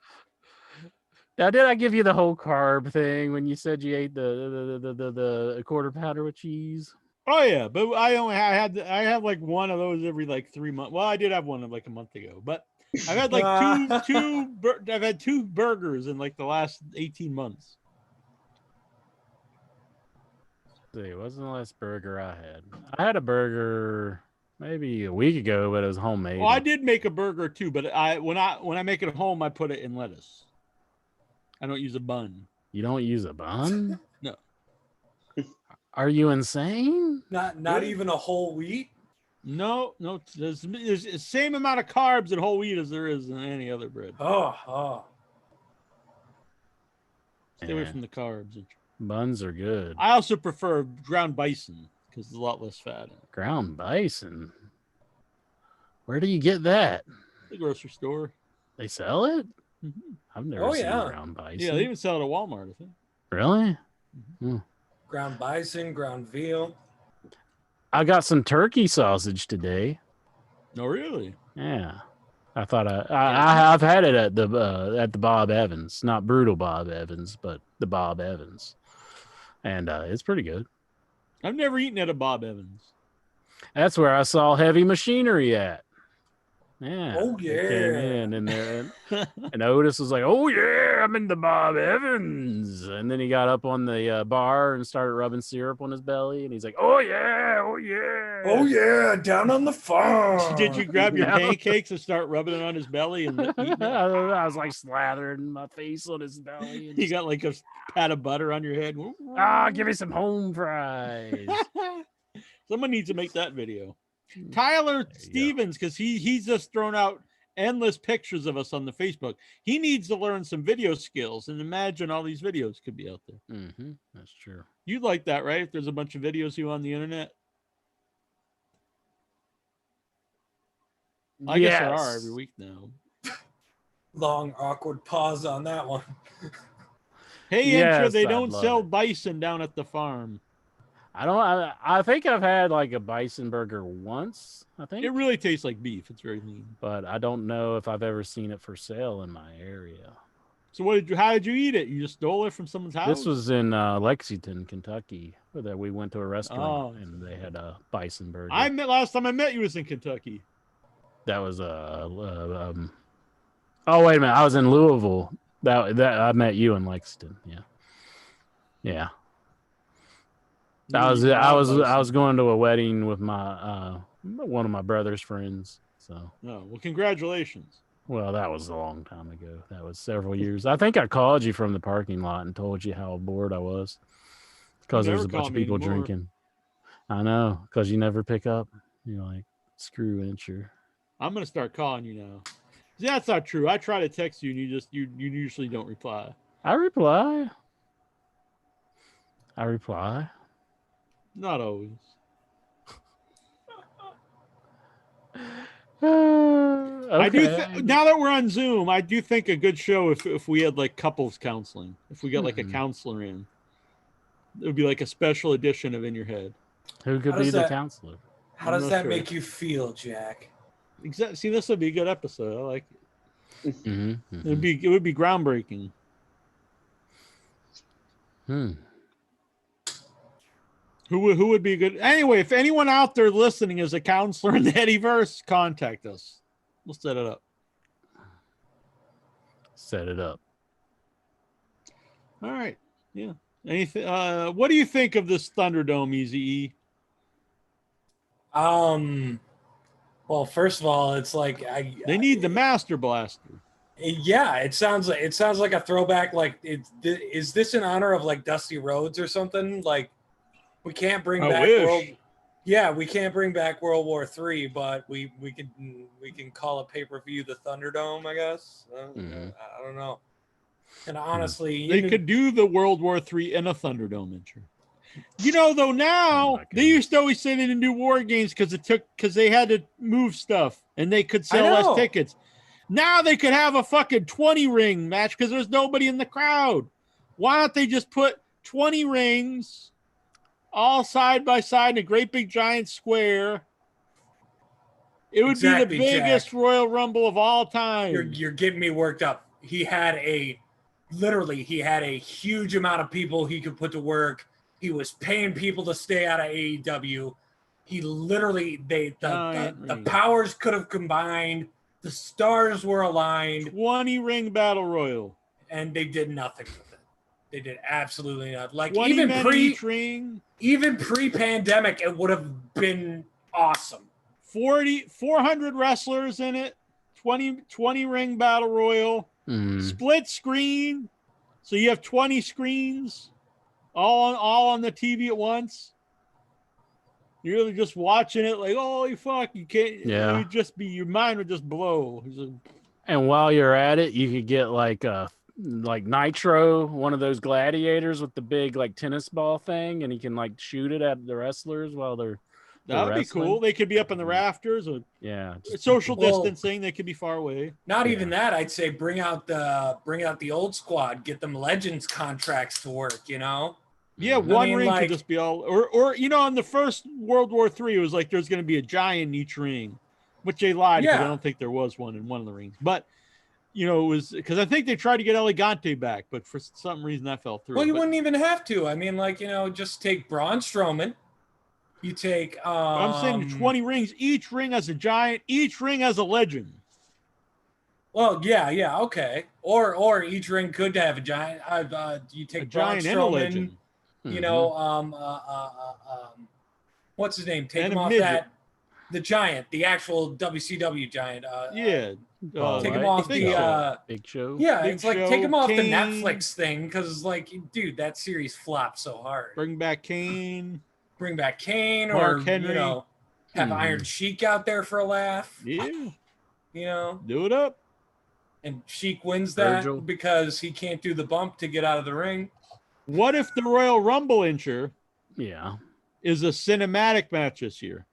Now, did I give you the whole carb thing when you said you ate the quarter pounder with cheese? Oh yeah, but I have like one of those every like 3 months. Well, I did have one like a month ago, but I've had like I've had 2 burgers in like the last 18 months. Let's see, what's the last burger I had? I had a burger maybe a week ago, but it was homemade. Well, I did make a burger too, but when I make it at home, I put it in lettuce. I don't use a bun. You don't use a bun? No. Are you insane? Not even a whole wheat? No. There's the same amount of carbs in whole wheat as there is in any other bread. Oh. Stay away from the carbs. Buns are good. I also prefer ground bison because there's a lot less fat in it. Ground bison? Where do you get that? The grocery store. They sell it? Mm-hmm. I've never seen ground bison. Yeah, they even sell it at Walmart, I think. Really? Mm-hmm. Ground bison, ground veal. I got some turkey sausage today. No, really? Yeah. I thought I've had it at the Bob Evans, not Brutal Bob Evans, but the Bob Evans, and it's pretty good. I've never eaten at a Bob Evans. That's where I saw Heavy Machinery at. Yeah. Oh yeah. They came in there, and Otis was like, "Oh yeah, I'm in the Bob Evans," and then he got up on the bar and started rubbing syrup on his belly, and he's like, "Oh yeah, oh yeah, oh yeah, down on the farm." Did you grab your pancakes and start rubbing it on his belly and eating it? I was like slathering my face on his belly. And you got like a pat of butter on your head. Give me some home fries. Someone needs to make that video. Tyler Stevens, because he's just thrown out endless pictures of us on the Facebook. He needs to learn some video skills, and imagine all these videos could be out there. Mm-hmm. That's true. You'd like that, right? If there's a bunch of videos you on the internet. I guess there are every week now. Long, awkward pause on that one. Hey, Intra, they don't sell bison down at the farm. I think I've had like a bison burger once. I think it really tastes like beef. It's very lean. But I don't know if I've ever seen it for sale in my area. So how did you eat it? You just stole it from someone's house? This was in Lexington, Kentucky. That we went to a restaurant and they had a bison burger. Last time I met you was in Kentucky. That was oh wait a minute, I was in Louisville. That I met you in Lexington. Yeah. I was going to a wedding with my one of my brother's friends. So. Oh, well, congratulations. Well, that was a long time ago. That was several years. I think I called you from the parking lot and told you how bored I was because there was a bunch of people drinking. I know, because you never pick up. You're like, screw Incher. I'm gonna start calling you now. That's not true. I try to text you and you usually don't reply. I reply. Not always. Okay. I do. Now that we're on Zoom, I do think a good show if we had like couples counseling. If we got like a counselor in, it would be like a special edition of In Your Head. Who could be the counselor? How does that make you feel, Jack? Exactly. See, this would be a good episode. I like it. Mm-hmm. It would be groundbreaking. Who would be good? Anyway, if anyone out there listening is a counselor in the Eddieverse, contact us. We'll set it up. All right. Yeah. Anything? What do you think of this Thunderdome, Eazy-E? Well, first of all, it's like they need the Master Blaster. Yeah, it sounds like a throwback. Like, is this in honor of like Dusty Rhodes or something? Like, we can't bring back we can't bring back World War III, but we can call a pay-per-view the Thunderdome, I guess. I don't know. And honestly, they could do the World War III in a Thunderdome intro. You know, though, now they used to always say they didn't do war games because they had to move stuff and they could sell less tickets. Now they could have a fucking 20 ring match because there's nobody in the crowd. Why don't they just put 20 rings all side by side in a great big giant square? It would be the biggest Royal Rumble of all time. You're getting me worked up. He had a huge amount of people he could put to work. He was paying people to stay out of AEW. He literally, the powers could have combined. The stars were aligned. 20 ring battle royal. And they did nothing with it. They did absolutely nothing. Like, even pre-pandemic, it would have been awesome. 400 wrestlers in it. 20 ring battle royal. Split screen. So you have 20 screens. All on the TV at once. You're just watching it like, holy fuck, you can't. Yeah. Your mind would just blow. And while you're at it, you could get like Nitro, one of those gladiators with the big like tennis ball thing, and he can like shoot it at the wrestlers while they're that would be cool. They could be up in the rafters, or social distancing. They could be far away. Not even that. I'd say bring out the old squad, get them Legends contracts to work. You know. Yeah, one ring could just be all, or you know, in the first World War III, it was like there's going to be a giant in each ring, which they lied because I don't think there was one in one of the rings. But you know, it was because I think they tried to get Elegante back, but for some reason that fell through. Well, you wouldn't even have to. I mean, like, you know, just take Braun Strowman. You take. I'm saying 20 rings. Each ring has a giant. Each ring has a legend. Well, yeah, okay. Or each ring could have a giant. You take a Braun giant Strowman. And a legend. You know, what's his name? Take him off that. The giant, the actual WCW giant. Take him off the Big Show. Yeah, Big it's like Show, take him off Kane. the Netflix thing because, like, dude, that series flopped so hard. Bring back Kane. bring back Kane Mark or Henry. you know, have Iron Sheik out there for a laugh. Yeah. You know, Do it up. and Sheik wins that Virgil. because he can't do the bump to get out of the ring. What if the Royal Rumble incher Yeah. is a cinematic match this year?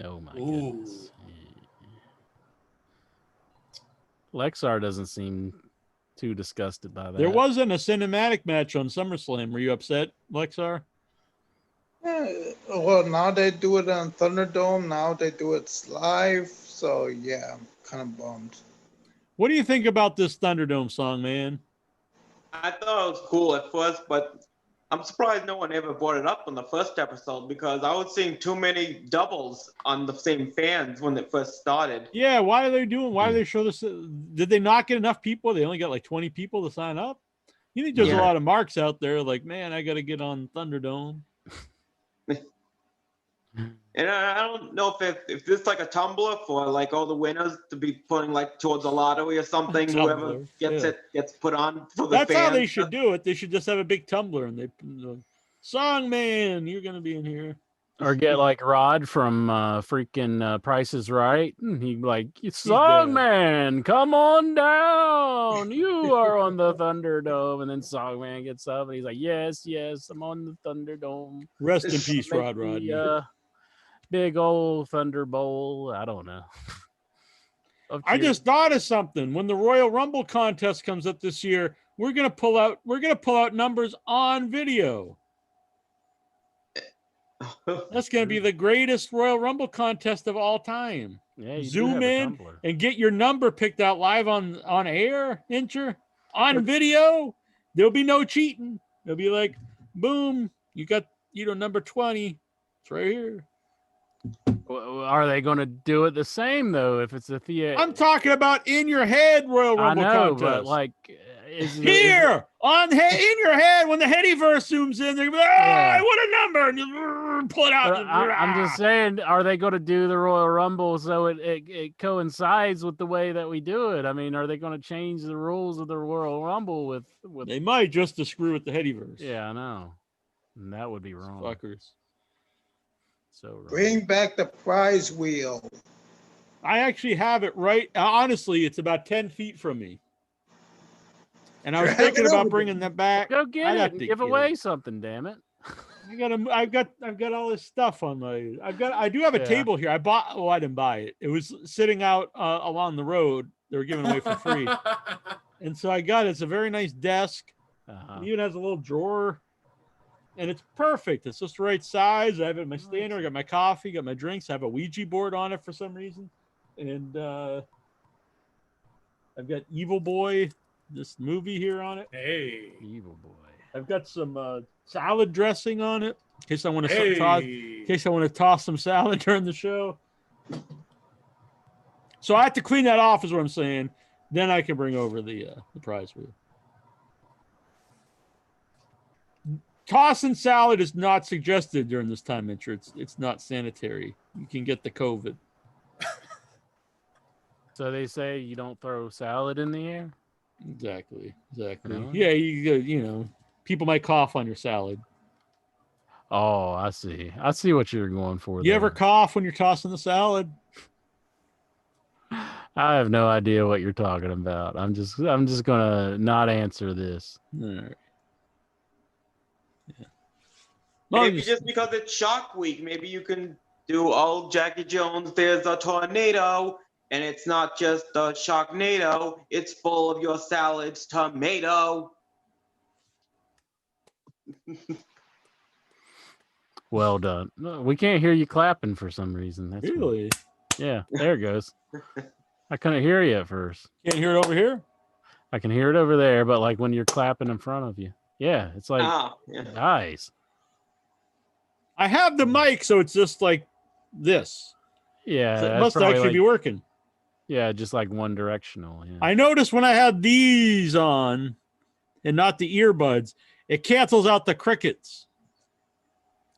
Oh my Ooh. goodness. Lexar doesn't seem too disgusted by that. There wasn't a cinematic match on SummerSlam. Were you upset, Lexar? Yeah, well, now they do it on Thunderdome. Now they do it live. So yeah, I'm kind of bummed. What do you think about this Thunderdome song, man? I thought it was cool at first, but I'm surprised no one ever brought it up on the first episode because I was seeing too many doubles on the same fans when it first started. Yeah, why do they show this? Did they not get enough people? They only got like 20 people to sign up? You think there's a lot of marks out there like, man, I got to get on Thunderdome. And I don't know if this is like a tumbler for like all the winners to be putting like towards a lottery or something. Whoever gets it gets put on for the fans. That's how they should do it. They should just have a big tumbler and they song man, you're gonna be in here. Or get like Rod from freaking Price is Right. And he'd be like, Songman, come on down. You are on the Thunderdome. And then Songman gets up and he's like, yes, I'm on the Thunderdome. Rest in peace, Rod Rodney. Big old Thunder Bowl. I don't know. I just thought of something. When the Royal Rumble contest comes up this year, we're gonna pull out numbers on video. That's going to be the greatest Royal Rumble contest of all time. Yeah, zoom in and get your number picked out live on air, on video. There'll be no cheating. They'll be like, boom, you got, number 20. It's right here. Are they going to do it the same, though, if it's a theater? I'm talking about in your head Royal Rumble contest. But like... in your head when the Headyverse zooms in, they're like, what a number, and you pull it out. I'm just saying, are they going to do the Royal Rumble so it coincides with the way that we do it? I mean, are they going to change the rules of the Royal Rumble with? They might just to screw with the Headyverse. Yeah, I know, and that would be wrong. Fuckers. So wrong. Bring back the prize wheel. I actually have it right. Honestly, it's about 10 feet from me. And I was thinking about bringing that back. Go get it and give away something, damn it. I've got all this stuff on my. I do have a table here. I didn't buy it. It was sitting out along the road. They were giving away for free, and so I got it. It's a very nice desk. It even has a little drawer, and it's perfect. It's just the right size. I have it in my stander. I got my coffee, got my drinks. I have a Ouija board on it for some reason, and I've got Evil Boy. This movie here on it. Hey, Evil Boy. I've got some salad dressing on it in case I want to toss some salad during the show. So I have to clean that off, is what I'm saying. Then I can bring over the prize wheel. Tossing salad is not suggested during this time, Mitchell. It's not sanitary. You can get the COVID. So they say you don't throw salad in the air? Exactly. No? Yeah, people might cough on your salad. Oh, I see what you're going for. You ever cough when you're tossing the salad? I have no idea what you're talking about. I'm just gonna not answer this. All right. Yeah. Maybe just because it's Shark Week, maybe you can do old Jackie Jones, there's a tornado. And it's not just a Sharknado, it's full of your salad's tomato. Well done. No, we can't hear you clapping for some reason. That's really? Weird. Yeah, there it goes. I couldn't hear you at first. Can't hear it over here? I can hear it over there, but like when you're clapping in front of you. Yeah, it's like nice. I have the mic, so it's just like this. Yeah, so it must actually be working. Yeah, just like one directional. Yeah. I noticed when I had these on and not the earbuds, it cancels out the crickets.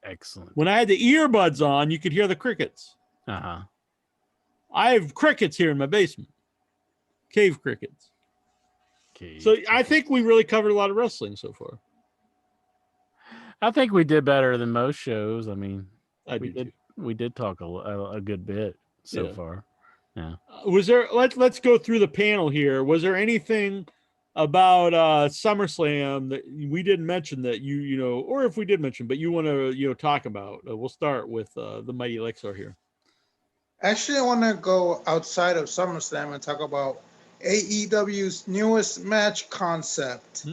Excellent. When I had the earbuds on, you could hear the crickets. Uh-huh. I have crickets here in my basement. Cave crickets. So I think we really covered a lot of wrestling so far. I think we did better than most shows. I mean, we did talk a good bit so far. Yeah. Was there? Let's go through the panel here. Was there anything about SummerSlam that we didn't mention that you know, or if we did mention, but you want to talk about? We'll start with the Mighty Lexar here. Actually, I want to go outside of SummerSlam and talk about AEW's newest match concept.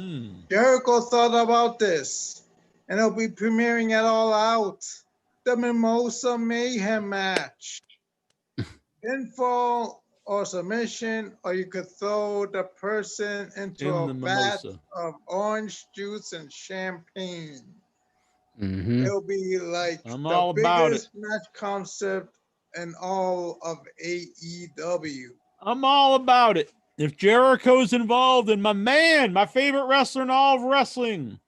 Jericho thought about this, and it'll be premiering at All Out, the Mimosa Mayhem match. Pinfall or submission, or you could throw the person into a vat of orange juice and champagne. It'll be like the biggest match concept in all of AEW. I'm all about it. If Jericho's involved, and my favorite wrestler in all of wrestling,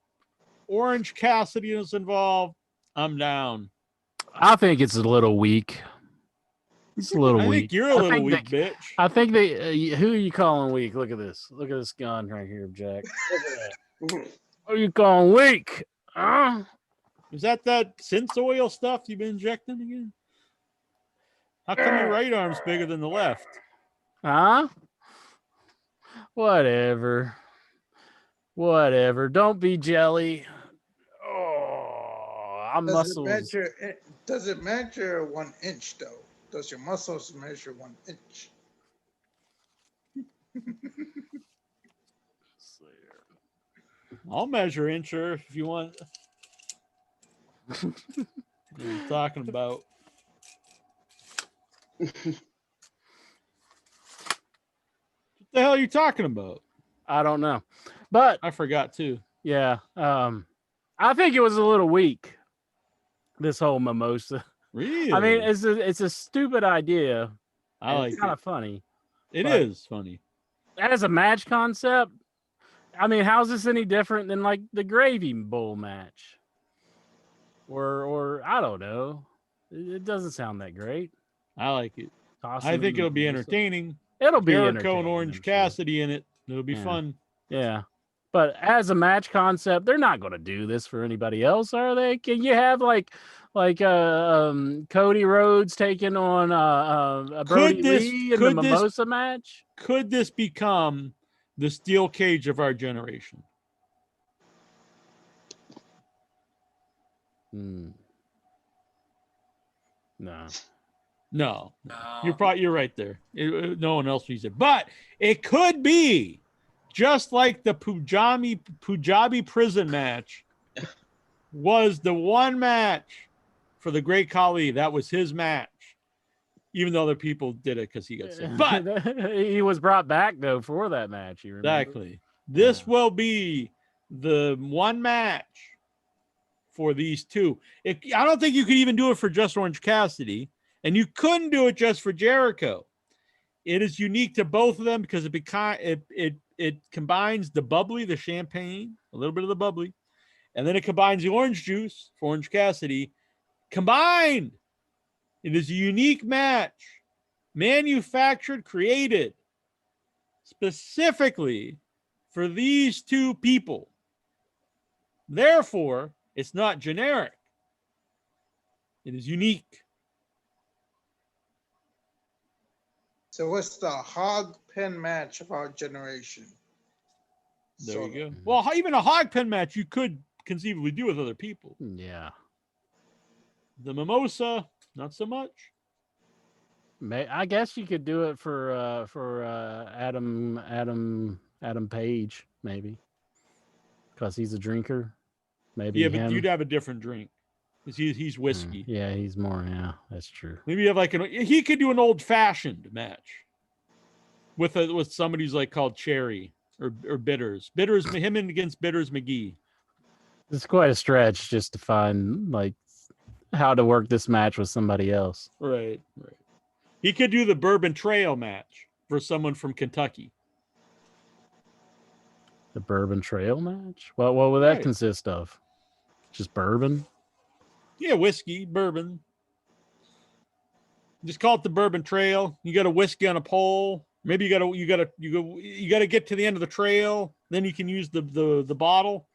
Orange Cassidy, is involved, I'm down. I think it's a little weak. It's a little weak. I think you're a little weak, bitch. I think who are you calling weak? Look at this. Look at this gun right here, Jack. Look at that. Who are you calling weak? Is that synth oil stuff you've been injecting again? How come your right arm's bigger than the left? Huh? Whatever. Don't be jelly. Oh, I'm muscles. Does it measure 1 inch though? Does your muscles measure 1 inch? I'll measure incher if you want. What are you talking about? What the hell are you talking about? I don't know, but I forgot too. Yeah, I think it was a little weak. This whole mimosa. Really? I mean, it's a stupid idea. It's kind of funny. It is funny. As a match concept, I mean, how's this any different than like the Gravy Bowl match? Or I don't know. It doesn't sound that great. I like it. I think it'll be entertaining. It'll be Jericho and Orange Cassidy in it. It'll be fun. Yeah. But as a match concept, they're not going to do this for anybody else, are they? Can you have like Cody Rhodes taking on Brody Lee in the Mimosa match? Could this become the steel cage of our generation? No. You're right there. No one else sees it, but it could be just like the Punjabi prison match was the one match for the Great Khali. That was his match, even though other people did it because he got sick. But he was brought back though for that match. You remember? Exactly. This will be the one match for these two. I don't think you could even do it for just Orange Cassidy, and you couldn't do it just for Jericho. It is unique to both of them because it combines the bubbly, the champagne, a little bit of the bubbly, and then it combines the orange juice for Orange Cassidy. Combined, it is a unique match, manufactured, created specifically for these two people. Therefore, it's not generic. It is unique. So what's the hog pen match of our generation? There you go. Well, even a hog pen match you could conceivably do with other people. Yeah. The Mimosa, not so much. I guess you could do it for Adam Page, maybe, because he's a drinker. Maybe. Yeah, but you'd have a different drink. He's whiskey. Yeah, he's more. Yeah, that's true. Maybe you have he could do an old fashioned match with somebody who's like called Cherry or Bitters. Him against Bitters McGee. It's quite a stretch just to find like how to work this match with somebody else. Right. He could do the Bourbon Trail match for someone from Kentucky. The Bourbon Trail match? What would that consist of? Just bourbon? Yeah, whiskey, bourbon. Just call it the Bourbon Trail. You got a whiskey on a pole. Maybe you got to get to the end of the trail. Then you can use the bottle.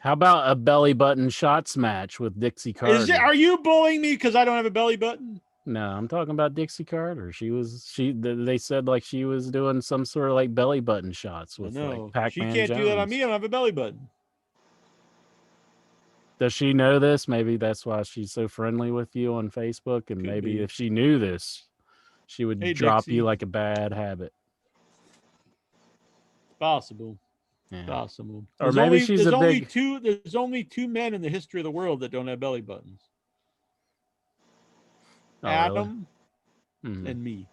How about a belly button shots match with Dixie Carter? Are you bullying me because I don't have a belly button? No, I'm talking about Dixie Carter. They said like she was doing some sort of like belly button shots with like Pac-Man she can't Jones. do that on me. I don't have a belly button. Does she know this? Maybe that's why she's so friendly with you on Facebook. And maybe if she knew this, she would drop Dixie. you like a bad habit. Possible. Yeah. Possible. Or maybe she's there's a only big... There's only 2 men in the history of the world that don't have belly buttons. Oh, Adam really? and me.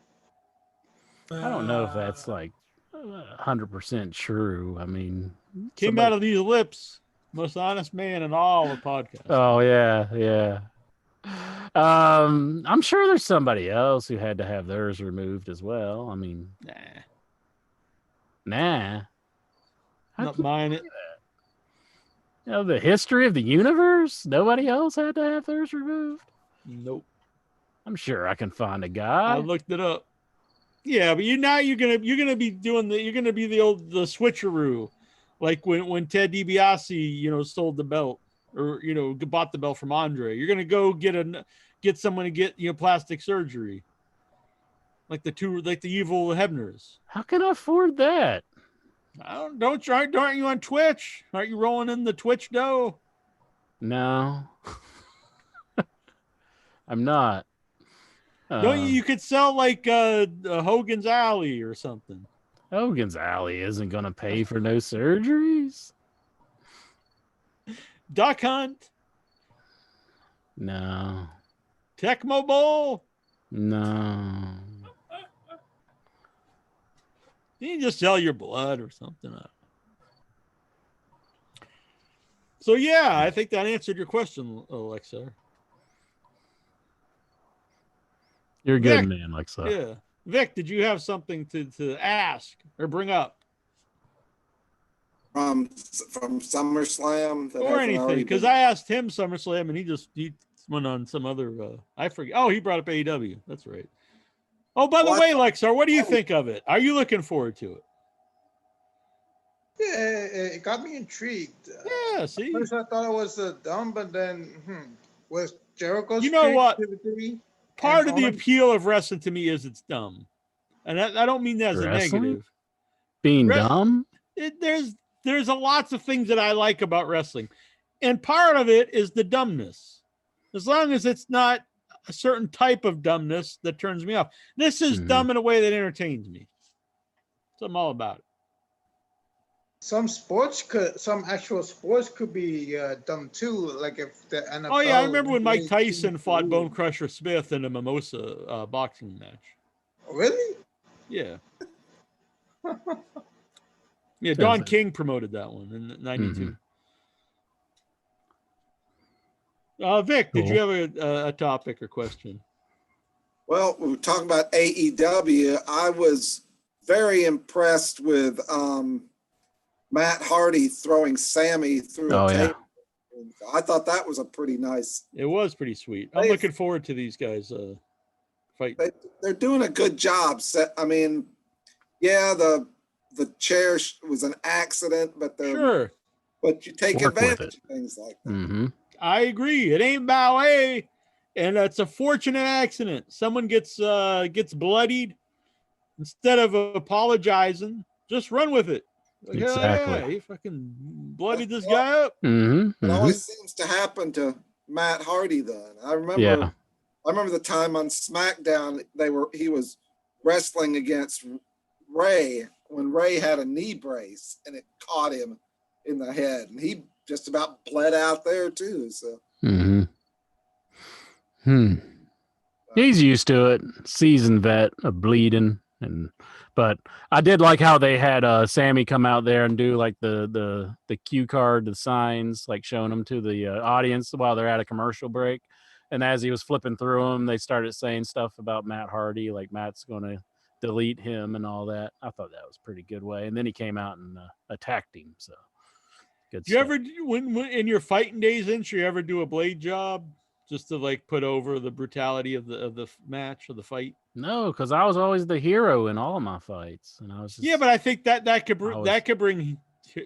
I don't know if that's like 100% true. I mean, came out of these lips, most honest man in all of podcasts. Oh yeah. I'm sure there's somebody else who had to have theirs removed as well. I mean, nah. Not mine. You know, the history of the universe. Nobody else had to have theirs removed. Nope. I'm sure I can find a guy. I looked it up. Yeah, but you're gonna be doing the switcheroo, like when Ted DiBiase sold the belt or bought the belt from Andre. You're gonna go get someone to get plastic surgery, like the evil Hebners. How can I afford that? Aren't you on Twitch? Aren't you rolling in the Twitch dough? No, I'm not. You could sell like Hogan's Alley or something. Hogan's Alley isn't going to pay for no surgeries. Duck Hunt. No. Tecmo Bowl. No. You just sell your blood or something. So yeah, I think that answered your question, Alexa. You're a good man, Alexa. Yeah. Vic, did you have something to ask or bring up? From SummerSlam? Or anything, because I asked him SummerSlam and he went on some other, I forget. Oh, he brought up AEW. That's right. Oh, by the way, Lexar, what do you think of it? Are you looking forward to it? Yeah, it got me intrigued. Yeah, see? First I thought it was dumb, but then was Jericho's what? creativity. Part of the appeal of wrestling to me is it's dumb. And I don't mean that as a negative. Being dumb? There's lots of things that I like about wrestling. And part of it is the dumbness. As long as it's not a certain type of dumbness that turns me off. This is dumb in a way that entertains me. So I'm all about it. Some actual sports could be dumb too, like if the NFL. Oh yeah, I remember when Mike Tyson fought Bone Crusher Smith in a mimosa boxing match. Really? Yeah. Yeah, Don King promoted that one in '92. Vic, did you have a topic or question? Well, we were talking about AEW. I was very impressed with Matt Hardy throwing Sammy through a table. Yeah. I thought that was a pretty nice. It was pretty sweet. I'm looking forward to these guys fight. They're doing a good job. I mean, yeah, the chair was an accident, but sure. But you take advantage of things like that. I agree. It ain't ballet, and it's a fortunate accident. Someone gets bloodied. Instead of apologizing, just run with it. Like, exactly. Yeah, he fucking bloodied this guy up. It always seems to happen to Matt Hardy, though. I remember the time on SmackDown he was wrestling against Ray when Ray had a knee brace and it caught him in the head, and he just about bled out there too. So. He's used to it. Seasoned vet of bleeding. But I did like how they had Sammy come out there and do like the cue card, the signs, like showing them to the audience while they're at a commercial break. And as he was flipping through them, they started saying stuff about Matt Hardy, like Matt's going to delete him and all that. I thought that was a pretty good way. And then he came out and attacked him. So good. You ever, when in your fighting days, didn't you ever do a blade job just to like put over the brutality of the match or the fight? No, because I was always the hero in all of my fights, and I was just, but I think that could bring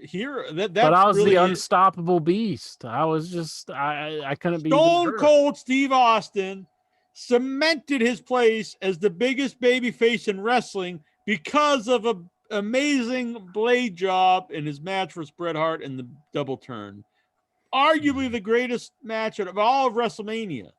here. That's but I was really the unstoppable beast. I was just I couldn't be Stone Cold Steve Austin cemented his place as the biggest babyface in wrestling because of an amazing blade job in his match with Bret Hart and the double turn. Arguably the greatest match of all of WrestleMania.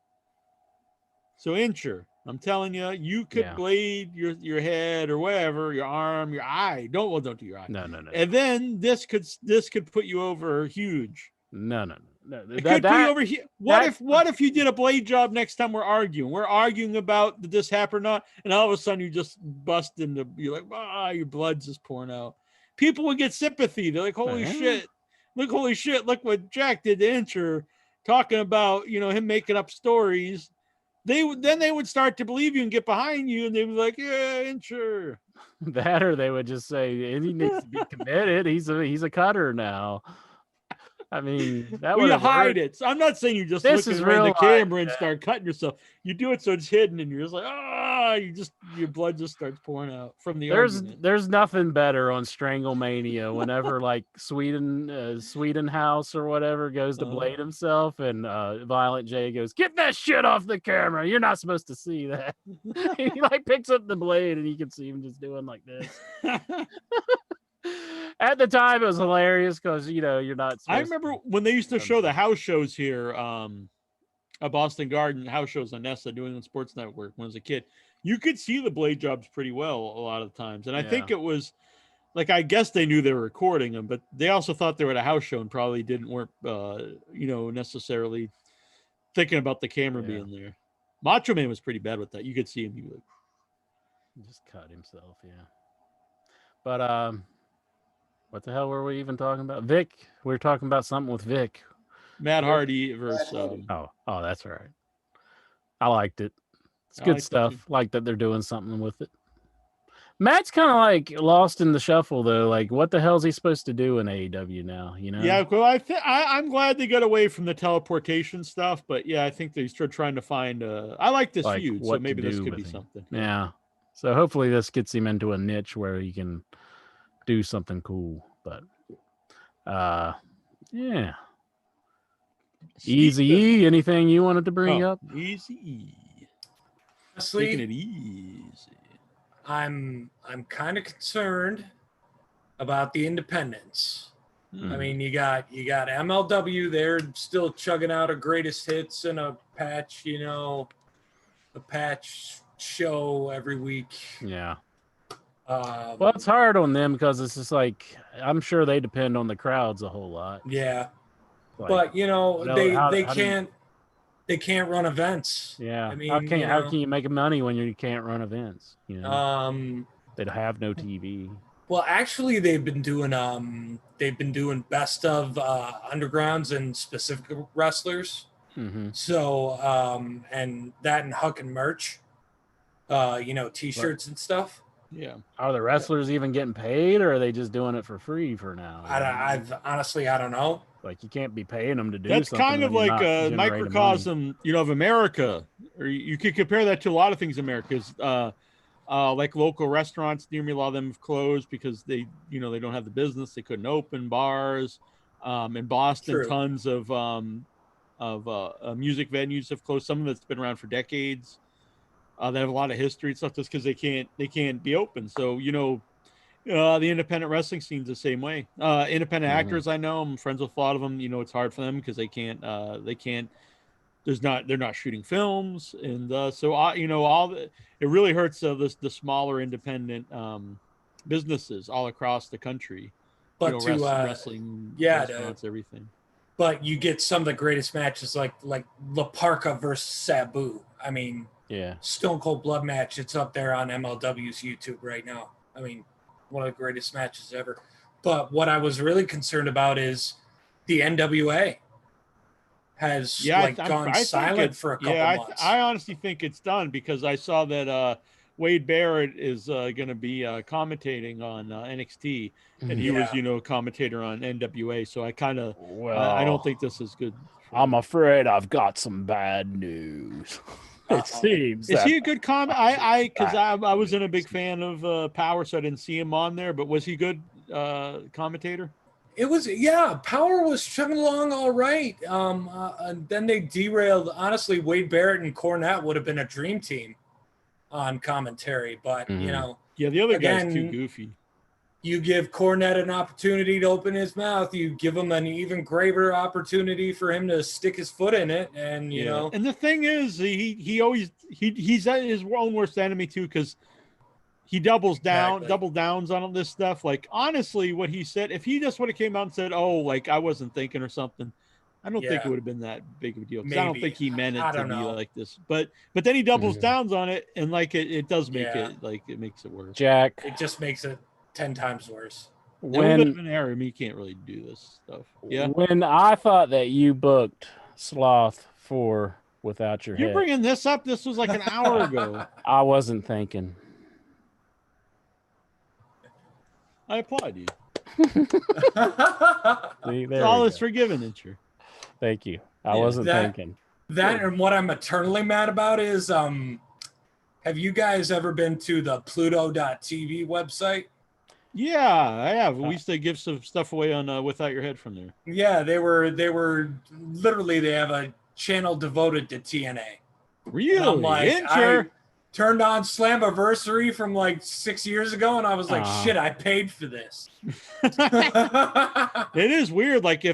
So Incher, I'm telling you, you could blade your head or whatever, your arm, your eye. Don't do your eye. No. And then this could put you over huge. No. It could put you over here. What if you did a blade job next time we're arguing? We're arguing about did this happen or not, and all of a sudden you just bust into you're like, your blood's just pouring out. People would get sympathy. They're like, holy shit, look what Jack did to Incher, talking about him making up stories. They would start to believe you and get behind you, and they'd be like, yeah, Incher. That, or they would just say he needs to be committed. He's a cutter now. I mean, that would hide it. So I'm not saying you just look around the camera and start cutting yourself. You do it so it's hidden, and you're just like, your blood just starts pouring out from the argument. There's nothing better on Stranglemania whenever like Sweden House or whatever goes to blade himself, and Violent J goes, "Get that shit off the camera! You're not supposed to see that." He like picks up the blade, and you can see him just doing like this. At the time, it was hilarious because you're not. I remember when they used to show the house shows here, at Boston Garden house shows on Nessa, New England Sports Network. When I was a kid, you could see the blade jobs pretty well a lot of times, and I think it was like I guess they knew they were recording them, but they also thought they were at a house show and probably weren't necessarily thinking about the camera being there. Macho Man was pretty bad with that. You could see him. He just cut himself, But what the hell were we even talking about? Vic. We were talking about something with Vic. Matt Hardy versus. Oh, that's all right. I liked it. It's good stuff. Like that they're doing something with it. Matt's kind of like lost in the shuffle though. Like, what the hell is he supposed to do in AEW now? Yeah, well, I'm glad they got away from the teleportation stuff, but yeah, I think they're still trying to find. I like this feud, so maybe this could be something. Yeah. So hopefully this gets him into a niche where he can do something cool. But yeah. Easy E, anything you wanted to bring up? Easy E. Honestly, taking it easy. I'm kind of concerned about the independents. I mean, you got MLW, they're still chugging out a greatest hits and a patch, a patch show every week. Yeah. Well, it's hard on them because it's just like I'm sure they depend on the crowds a whole lot. Yeah, like, but they can't run events. Yeah, I mean, how can you make money when you can't run events? They have no TV. Well, actually, they've been doing best of undergrounds and specific wrestlers. Mm-hmm. So and that and Huck and merch, T-shirts and stuff. Yeah. Are the wrestlers even getting paid, or are they just doing it for free for now? Honestly, I don't know. Like, you can't be paying them to do that's something. That's kind of like a microcosm, of America. Or you could compare that to a lot of things in America. Like local restaurants near me, a lot of them have closed because they don't have the business. They couldn't open bars. In Boston, True. Tons of music venues have closed. Some of it's been around for decades. They have a lot of history and stuff just because they can't be open. So, the independent wrestling scene's the same way. Independent actors, I know, I'm friends with a lot of them. It's hard for them because they're not shooting films. And it really hurts the smaller independent businesses all across the country. But wrestling, restaurants, everything. But you get some of the greatest matches like La Parka versus Sabu. I mean, yeah, Stone Cold Blood match. It's up there on MLW's YouTube right now. I mean, one of the greatest matches ever. But what I was really concerned about is the NWA has gone silent for a couple months. I honestly think it's done because I saw that Wade Barrett is going to be commentating on NXT, and he was, commentator on NWA. So I kind of, I don't think this is good. I'm afraid I've got some bad news. It seems. Is he a good comment? Because I wasn't a big fan of Power, so I didn't see him on there. But was he good commentator? It was, yeah, Power was chugging along all right. And then they derailed. Honestly, Wade Barrett and Cornette would have been a dream team on commentary, but you know, yeah, the other again, guy's too goofy. You give Cornette an opportunity to open his mouth. You give him an even greater opportunity for him to stick his foot in it, and you know. And the thing is, he's his own worst enemy too, because he double downs on this stuff. Like, honestly, what he said, if he just would have came out and said, "Oh, like I wasn't thinking" or something, I don't think it would have been that big of a deal. Because I don't think he meant it to be like this. But then he doubles downs on it, and like it does make it like it makes it worse. Jack, it just makes it 10 times worse. When a bit of an error, he can't really do this stuff. Yeah. When I thought that you booked Sloth for Without Your Head, you're bringing this up. This was like an hour ago. I wasn't thinking. I applaud you. See, all is forgiven, isn't it? Thank you. I wasn't thinking. That and what I'm eternally mad about is, have you guys ever been to the Pluto.tv website? Yeah, I have. We used to give some stuff away on Without Your Head from there. Yeah, they were literally, they have a channel devoted to TNA. Really? And I'm like, I turned on Slammiversary from like 6 years ago, and I was like, shit, I paid for this. It is weird. Like I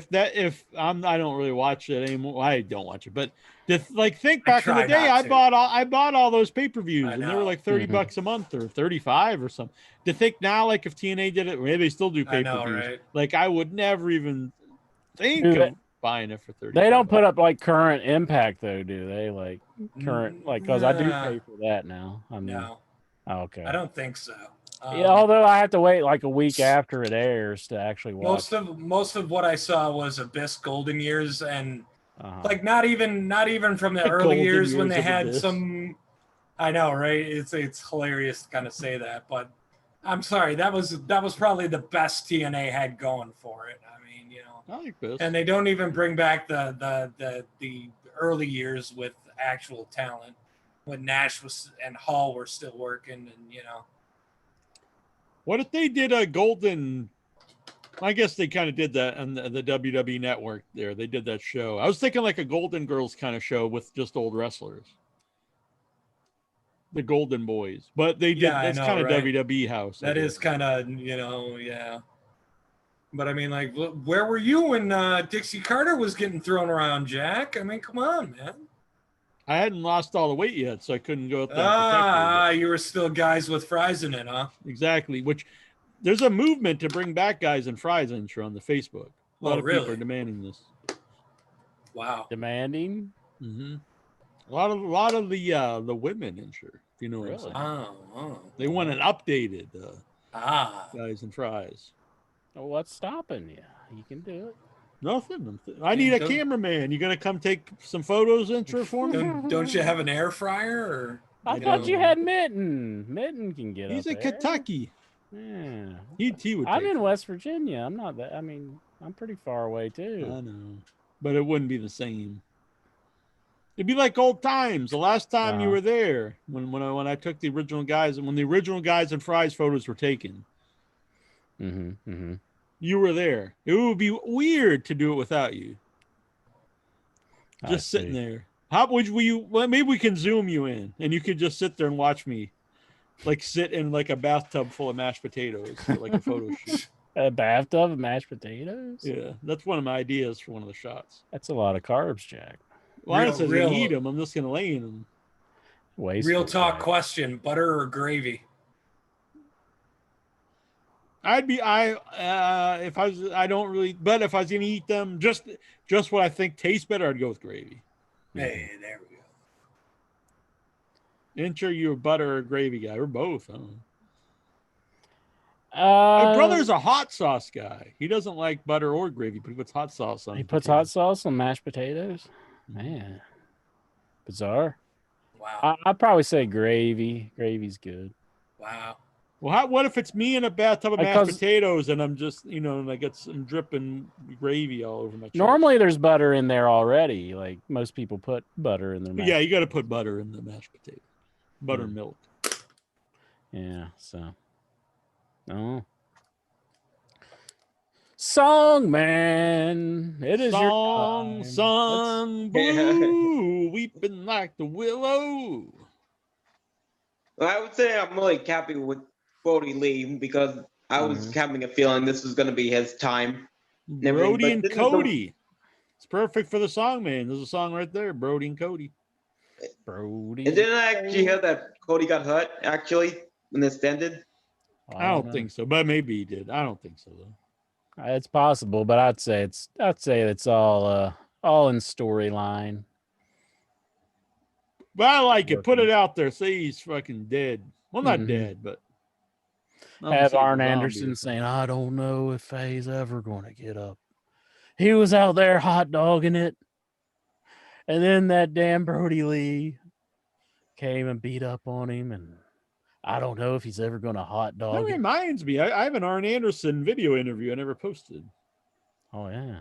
don't really watch it anymore. I don't watch it, but think back in the day, I bought all those pay-per-views, and they were like $30 a month or 35 or something. To think now, like if TNA did it, maybe they still do pay-per-views. Right? Like I would never even think of buying it for 30. They don't put up like current Impact though, do they? Like current, like because I do pay for that now. No. Oh, okay. I don't think so. Yeah, although I have to wait like a week after it airs to actually watch. Most of what I saw was Abyss Golden Years, and like not even from the early years when they had Abyss. some. I know, right? It's hilarious to kind of say that, but I'm sorry. That was probably the best TNA had going for it. I mean, you know, I like this. And they don't even bring back the early years with actual talent when Nash and Hall were still working, and you know. What if they did a golden? I guess they kind of did that on the WWE Network there. They did that show. I was thinking like a Golden Girls kind of show with just old wrestlers. The Golden Boys. But they did, that's kind of WWE house. That is kind of, yeah. But I mean, like, where were you when Dixie Carter was getting thrown around, Jack? I mean, come on, man. I hadn't lost all the weight yet, so I couldn't go up there and protect her. You were still guys with fries in it, huh? Exactly. Which there's a movement to bring back guys and fries intro on the Facebook. A lot of people are demanding this. Wow. Demanding? Mm-hmm. A lot of the women intro, if you know what I'm saying. Oh. They want an updated guys and fries. Well, what's stopping you? You can do it. Nothing. I need a cameraman. You gonna come take some photos intro for me? Don't you have an air fryer? Or I thought you had Mitten. Mitten can get He's up in there. Kentucky. Yeah. He would. I'm in West Virginia. I'm not that. I mean, I'm pretty far away too. I know, but it wouldn't be the same. It'd be like old times. The last time you were there, when I took the original guys, and when the original guys and fries photos were taken. Mm-hmm. You were there. It would be weird to do it without you. Just sitting there. How would you? Well, maybe we can zoom you in, and you could just sit there and watch me, like sit in like a bathtub full of mashed potatoes, for like a photo shoot. A bathtub of mashed potatoes? Yeah, that's one of my ideas for one of the shots. That's a lot of carbs, Jack. Well, I don't say to eat them. I'm just gonna lay in them. Real talk question: butter or gravy? If I don't really, but if I was gonna eat them, just what I think tastes better, I'd go with gravy. Hey, there we go. Enter you a butter or gravy guy, or both. I don't know. My brother's a hot sauce guy. He doesn't like butter or gravy, but he puts hot sauce on. He puts hot sauce on mashed potatoes. Man, bizarre. Wow. I'd probably say gravy. Gravy's good. Wow. Well, what if it's me in a bathtub of mashed potatoes and I'm just, and I get some dripping gravy all over my chest? Normally there's butter in there already. Like most people put butter in their mashed. Yeah, you got to put butter in the mashed potato. Buttermilk. Yeah, so. Oh. Song man, it is your Song, time. song, blue, weeping like the willow. Well, I would say I'm really happy with Brody Lee because I was having a feeling this was going to be his time. Brody and Cody. It's perfect for the song, man. There's a song right there, Brody and Cody. Brody. And didn't I actually hear that Cody got hurt, actually, when this ended? I don't think so, but maybe he did. I don't think so, though. It's possible, but I'd say it's all in storyline. But I like it. Put it out there. Say he's fucking dead. Well, not dead, but have Arn Anderson saying, "I don't know if he's ever going to get up. He was out there hot dogging it, and then that damn Brody Lee came and beat up on him, and I don't know if he's ever going to hot dog." That reminds me, I have an Arn Anderson video interview I never posted. Oh yeah,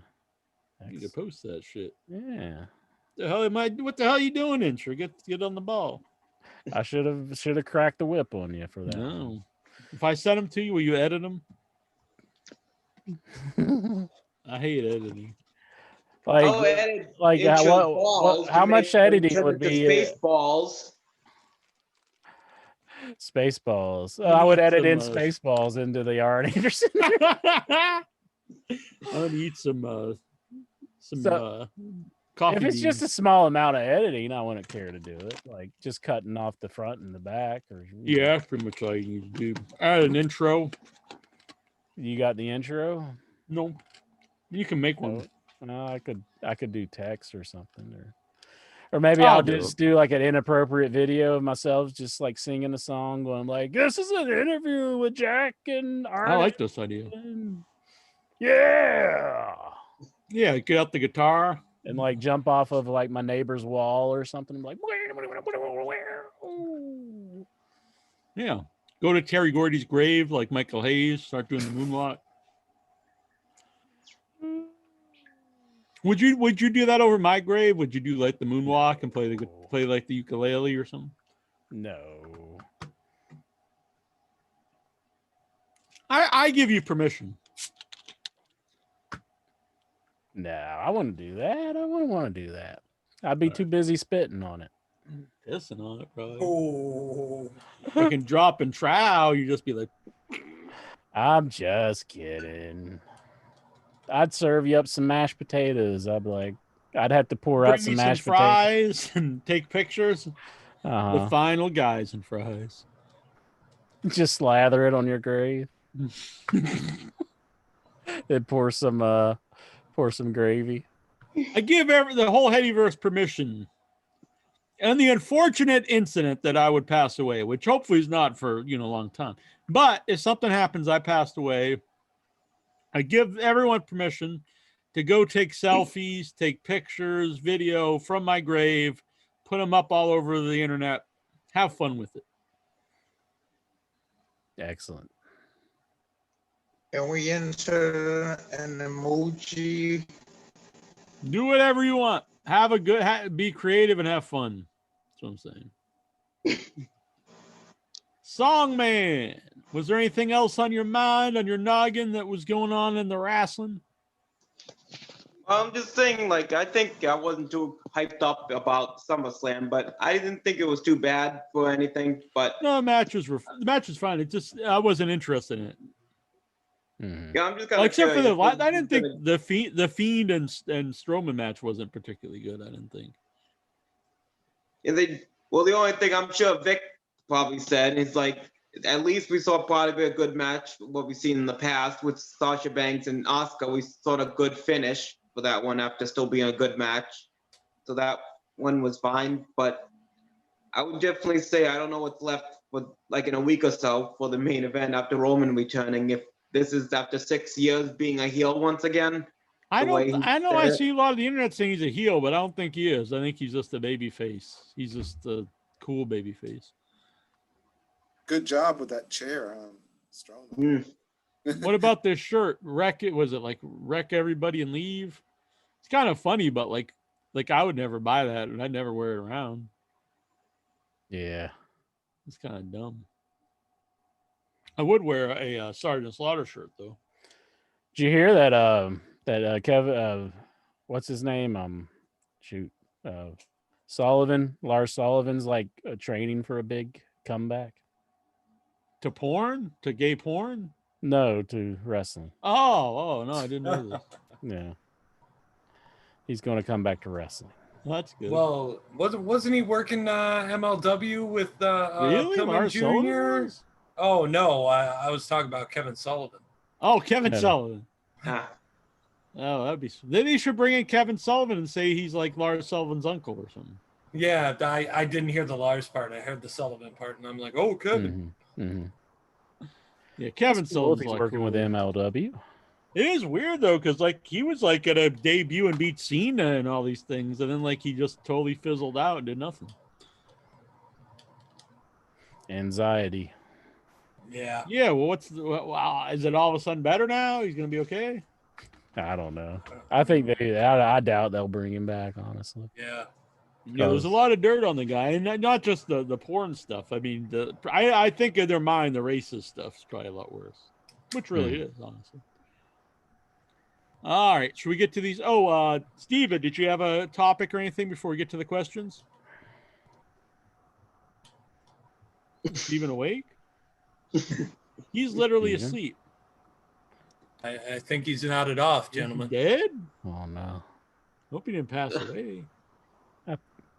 I need to post that shit. Yeah. What the hell are you doing, Intro? Get on the ball. I should have cracked the whip on you for that. No. If I send them to you, will you edit them? I hate editing. Like how much editing would be? Spaceballs. Spaceballs. I would edit in Spaceballs into the Arn Anderson. I want to eat some coffee. If it's just a small amount of editing, I wouldn't care to do it. Like just cutting off the front and the back, or yeah, that's pretty much all you need to do. Add an intro. You got the intro? No, you can make one. No, I could do text or something, or maybe I'll just do like an inappropriate video of myself just like singing a song, going like, "This is an interview with Jack and Arn." I like this idea. Yeah. Yeah, get out the guitar and like jump off of like my neighbor's wall or something. Like, yeah, go to Terry Gordy's grave like Michael Hayes. Start doing the moonwalk. Would you do that over my grave? Would you do like the moonwalk and play like the ukulele or something? No. I give you permission. No, I wouldn't do that. I wouldn't want to do that. I'd be too busy spitting on it. Pissing on it, probably. Oh. Fucking dropping trow, you just be like, I'm just kidding. I'd serve you up some mashed potatoes. I'd be like, I'd have to pour out some mashed fries and take pictures. Uh-huh. The final guys and fries. Just slather it on your grave. Then pour some gravy. I give the whole Headyverse permission. And the unfortunate incident that I would pass away, which hopefully is not for a long time. But if something happens, I passed away, I give everyone permission to go take selfies, take pictures, video from my grave, put them up all over the internet. Have fun with it. Excellent. Can we enter an emoji? Do whatever you want. Have a good, be creative and have fun. That's what I'm saying. Songman, was there anything else on your mind, on your noggin that was going on in the wrestling? I'm just saying, like, I think I wasn't too hyped up about SummerSlam, but I didn't think it was too bad for anything. But no, the match was fine. It just I wasn't interested in it. Mm-hmm. Yeah, I'm just kind of except for I didn't think the Fiend and Strowman match wasn't particularly good. I didn't think. Yeah, the only thing I'm sure Vic probably said is like, at least we saw probably a good match. What we've seen in the past with Sasha Banks and Asuka, we saw a good finish for that one after still being a good match. So that one was fine, but I would definitely say I don't know what's left for like in a week or so for the main event after Roman returning. If this is after 6 years being a heel once again. I see a lot of the internet saying he's a heel, but I don't think he is. I think he's just a baby face. He's just a cool baby face. Good job with that chair, Strowman. What about this shirt? Wreck it? Was it like wreck everybody and leave? It's kind of funny, but like I would never buy that and I'd never wear it around. Yeah. It's kind of dumb. I would wear a Sergeant Slaughter shirt though. Did you hear that Kevin what's his name? Lars Sullivan's like training for a big comeback. To porn? To gay porn? No, to wrestling. Oh, no, I didn't know this. Yeah. He's going to come back to wrestling. That's good. Well, wasn't he working MLW with really? Pillman Lars Sullivan Jr.? was? Oh no, I was talking about Kevin Sullivan. Oh, Kevin Sullivan. Ah. Oh, that'd be. Then he should bring in Kevin Sullivan and say he's like Lars Sullivan's uncle or something. Yeah, I didn't hear the Lars part. I heard the Sullivan part, and I'm like, oh, Kevin. Yeah, Kevin Sullivan's he's like working with MLW. It is weird though, because like he was like at a debut and beat Cena and all these things, and then like he just totally fizzled out and did nothing. Anxiety. Yeah. Yeah. Well, is it all of a sudden better now? He's gonna be okay. I don't know. I think I doubt they'll bring him back. Honestly. Yeah. Yeah, there's a lot of dirt on the guy, and not just the porn stuff. I mean, I think in their mind the racist stuff is probably a lot worse, which really is, honestly. All right, should we get to these? Oh, Steven, did you have a topic or anything before we get to the questions? Steven awake? He's literally asleep. I think he's nodded off, gentlemen. Dead? Oh no. Hope he didn't pass away.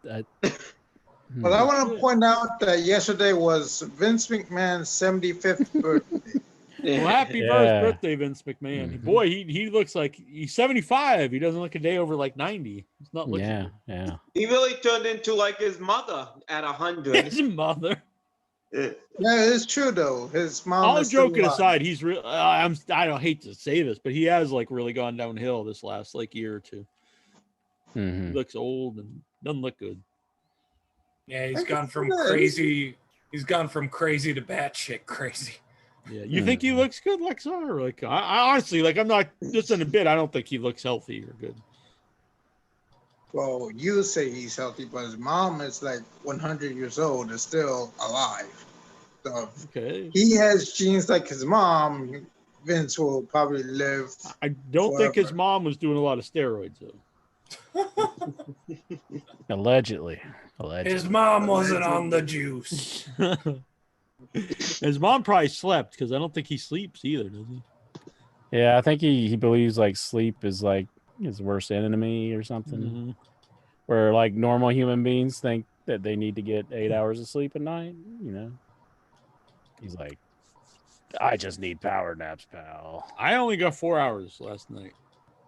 Well, I want to point out that yesterday was Vince McMahon's 75th birthday. Well, happy first birthday, Vince McMahon. Boy, he looks like he's 75. He doesn't look a day over like 90. He's not looking. Yeah. He really turned into like his mother at 100. His mother. Yeah, it's true though. His mom. All joking aside, he's real. I don't hate to say this, but he has like really gone downhill this last like year or two. He looks old and doesn't look good. Yeah, he's gone from crazy. He's gone from crazy to batshit crazy. Yeah, you think he looks good, Lexa? Or like, I honestly, like, I'm not just in a bit. I don't think he looks healthy or good. Well, you say he's healthy, but his mom is like 100 years old and still alive. So okay, he has genes like his mom. Vince will probably live. I don't think his mom was doing a lot of steroids though. Allegedly. His mom wasn't on the juice. His mom probably slept because I don't think he sleeps either, does he? Yeah, I think he believes like sleep is like his worst enemy or something. Where like normal human beings think that they need to get 8 hours of sleep a night, you know. He's like, I just need power naps, pal. I only got 4 hours last night.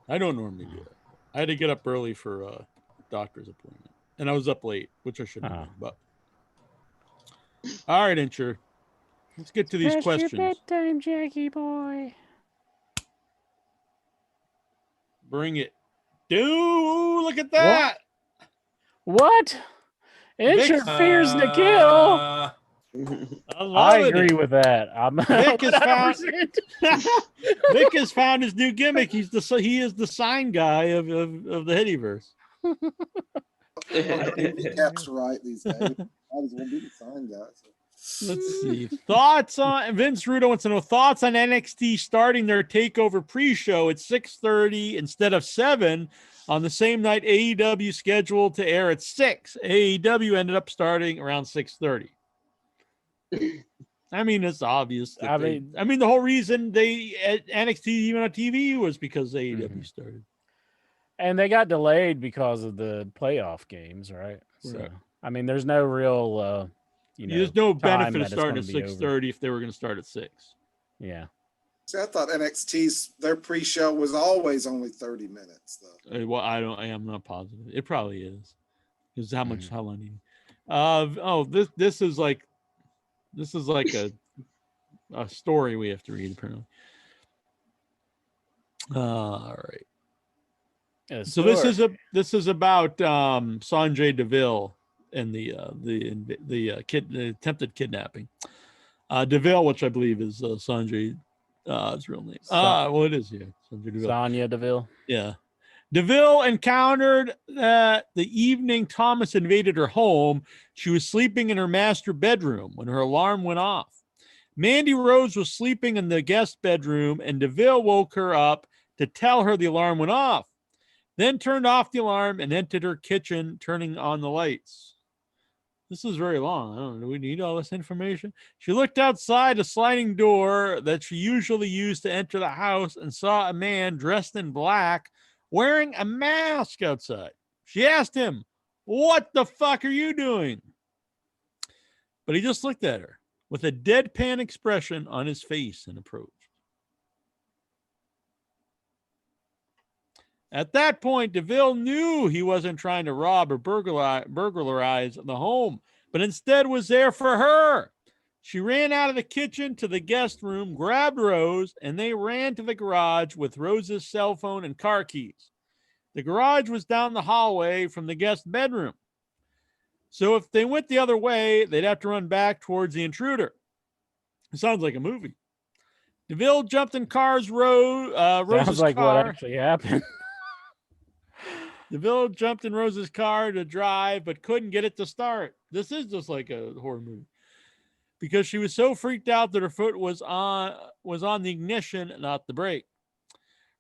I don't normally do it. I had to get up early for a doctor's appointment, and I was up late, which I shouldn't have. But all right, Incher, let's get to these questions. Your bedtime, Jackie boy. Bring it, dude! Look at that. What? Incher fears to kill. I agree with that. I'm Vic has found his new gimmick. He is the sign guy of the Hittyverse. That's right these days. I was going to be the sign guy. So. Let's see. Thoughts on Vince Rudo wants to know thoughts on NXT starting their takeover pre-show at 6:30 instead of 7 on the same night AEW scheduled to air at 6. AEW ended up starting around 6:30. I mean, it's obvious. I mean, the whole reason they at NXT even on TV was because AEW started, and they got delayed because of the playoff games, right? So, I mean, there's no real, there's no benefit of starting at 6:30 if they were going to start at 6. Yeah. See, I thought NXT's their pre-show was always only 30 minutes, though. Well, I'm not positive. It probably is. Because how long? This is like a story we have to read, apparently. All right. So this is about Sanjay Deville and the attempted kidnapping. Deville, which I believe is Sanjay, his real name. Well, it is, yeah. Sanjay Deville. Sonya Deville. Yeah. DeVille encountered the evening Thomas invaded her home. She was sleeping in her master bedroom when her alarm went off. Mandy Rose was sleeping in the guest bedroom, and DeVille woke her up to tell her the alarm went off, then turned off the alarm and entered her kitchen, turning on the lights. This is very long. I don't know. Do we need all this information? She looked outside a sliding door that she usually used to enter the house and saw a man dressed in black wearing a mask outside. She asked him, "What the fuck are you doing?" But he just looked at her with a deadpan expression on his face and approached. At that point, DeVille knew he wasn't trying to rob or burglarize the home, but instead was there for her. She ran out of the kitchen to the guest room, grabbed Rose, and they ran to the garage with Rose's cell phone and car keys. The garage was down the hallway from the guest bedroom. So if they went the other way, they'd have to run back towards the intruder. It sounds like a movie. DeVille jumped in Rose's Sounds like car. what actually happened. DeVille jumped in Rose's car to drive, but couldn't get it to start. This is just like a horror movie. Because she was so freaked out that her foot was on the ignition, not the brake.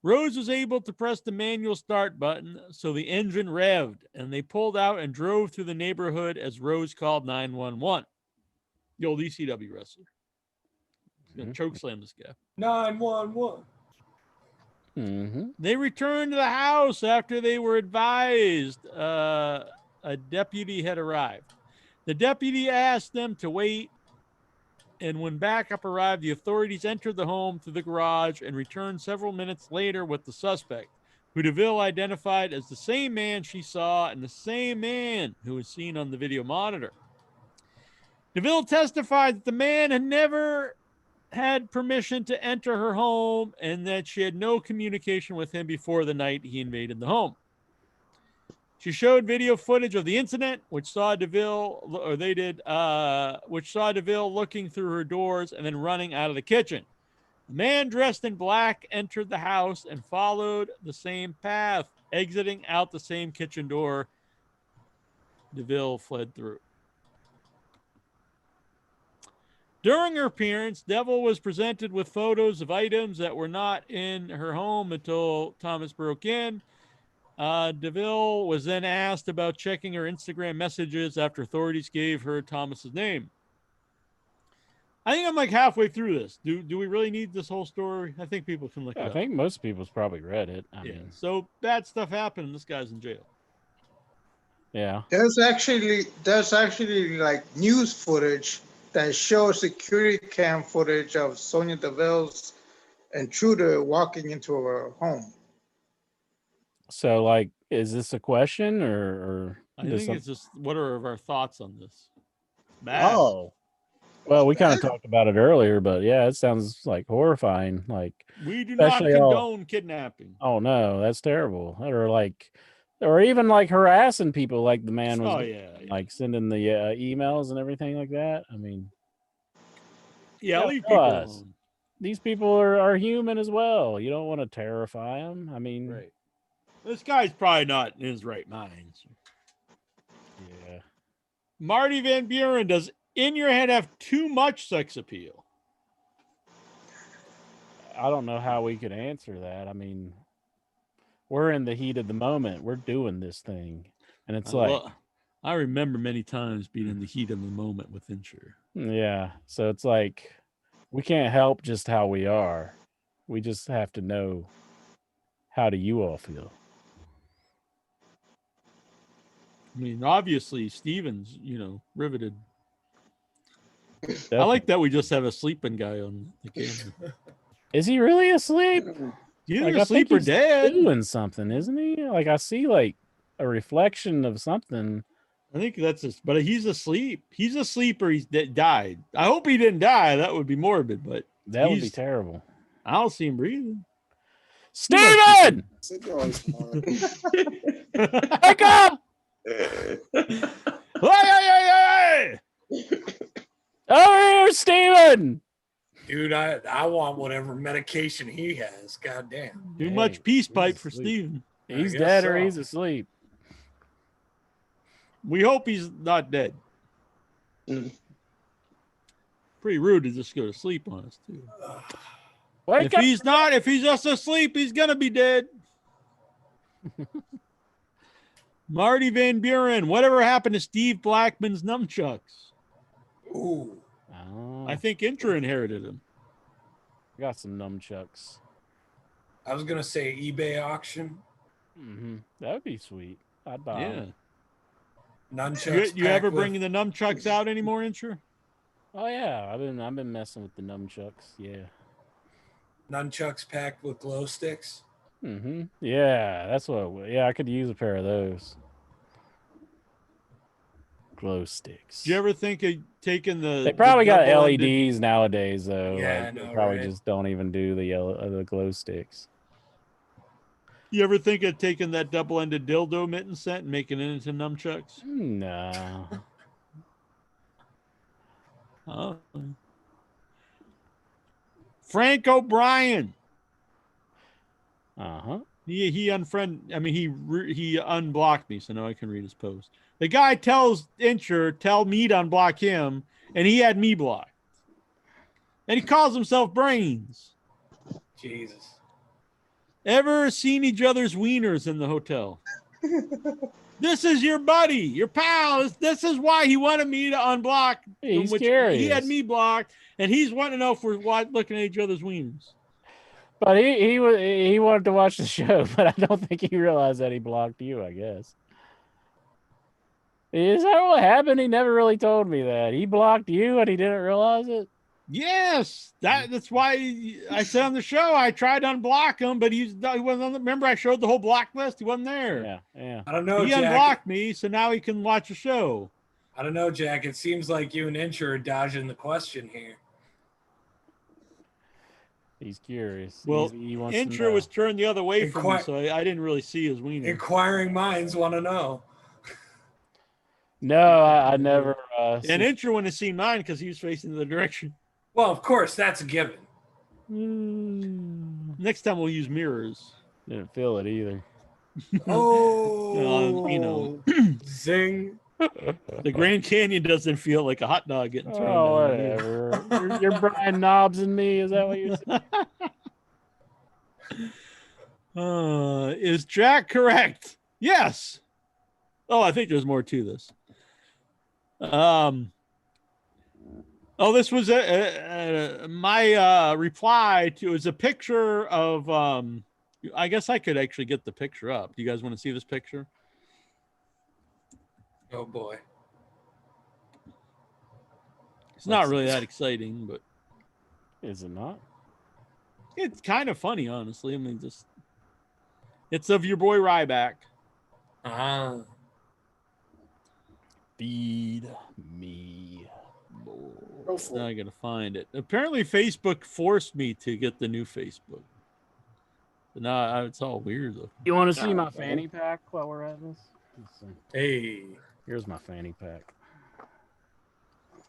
Rose was able to press the manual start button, so the engine revved, and they pulled out and drove through the neighborhood as Rose called 911. The old ECW wrestler. He's going to chokeslam this guy. 911. They returned to the house after they were advised a deputy had arrived. The deputy asked them to wait, and when backup arrived, the authorities entered the home through the garage and returned several minutes later with the suspect, who DeVille identified as the same man she saw and the same man who was seen on the video monitor. DeVille testified that the man had never had permission to enter her home and that she had no communication with him before the night he invaded the home. She showed video footage of the incident, which saw DeVille looking through her doors and then running out of the kitchen. The man dressed in black entered the house and followed the same path, exiting out the same kitchen door DeVille fled through. During her appearance, DeVille was presented with photos of items that were not in her home until Thomas broke in. DeVille was then asked about checking her Instagram messages after authorities gave her Thomas's name. I think I'm like halfway through this. Do we really need this whole story? I think people can look it up. I think most people's probably read it. I mean, so bad stuff happened and this guy's in jail. Yeah. There's actually like news footage that shows security cam footage of Sonya Deville's intruder walking into her home. So, like, is this a question or I think it's just what are our thoughts on this? Bad. Oh, well, we kind of talked about it earlier, but yeah, it sounds like horrifying. Like, we do not condone kidnapping. Oh no, that's terrible. Or even like harassing people, like the man was, like sending the emails and everything like that. I mean, leave people alone. These people are human as well. You don't want to terrify them. I mean, right. This guy's probably not in his right mind. So. Yeah. Marty Van Buren, does In Your Head have too much sex appeal? I don't know how we could answer that. I mean, we're in the heat of the moment. We're doing this thing. And it's I remember many times being in the heat of the moment with Insure. Yeah. So it's like, we can't help just how we are. We just have to know, how do you all feel? I mean, obviously, Steven's, riveted. Definitely. I like that we just have a sleeping guy on the camera. Is he really asleep? Either asleep or dead. Doing something, isn't he? Like, I see like a reflection of something. I think that's but he's asleep. He's asleep or he's died. I hope he didn't die. That would be morbid, but that would be terrible. I don't see him breathing. Steven! Wake up! Hey! Over here, Steven! Dude, I want whatever medication he has. God damn. Too much peace pipe for Steven. He's dead or he's asleep. We hope he's not dead. Pretty rude to just go to sleep on us too. Wake If he's just asleep, he's gonna be dead. Marty Van Buren, whatever happened to Steve Blackman's nunchucks? Ooh. Oh, I think Intra inherited him. got some nunchucks. I was gonna say eBay auction. That would be sweet. I'd buy them. Nunchucks. You ever bringing the nunchucks out anymore, Intra? Oh yeah, I've been messing with the nunchucks. Yeah. Nunchucks packed with glow sticks. Yeah, that's what. Yeah, I could use a pair of those. Glow sticks. Do you ever think of taking the? They probably got double-ended- LEDs nowadays, though. Yeah, like, I know, they probably right? just don't even do the glow sticks. You ever think of taking that double-ended dildo mitten set and making it into nunchucks? No. Oh. Frank O'Brien. He unfriended. I mean, he unblocked me, so now I can read his post. The guy tells Incher, tell me to unblock him, and he had me blocked. And he calls himself Brains. Jesus. Ever seen each other's wieners in the hotel? This is your buddy, your pal. This is why he wanted me to unblock. He's curious. He had me blocked, and he's wanting to know if we're looking at each other's wieners. But he wanted to watch the show, but I don't think he realized that he blocked you, I guess. Is that what happened? He never really told me that. He blocked you and he didn't realize it? Yes, that's why I said on the show I tried to unblock him, but he wasn't on the. Remember, I showed the whole block list. He wasn't there. Yeah. I don't know. He Jack. unblocked me, so now he can watch the show. I don't know, Jack. It seems like you and Incher are dodging the question here. He's curious. Well, he wants Incher was turned the other way from me, so I didn't really see his wiener. Inquiring minds want to know. No, I never. And Incher wouldn't have seen mine because he was facing the direction. Well, of course, that's a given. Next time we'll use mirrors. Didn't feel it either. Oh, zing. The Grand Canyon doesn't feel like a hot dog getting thrown Oh, whatever. You're Brian Knobs and me. Is that what you're saying? Is Jack correct? Yes. Oh, I think there's more to this. This was my reply to. It was a picture of. I guess I could actually get the picture up. Do you guys want to see this picture? Oh boy. It's not really that exciting, but is it not? It's kind of funny, honestly. I mean, it's of your boy Ryback. Feed me more. Now I gotta find it. Apparently, Facebook forced me to get the new Facebook. But now it's all weird though. You want to see my fanny pack while we're at this? Hey, here's my fanny pack.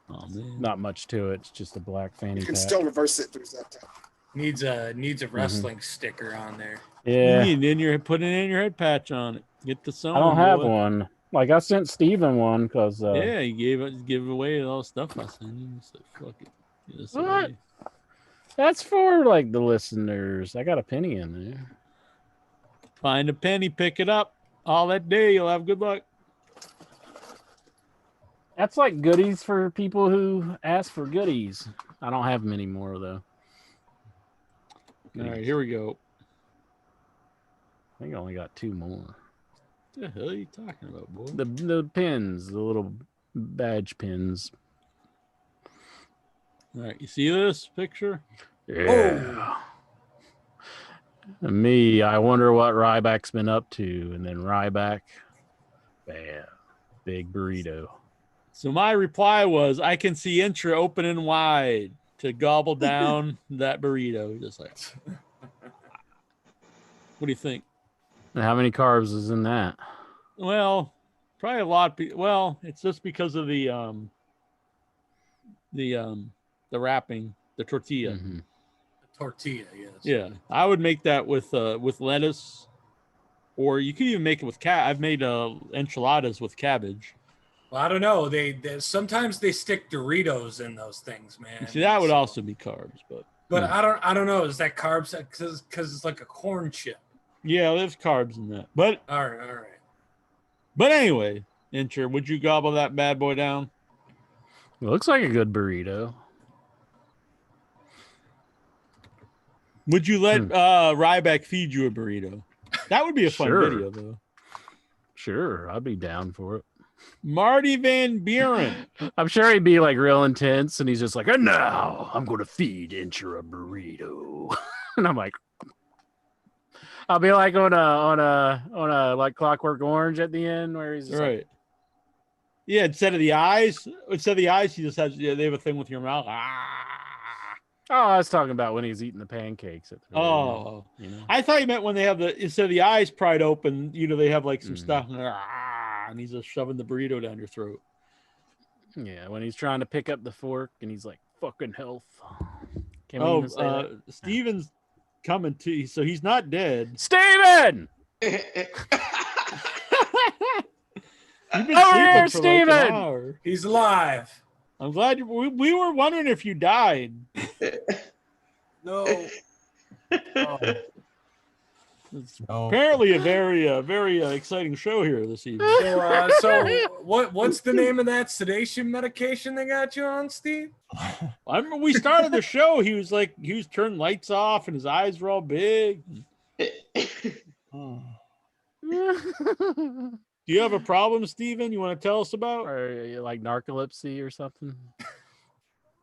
Oh man, not much to it. It's just a black fanny pack. You can still reverse it through that time. Needs a wrestling sticker on there. Yeah, put it in your head patch on it. Get the song. I don't have one. Like I sent Steven one because yeah, he gave away all the stuff I sent you. So fuck it. What? That's for like the listeners. I got a penny in there. Find a penny, pick it up. All that day, you'll have good luck. That's like goodies for people who ask for goodies. I don't have many more though. All right, here we go. I think I only got 2 more. What the hell are you talking about, boy? The pins, the little badge pins. All right, you see this picture? Yeah. And me, I wonder what Ryback's been up to. And then Ryback, bam, big burrito. So my reply was, I can see Intra opening wide to gobble down that burrito. Just like, what do you think? And how many carbs is in that? Well, probably a lot. Well, it's just because of the wrapping, the tortilla. Mm-hmm. Tortilla, yes. Yeah, I would make that with lettuce, or you could even make it with I've made enchiladas with cabbage. Well, I don't know. They sometimes they stick Doritos in those things, man. See, that would also be carbs, but I don't know. Is that carbs? Because it's like a corn chip. yeah, there's carbs in that. But all right. But anyway, Incher, would you gobble that bad boy down? It looks like a good burrito. Would you let Ryback feed you a burrito? That would be a fun video, though. Sure, I'd be down for it. Marty Van Buren. I'm sure he'd be like real intense, and he's just like, and now I'm going to feed Incher a burrito. And I'm like, I'll be like on a like Clockwork Orange at the end where he's just right. Like, yeah, instead of the eyes, he just has. Yeah, they have a thing with your mouth. Oh, I was talking about when he's eating the pancakes. You know? I thought you meant when they have instead of the eyes pried open, they have like some stuff, and he's just shoving the burrito down your throat. Yeah, when he's trying to pick up the fork and he's like, "Fucking health." Can we even say that? Steven's coming to, so he's not dead. Steven! You've been sleeping here, for Steven! like an hour. He's alive. I'm glad we were wondering if you died. No. It's apparently a very exciting show here this evening. So what's the name of that sedation medication they got you on, Steve? I remember we started the show. He was turning lights off and his eyes were all big. Do you have a problem, Steven? You want to tell us about? Or like narcolepsy or something?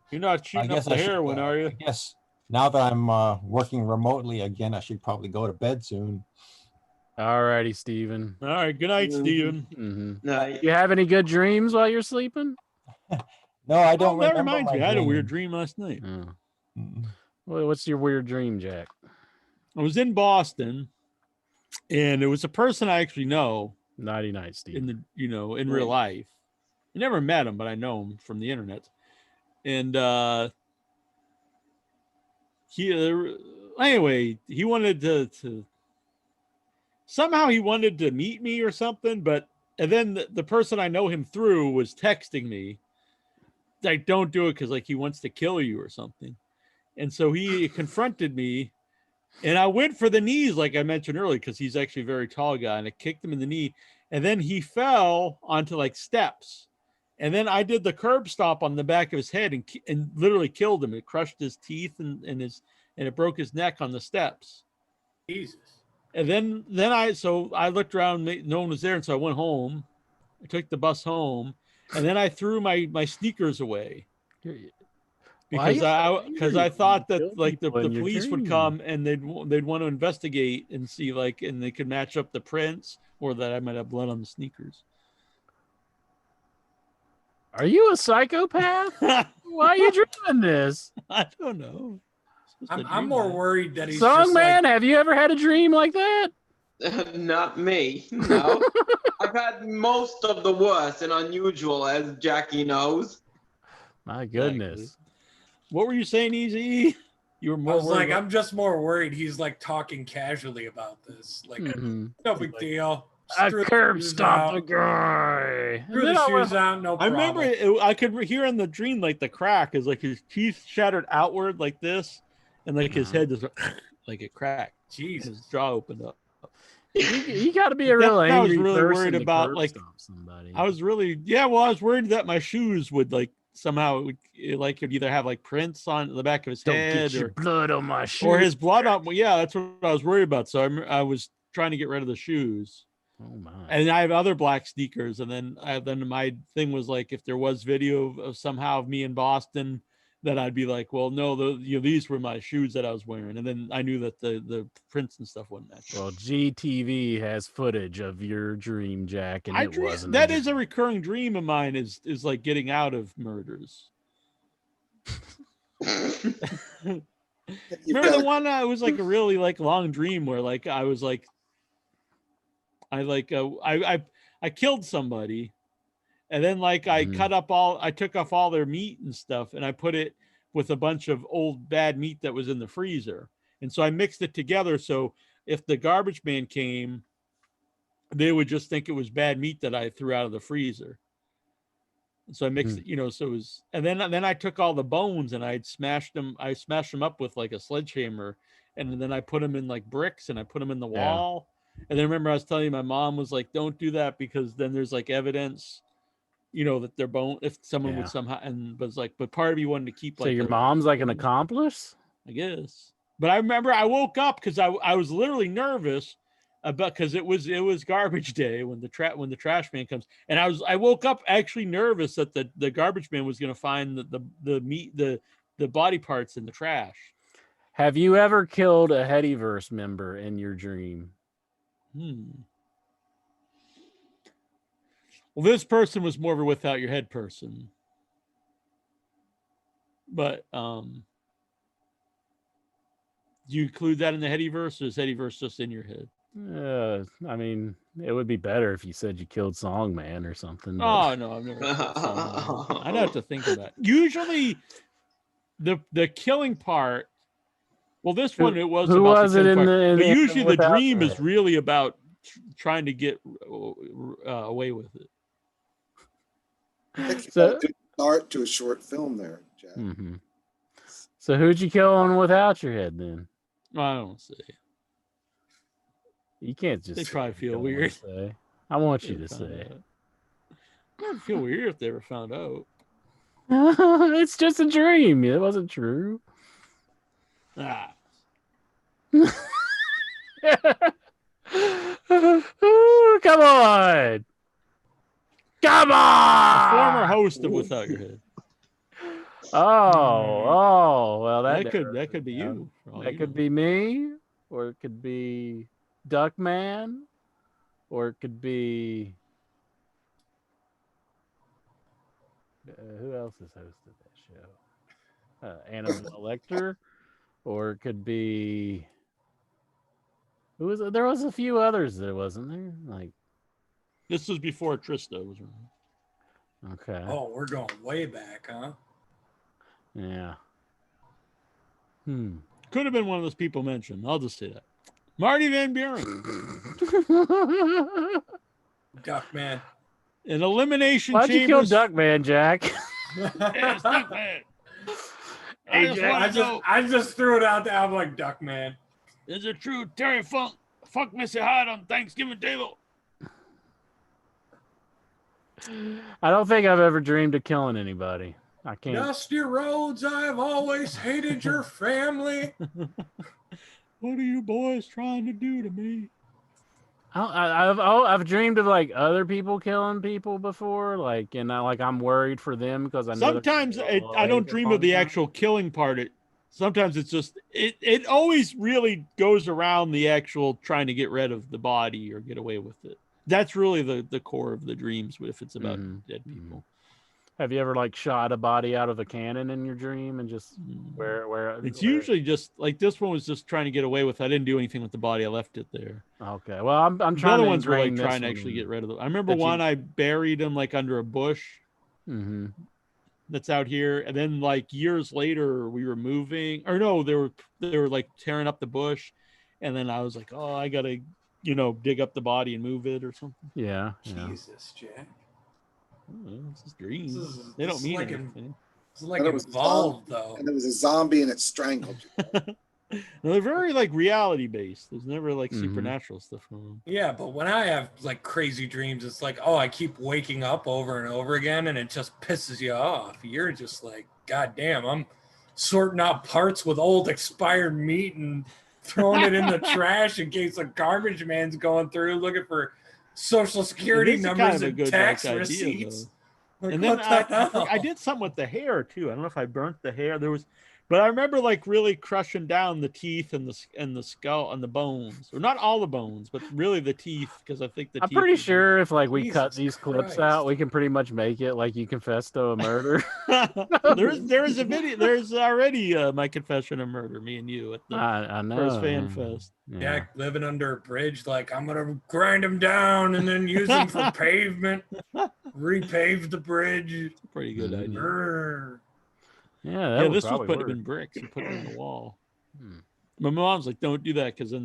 You're not shooting up the heroin, are you? Yes. Now that I'm working remotely again, I should probably go to bed soon. All righty, Steven. All right. Good night, Steven. Mm-hmm. You have any good dreams while you're sleeping? No, I don't. That reminds me. I had a weird dream last night. Well, what's your weird dream, Jack? I was in Boston, and it was a person I actually know. Nighty night, Steve. In real life. I never met him, but I know him from the internet. And he wanted to somehow he wanted to meet me or something, and then the person I know him through was texting me like, don't do it because like he wants to kill you or something. And so he confronted me, and I went for the knees like I mentioned earlier because he's actually a very tall guy, and I kicked him in the knee, and then he fell onto like steps, and then I did the curb stop on the back of his head and literally killed him. It crushed his teeth and it broke his neck on the steps. Jesus. And then I looked around, no one was there, and so I went home. I took the bus home, and then I threw my sneakers away because I thought that like the police would come and they'd want to investigate and see and they could match up the prints or that I might have blood on the sneakers. Are you a psychopath? Why are you dreaming this? I don't know. I'm more worried that he's Songman, have you ever had a dream like that? Not me. No. I've had most of the worst and unusual, as Jackie knows. My goodness. What were you saying, Easy? You were more. I was like, I'm just more worried he's like talking casually about this. Like, no big deal. I curb stomped the guy. Threw the shoes out, no problem. I remember I could hear in the dream like the crack is like his teeth shattered outward like this, and like his head just like it cracked. Jesus, his jaw opened up. You got to be a real angry I was really person worried to about curb like stomp somebody. I was worried that my shoes would like somehow like could either have like prints on the back of his head get your blood on my shoes or his blood on. Yeah, that's what I was worried about. So I was trying to get rid of the shoes. Oh my! And I have other black sneakers, and then my thing was like, if there was video of somehow of me in Boston, then I'd be like, well, no, these were my shoes that I was wearing, and then I knew that the prints and stuff wouldn't match. Well, GTV has footage of your dream, Jack, and wasn't. That is a recurring dream of mine. Is like getting out of murders. Remember the one? It was like a really like long dream where like I was like. I killed somebody, and then like I took off all their meat and stuff, and I put it with a bunch of old bad meat that was in the freezer, and so I mixed it together. So if the garbage man came, they would just think it was bad meat that I threw out of the freezer. So I mixed it, you know, so it was, and then I took all the bones and I smashed them up with like a sledgehammer, and then I put them in like bricks and I put them in the wall. And then remember I was telling you, my mom was like, don't do that because then there's like evidence, you know, that their bone, if someone would somehow, and was like, but part of me wanted to keep like. So your mom's like an accomplice? I guess. But I remember I woke up because I was literally nervous about, because it was garbage day when the trash man comes, and I woke up actually nervous that the garbage man was going to find the meat, the body parts in the trash. Have you ever killed a Headyverse member in your dream? Well, this person was more of a without your head person, but do you include that in the Headyverse, or is Headyverse just in your head? I mean, it would be better if you said you killed Songman or something. Oh no, I've never killed Songman. I'd have to think about it. Usually the killing part, well, this one it was who about was the killing it in part, the, in but the usually the without dream the is head? really about trying to get away with it. I think you So- got a good start to a short film there, Jack. So who'd you kill on without your head then? I don't say. You can't just They say probably what you feel don't wanna weird. say. I want you to Found say. out. I'd feel weird if they ever found out. It's just a dream. It wasn't true. Ah, Ooh, come on. Come a on. former host of Without Your Head. Well, That could be you. for all That you could know. be me, or it could be Duckman, or it could be who else has hosted that show? Annabelle Lecter, or it could be who was it? There was a few others there, wasn't there? Like, This was before Trista was around. okay, Oh, we're going way back, huh? yeah. Could have been one of those people mentioned. I'll just say that. Marty Van Buren. Duckman. An elimination Why'd you kill chambers. Duckman, Jack? Yeah, it's Duckman. I just threw it out there. I'm like, Duckman. Is it true Terry Funk fucked Missy Hyde on Thanksgiving table? I don't think I've ever dreamed of killing anybody. I can't. Dusty Rhodes, I've always hated your family. What are you boys trying to do to me? I've dreamed of like other people killing people before, like, and I'm worried for them because I know Sometimes I don't dream of the actual killing part. Sometimes it's just it always really goes around the actual trying to get rid of the body or get away with it. That's really the core of the dreams if it's about dead people. Have you ever like shot a body out of a cannon in your dream and just where It's usually just like this one was just trying to get away with. I didn't do anything with the body. I left it there. Okay, well I'm trying. The other to ones were like ingrain trying to this actually one get rid of them. I remember one I buried him like under a bush. That's out here, and then like years later we were moving, or no, they were like tearing up the bush, and then I was like, oh, I gotta dig up the body and move it or something. Yeah. Jesus, Jack. It's just dreams. They don't mean anything. It's like involved though. And there was a zombie and it strangled you. No, they're very like reality based. There's never like supernatural stuff going on. Yeah, but when I have like crazy dreams, it's like, oh, I keep waking up over and over again, and it just pisses you off. You're just like, God damn, I'm sorting out parts with old expired meat and throwing it in the trash in case a garbage man's going through looking for Social Security numbers and tax receipts. Like, and then I did something with the hair too. I don't know if I burnt the hair. But I remember like really crushing down the teeth and the skull and the bones, or not all the bones, but really the teeth, because I think I'm pretty sure if like we cut these clips out, we can pretty much make it like you confessed to a murder. there is a video. There's already my confession of murder. Me and you at the I know, first fan fest. Jack living under a bridge, like I'm gonna grind him down and then use him for pavement, repave the bridge. It's a pretty good idea. Yeah, this was put in bricks. You put it on the wall. My mom's like, don't do that because then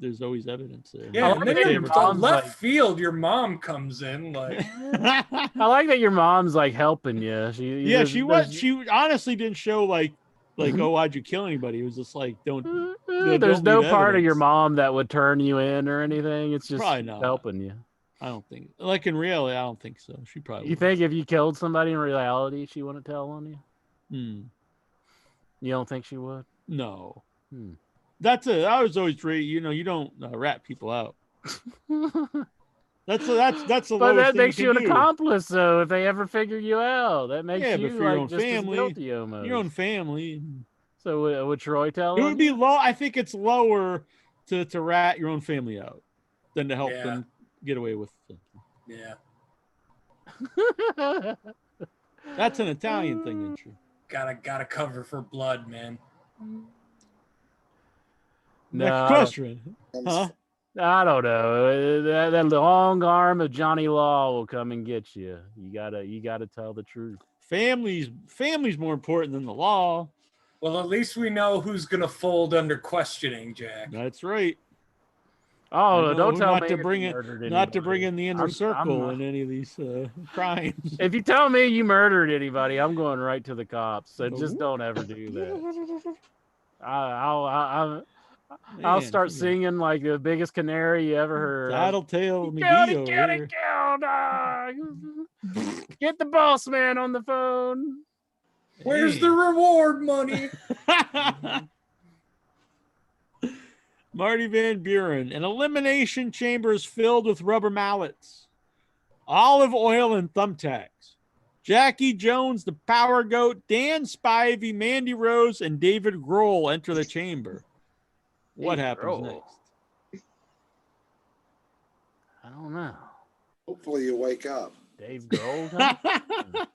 there's always evidence there. Yeah, and then your in mom's left like- field, your mom comes in like, I like that your mom's like helping you. She honestly didn't show like oh, why'd you kill anybody? It was just like don't There's no leave part of your evidence. mom that would turn you in or anything. It's just Probably not. helping you. I don't think like in reality. I don't think so. She probably. You think if you killed somebody in reality, she wouldn't tell on you? You don't think she would? No. That's it. I was always you don't rat people out. That's the But lowest that thing makes you an can do. accomplice, though. If they ever figure you out, that makes Yeah, you but for your like own just family, as guilty almost. your own family. So would Troy tell? It would be low. I think it's lower to rat your own family out than to help them get away with something. yeah, That's an Italian thing, isn't it? gotta cover for blood, man. Next question. Huh? I don't know. That long arm of Johnny Law will come and get you. You gotta tell the truth. Family's more important than the law. Well, at least we know who's gonna fold under questioning, Jack. That's right. Oh, don't tell not me to if bring you it, murdered not to anybody. bring in the inner circle I'm in any of these crimes. If you tell me you murdered anybody, I'm going right to the cops. So just don't ever do that. I'll start singing like the biggest canary you ever heard. Tattletale McGee over here. Get the boss man on the phone. Where's the reward money? Marty Van Buren. An elimination chamber is filled with rubber mallets, olive oil, and thumbtacks. Jackie Jones, the Power Goat, Dan Spivey, Mandy Rose, and David Grohl enter the chamber. What happens next? I don't know. Hopefully you wake up. Dave Grohl,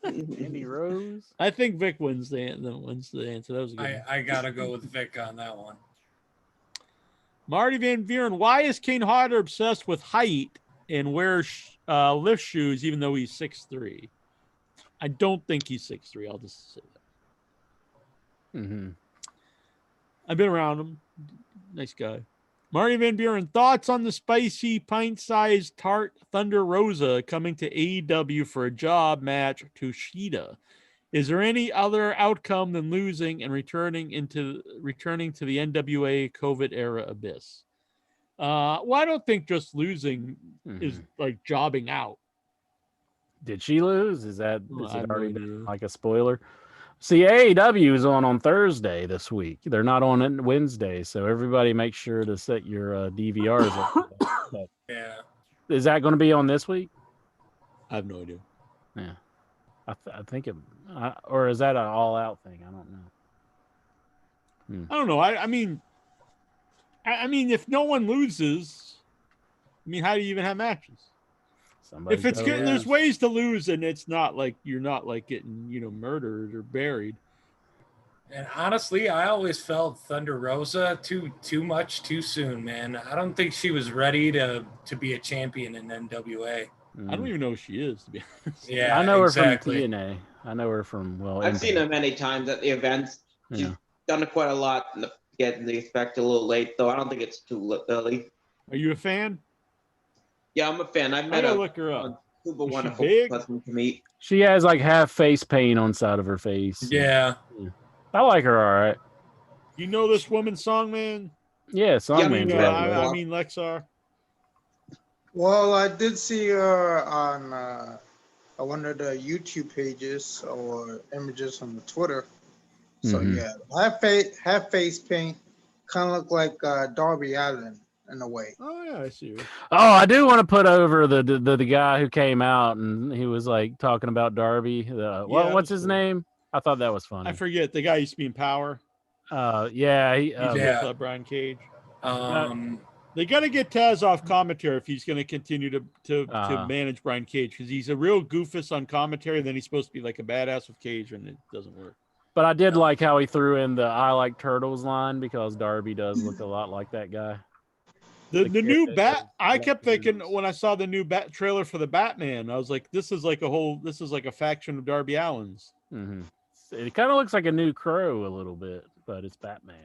Mandy Rose. I think Vic wins the answer. That was a good one. I gotta go with Vic on that one. Marty Van Buren, why is Kane Hodder obsessed with height and wears lift shoes even though he's 6'3"? I don't think he's 6'3". I'll just say that. I've been around him. Nice guy. Marty Van Buren, thoughts on the spicy pint-sized tart Thunder Rosa coming to AEW for a job match to Shida? Is there any other outcome than losing and returning to the NWA COVID era abyss? Well, I don't think just losing is like jobbing out. Did she lose? Is it already been like a spoiler? See, AEW is on Thursday this week. They're not on Wednesday, so everybody make sure to set your DVRs up. Yeah. Is that going to be on this week? I have no idea. Yeah. I think it, or is that an all-out thing? I don't know. I don't know. I mean, if no one loses, I mean, how do you even have matches? If it's good, there's ways to lose, and it's not like you're not like getting murdered or buried. And honestly, I always felt Thunder Rosa too much too soon, man. I don't think she was ready to be a champion in NWA. I don't even know who she is, to be honest. Yeah, I know her from TNA. I know her from I've seen her many times at the events. She's done quite a lot. Getting the expect a little late, though. I don't think it's too early. Are you a fan? Yeah, I'm a fan. I've met her. her. Look her up. Super wonderful person to meet. She has like half face paint on side of her face. Yeah. I like her all right. You know this woman's song, man? Yeah, Songman's I mean Lexar. Well, I did see her on one of the YouTube pages or images on the Twitter. So yeah, half face paint, kind of look like Darby Allin in a way. Oh yeah, I see her. Oh, I do want to put over the guy who came out and he was like talking about Darby. What's his name? I thought that was funny. I forget the guy used to be in Power. Yeah, he's with Brian Cage. They got to get Taz off commentary if he's going to continue to manage Brian Cage, because he's a real goofus on commentary. Then he's supposed to be like a badass with Cage, and it doesn't work. But I did like how he threw in the "I like turtles" line, because Darby does look a lot like that guy. The new Bat. I kept thinking when I saw the new Bat trailer for the Batman, I was like, this is like a faction of Darby Allin's. It kind of looks like a new Crow a little bit, but it's Batman.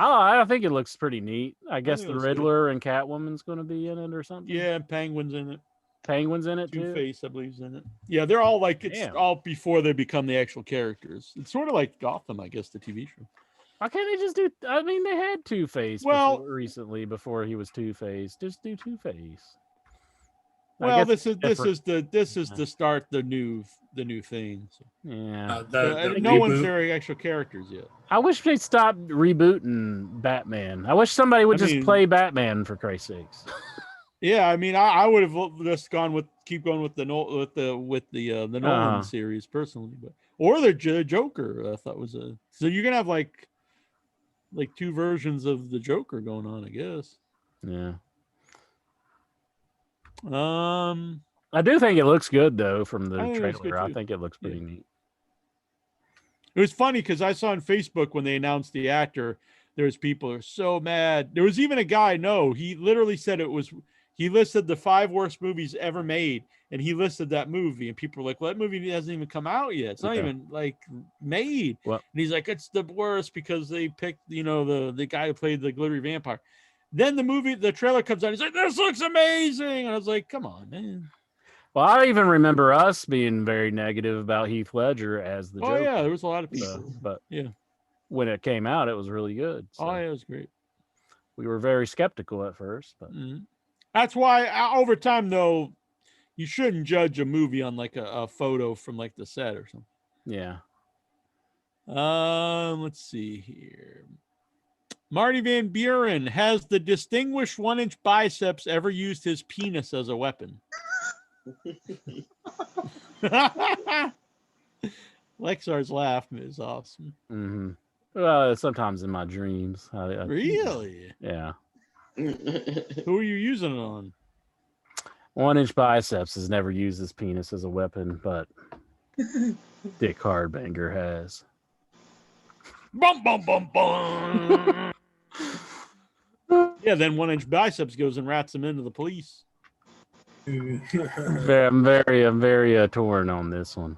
I think it looks pretty neat. I guess think it the looks good. Riddler and Catwoman's going to be in it or something. Yeah, Penguin's in it. Penguin's in it too. Two-Face, I believe, is in it. Yeah, they're all like all before they become the actual characters. It's sort of like Gotham, I guess, the TV show. Why can't they just do? I mean, they had Two-Face recently before he was Two-Face. Just do Two-Face. Well, this is the start the new thing. So. Yeah, no one's their actual characters yet. I wish they stopped rebooting Batman. I wish somebody would just play Batman for Christ's sakes. Yeah, I mean, I would have just keep going with the Nolan series personally, or the Joker. I thought was so you're gonna have like two versions of the Joker going on, I guess. Yeah. I do think it looks good though from the trailer. I think it looks pretty neat. It was funny because I saw on Facebook when they announced the actor, there's people who are so mad. There was even a guy. No, he literally said it was. He listed the 5 worst movies ever made, and he listed that movie. And people were like, "Well, that movie hasn't even come out yet. It's not even like made." Well, and he's like, "It's the worst because they picked, the guy who played the glittery vampire." Then the trailer comes out. He's like, "This looks amazing," and I was like, "Come on, man." Well, I even remember us being very negative about Heath Ledger as the Joker. Oh yeah, there was a lot of people, but yeah, when it came out, it was really good. So oh yeah, it was great. We were very skeptical at first, but. That's why over time, though, you shouldn't judge a movie on like a photo from like the set or something. Yeah. Let's see here. Marty Van Buren, has the distinguished 1-inch biceps ever used his penis as a weapon? Lexar's laugh is awesome. Mm-hmm. Well, sometimes in my dreams. Really? Yeah. Who are you using it on? 1-inch biceps has never used his penis as a weapon, but Dick Hardbanger has. Bum, bum, bum, bum. Yeah, then 1-inch biceps goes and rats him into the police. I'm very torn on this one.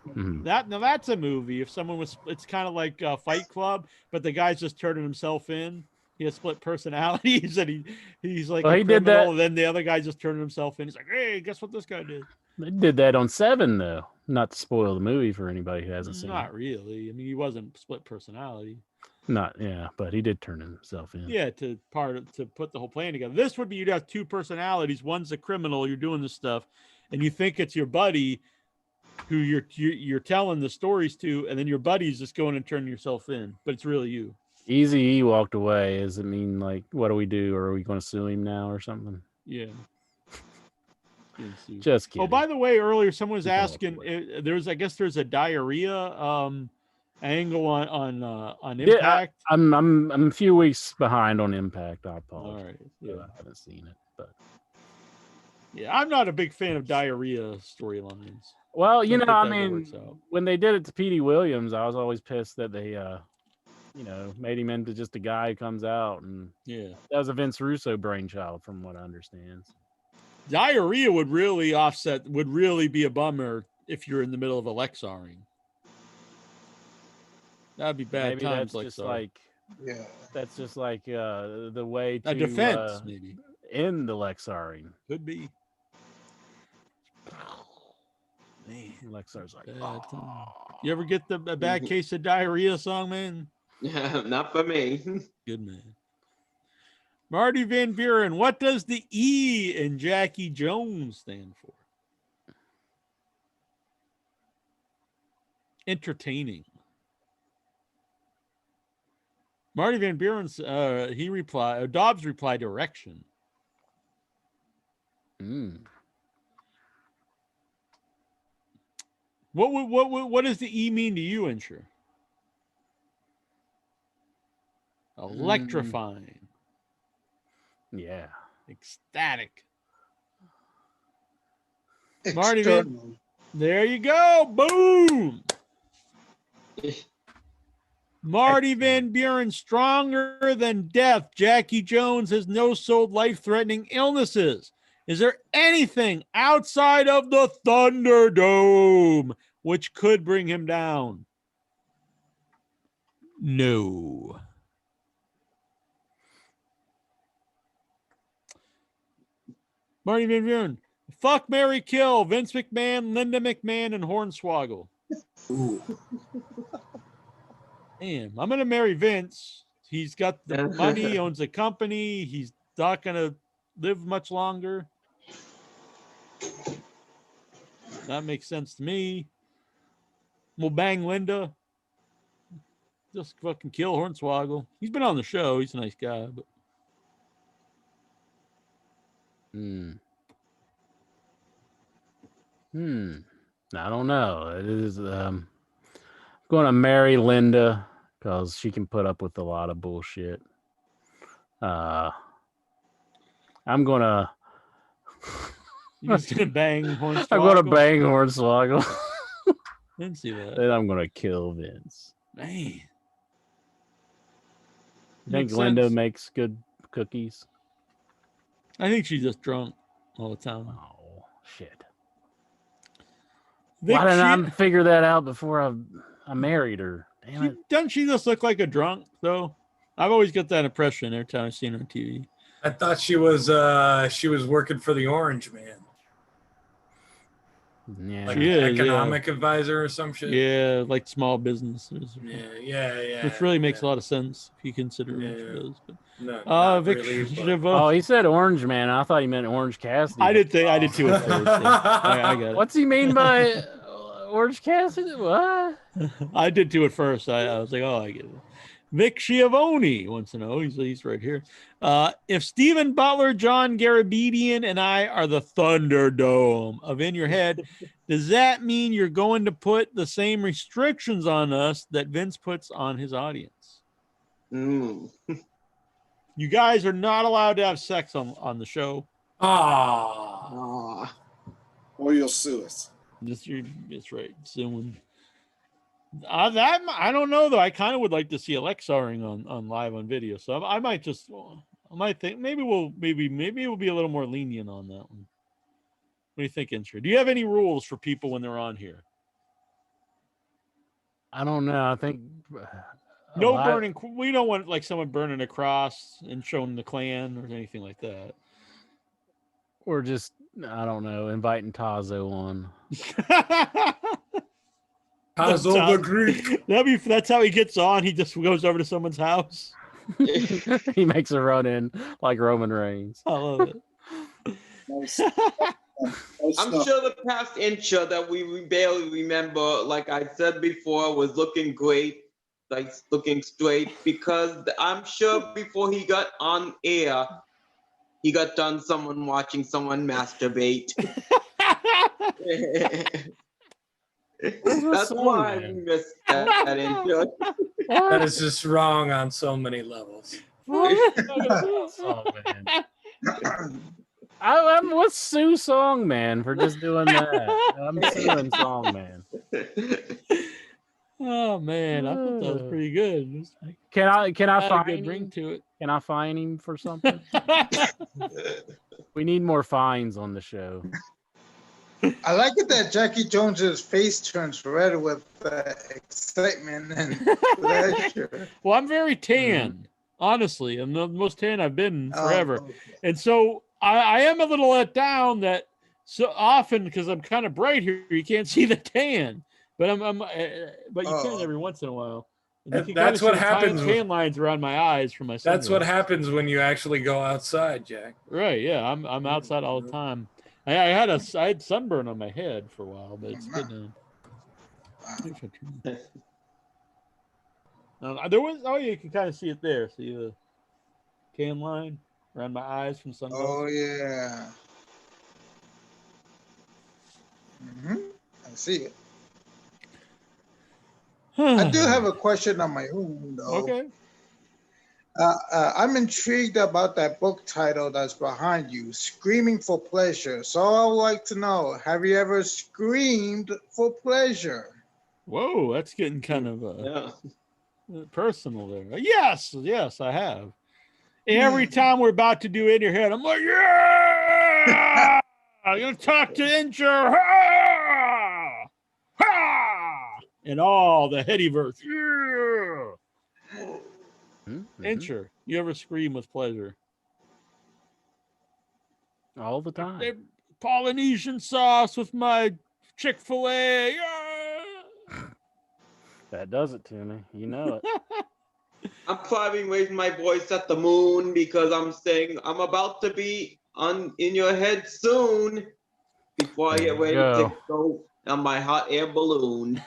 Mm-hmm. That's a movie. If someone was, it's kind of like Fight Club, but the guy's just turning himself in. He has split personalities, and he's like he did that. And then the other guy just turning himself in. He's like, "Hey, guess what this guy did?" They did that on 7, though. Not to spoil the movie for anybody who hasn't seen it. Not really. I mean, he wasn't split personality. But he did turn himself in. Yeah, to put the whole plan together. This would be you'd have 2 personalities. One's a criminal. You're doing this stuff, and you think it's your buddy who you're telling the stories to, and then your buddy's just going and turning yourself in, but it's really you. Eazy-E walked away. Does it mean like, what do we do? Or are we going to sue him now or something? Yeah. Just kidding. Oh, by the way, earlier someone was asking. There's a diarrhea angle on Impact. Yeah, I'm a few weeks behind on Impact. I apologize. All right. Yeah, I haven't seen it, but yeah, I'm not a big fan of diarrhea storylines. Well, I mean, when they did it to Petey Williams, I was always pissed that they made him into just a guy who comes out, and that was a Vince Russo brainchild, from what I understand. Diarrhea would really be a bummer if you're in the middle of a Lexaring. That'd be bad. Maybe times, that's just like the way to a defense, maybe in the Lexaring. Could be. Man, Lexar's like, You ever get a bad case of diarrhea song, man? Yeah, not for me. Good man. Marty Van Buren, what does the E in Jackie Jones stand for? Entertaining. Marty Van Buren's Dobbs replied erection. What does the E mean to you, Insure? Electrifying. Yeah. Ecstatic. Marty, there you go. Boom. Marty Van Buren, stronger than death. Jackie Jones has no sold life-threatening illnesses. Is there anything outside of the Thunderdome which could bring him down? No. Marty Van Buren. Fuck, marry, kill. Vince McMahon, Linda McMahon, and Hornswoggle. Ooh. Damn, I'm gonna marry Vince. He's got the money, owns a company. He's not gonna live much longer. That makes sense to me. We'll bang Linda. Just fucking kill Hornswoggle. He's been on the show. He's a nice guy, but I don't know. It is I'm going to marry Linda because she can put up with a lot of bullshit. I'm gonna. you're just gonna bang Hornswoggle. I'm gonna bang Hornswoggle. Didn't see that. Then I'm gonna kill Vince. Man, I think makes Linda sense. makes good cookies. I think she's just drunk all the time. Oh shit! Vic, Why didn't I figure that out before I married her? Damn it! Doesn't she just look like a drunk though? I've always got that impression every time I've seen her on TV. I thought she was working for the Orange Man. Yeah, Like She an is, economic advisor or some shit. Yeah, like small businesses. Yeah. Which really makes a lot of sense if you consider what she Yeah. does. But, No, not Vic really, but- Javoa. Oh, he said Orange Man. I thought he meant Orange Cassidy. I did too at first. I got it. What's he mean by Orange Cassidy? What? I did too at first. I was like, oh, I get it. Vic Schiavone wants to know. He's right here. If Stephen Butler, John Garabedian, and I are the Thunderdome of In Your Head, does that mean you're going to put the same restrictions on us that Vince puts on his audience? You guys are not allowed to have sex on the show. Ah. Or you'll sue us. That's right. Soon. That I don't know though. I kind of would like to see Alexaring on live on video. So I might think maybe we'll be a little more lenient on that one. What do you think, Insher? Do you have any rules for people when they're on here? I don't know. I think No burning. We don't want like someone burning a cross and showing the Klan or anything like that. Or just I don't know, inviting Tazo on. Tazo the Greek. That's how he gets on. He just goes over to someone's house. He makes a run in like Roman Reigns. I love it. I'm sure the past Incha that we barely remember, like I said before, was looking great, like looking straight, because I'm sure before he got on air, he got done someone watching someone masturbate. That's why we missed that Incha. That is just wrong on so many levels. Oh, man. I'm with Sue Songman for just doing that. I'm suing Songman. Oh man, I thought that was pretty good. Can I Had a find good him? ring to it. Can I fine him for something? We need more fines on the show. I like it that Jackie Jones's face turns red with excitement and pleasure. Well, I'm very tan, honestly. I'm the most tan I've been forever. Oh, okay. And so I am a little let down that so often, because I'm kind of bright here, you can't see the tan. But but you can every once in a while. And you can That's kinda what see the happens tan lines around my eyes from my sunburn. That's what happens when you actually go outside, Jack. Right, yeah. I'm outside all the time. I had sunburn on my head for a while, but it's good now. There was you can kind of see it there. See the tan line around my eyes from sunburn. Oh yeah. I see it. I do have a question on my own though. Okay. I'm intrigued about that book title that's behind you, Screaming for Pleasure. So I would like to know, have you ever screamed for pleasure? Whoa, that's getting kind of personal there. Yes, I have. Every time we're about to do In Your Head, I'm like, yeah! I'm going to talk to Incher. And all the headyverse. Yeah! Incher, you ever scream with pleasure? All the time. They Polynesian sauce with my Chick-fil-A. That does it to me. You know it. I'm probably raising my voice at the moon because I'm saying I'm about to be in your head soon before I get ready to go on my hot air balloon.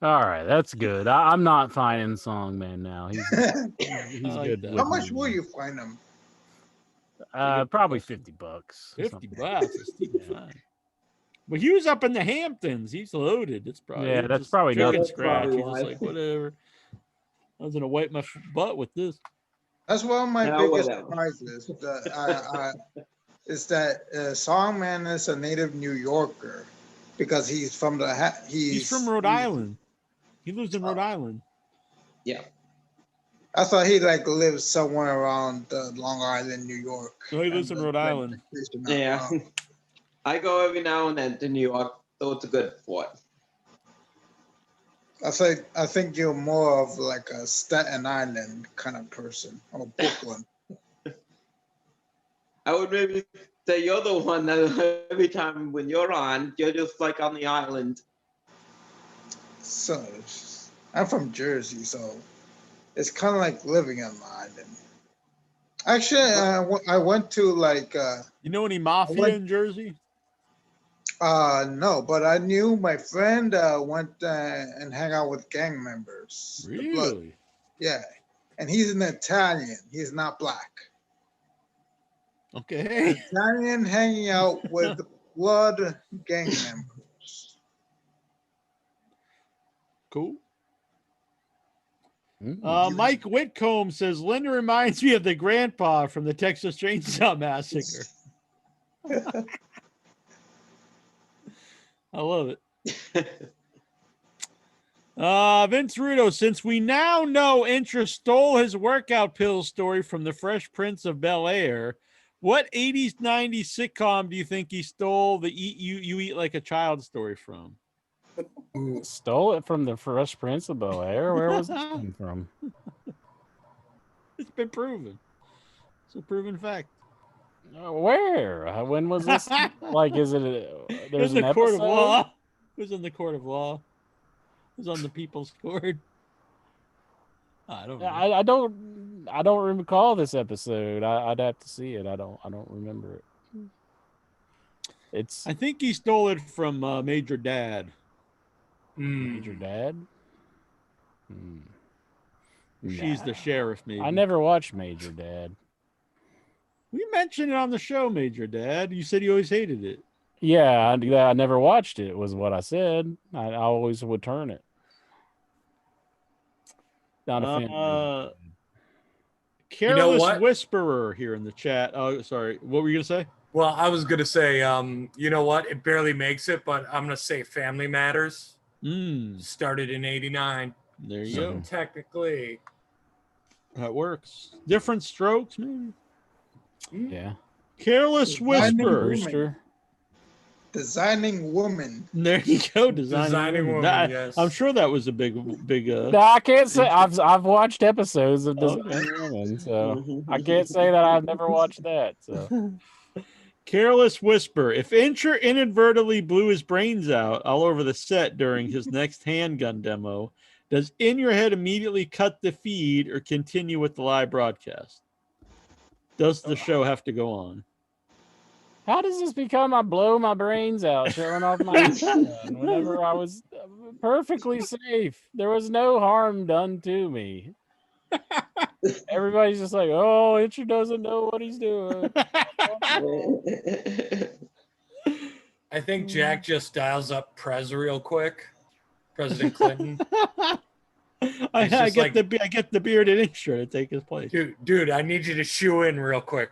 All right, that's good. I'm not finding Songman now. He's like good. that. with How much me will now. you find him? Probably $50. $50. It's fine. But he was up in the Hamptons. He's loaded. It's probably Yeah, that's just probably chicken not- scratch. probably He's just why. like, whatever. I was gonna wipe my butt with this. That's one of my Yeah, biggest whatever. surprises. Is that Songman is a native New Yorker because he's from the He's from Rhode Island. He lives in Rhode Island. Yeah. I thought he like lives somewhere around Long Island, New York. No, he lives in Rhode Island. Yeah. I go every now and then to New York, so it's a good sport. I think you're more of like a Staten Island kind of person, or Brooklyn. I would maybe say you're the one that every time when you're on, you're just like on the island. So I'm from Jersey, so it's kind of like living on the island. Actually, I went to like. You know any mafia in Jersey? No, but I knew my friend went and hang out with gang members. The Blood. Really? Yeah, and he's an Italian. He's not black. Okay. Italian hanging out with Blood gang members. Cool. Mm. Mike Whitcomb says Linda reminds me of the grandpa from the Texas Chainsaw Massacre. I love it. Vince Rudo, since we now know Intra stole his workout pills story from the Fresh Prince of Bel-Air, what 80s, 90s sitcom do you think he stole the You Eat Like a Child story from? Stole it from the Fresh Prince of Bel-Air? Where was this come from? It's been proven. It's a proven fact. Where? When was this? Like, is it? There's in an the court of episode? law. It was in the court of law. It was on the People's Court. I don't know. I don't recall this episode. I'd have to see it. I don't remember it. I think he stole it from Major Dad. Major Dad. She's the sheriff, maybe. I never watched Major Dad. We mentioned it on the show, Major Dad. You said you always hated it. Yeah, I never watched it, was what I said. I always would turn it. Not a fan. Careless Whisperer here in the chat. Oh, sorry. What were you going to say? Well, I was going to say, you know what? It barely makes it, but I'm going to say Family Matters. Started in 89. There you go. Technically. That works. Different strokes, maybe? Yeah. Careless Whisperer. Designing Woman. There you go. Designing Woman. Yes. I'm sure that was a big. No, I can't say I've watched episodes of Designing Woman, so I can't say that I've never watched that. So. Careless Whisper. If Incher inadvertently blew his brains out all over the set during his next handgun demo, does In Your Head immediately cut the feed or continue with the live broadcast? Does the show have to go on? How does this become I blow my brains out showing off my gun whenever I was perfectly safe? There was no harm done to me. Everybody's just like, oh, Incher doesn't know what he's doing. I think Jack just dials up Prez real quick. President Clinton. I get the bearded Incher to take his place. Dude, I need you to shoe in real quick.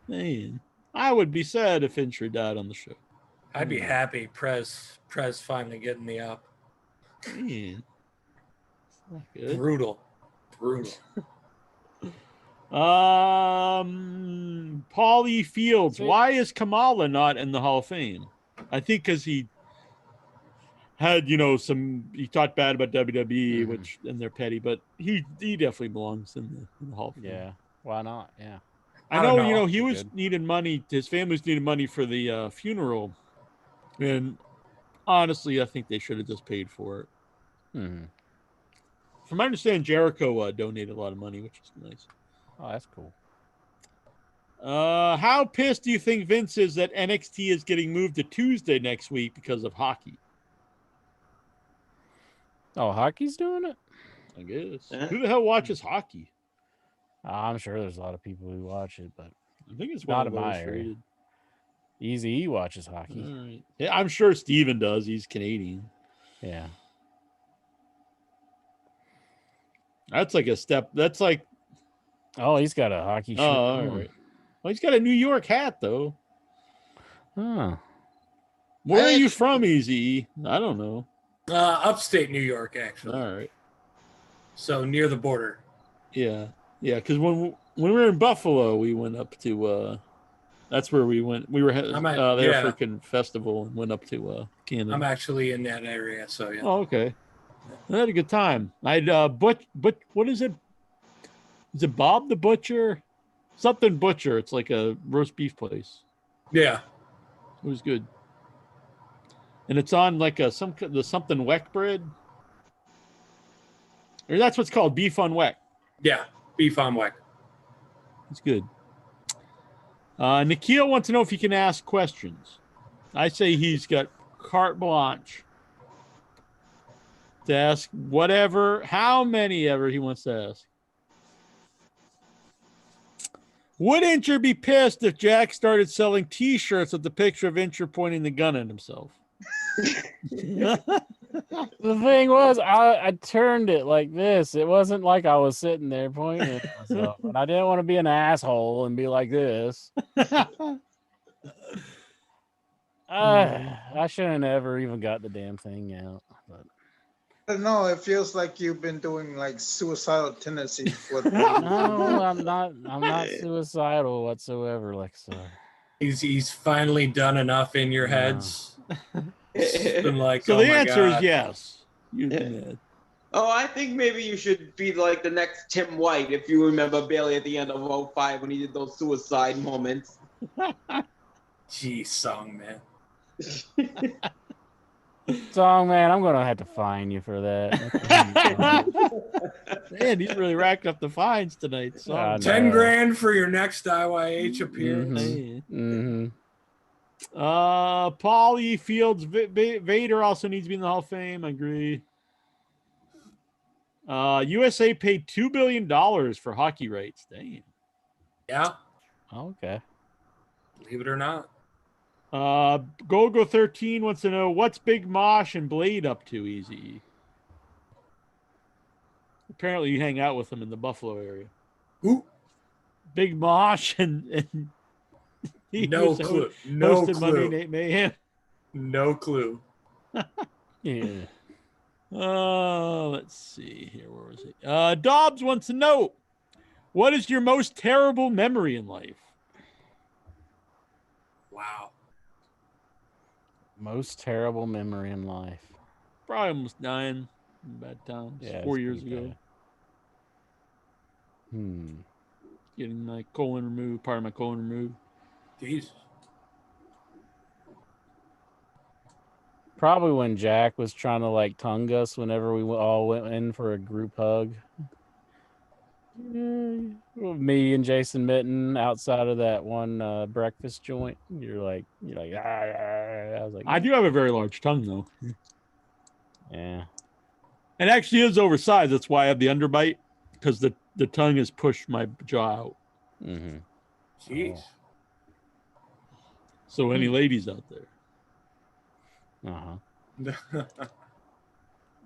Man, I would be sad if Incher died on the show. I'd be happy. Prez finally getting me up. Man, not good. Brutal. Paulie Fields. Why is Kamala not in the Hall of Fame? I think because he had, he talked bad about WWE, which, and they're petty, but he definitely belongs in the Hall of Fame. Yeah. Why not? Yeah. I know, he was needing money. His family's needing money for the funeral. And honestly, I think they should have just paid for it. Mm-hmm. From my understanding, Jericho donated a lot of money, which is nice. Oh, that's cool. How pissed do you think Vince is that NXT is getting moved to Tuesday next week because of hockey? Oh, hockey's doing it? I guess. Who the hell watches hockey? I'm sure there's a lot of people who watch it, but I think it's not one in of my area. Easy watches hockey. All right. Yeah, I'm sure Steven does. He's Canadian. Yeah. That's like a step. That's like. Oh, he's got a hockey shirt. Oh, all right. Well, he's got a New York hat, though. Huh. Where are you from, Easy? I don't know. Upstate New York, actually. All right. So near the border. Yeah. Yeah, because when we were in Buffalo, we went up to. That's where we went. We were there for a festival and went up to Canada. I'm actually in that area, so yeah. Oh, okay. I had a good time. I had what is it? Is it Bob the Butcher? Something Butcher. It's like a roast beef place. Yeah. It was good. And it's on like the something weck bread. Or that's what's called, beef on weck. Yeah, beef on weck. It's good. Nikhil wants to know if he can ask questions. I say he's got carte blanche to ask whatever, how many ever he wants to ask. Would Incher be pissed if Jack started selling T-shirts with the picture of Incher pointing the gun at himself? The thing was, I turned it like this. It wasn't like I was sitting there pointing at myself. And I didn't want to be an asshole and be like this. I shouldn't have ever even got the damn thing out. But. I don't know. It feels like you've been doing like suicidal tendencies. No, I'm not suicidal whatsoever, Lexar. He's finally done enough in your heads. Been like, so the answer is yes. Oh, I think maybe you should be like the next Tim White, if you remember Bailey at the end of 05 when he did those suicide moments. Jeez, Song Man. Song Man, I'm gonna have to fine you for that. Man, he's really racked up the fines tonight. So. $10,000 for your next IYH appearance. Mm-hmm. Paulie Fields Vader also needs to be in the Hall of Fame. I agree. USA paid $2 billion for hockey rights. Damn. Yeah. Okay. Believe it or not. Gogo 13 wants to know what's Big Mosh and Blade up to, Easy. Apparently you hang out with them in the Buffalo area. Who? Big Mosh and no clue. No clue. Monday Night Mayhem. No clue. Yeah. Let's see here. Where was it? Dobbs wants to know, what is your most terrible memory in life? Wow. Most terrible memory in life. Probably almost dying in bad times. Yeah, 4 years ago. Bad. Getting my colon removed, part of my colon removed. Jeez. Probably when Jack was trying to like tongue us whenever we all went in for a group hug. Me and Jason Mitten outside of that one breakfast joint. You're like, I was like, I do have a very large tongue though. Yeah. It actually is oversized. That's why I have the underbite, because the tongue has pushed my jaw out. Mm-hmm. Jeez. So any ladies out there?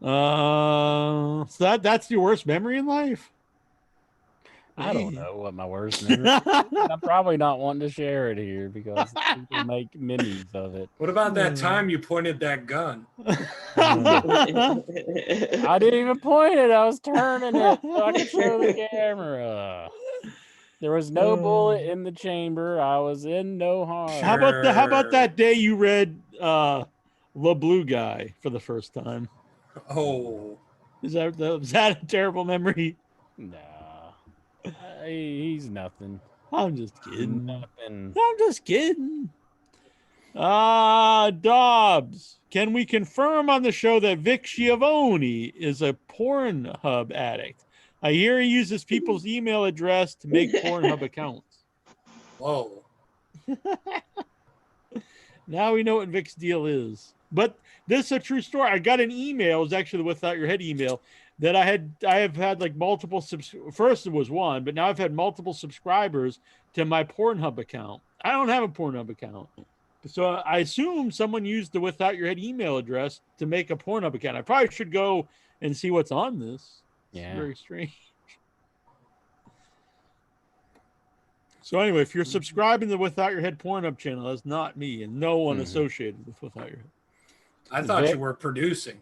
So that's your worst memory in life? I don't know what my worst memory is. I'm probably not wanting to share it here because people make minis of it. What about that time you pointed that gun? I didn't even point it. I was turning it so I could show the camera. There was no bullet in the chamber. I was in no harm. How about that day you read The Blue Guy for the first time? Oh. Was that a terrible memory? Nah. He's nothing. I'm just kidding. Nothing. I'm just kidding. Dobbs, can we confirm on the show that Vic Schiavone is a Pornhub addict? I hear he uses people's email address to make Pornhub accounts. Whoa. Now we know what Vic's deal is. But this is a true story. I got an email, it was actually the Without Your Head email, that I have had like multiple first it was one, but now I've had multiple subscribers to my Pornhub account. I don't have a Pornhub account. So I assume someone used the Without Your Head email address to make a Pornhub account. I probably should go and see what's on this. It's very strange. So anyway, if you're subscribing to the Without Your Head Pornhub channel, that's not me and no one associated with Without Your Head. I thought you were producing.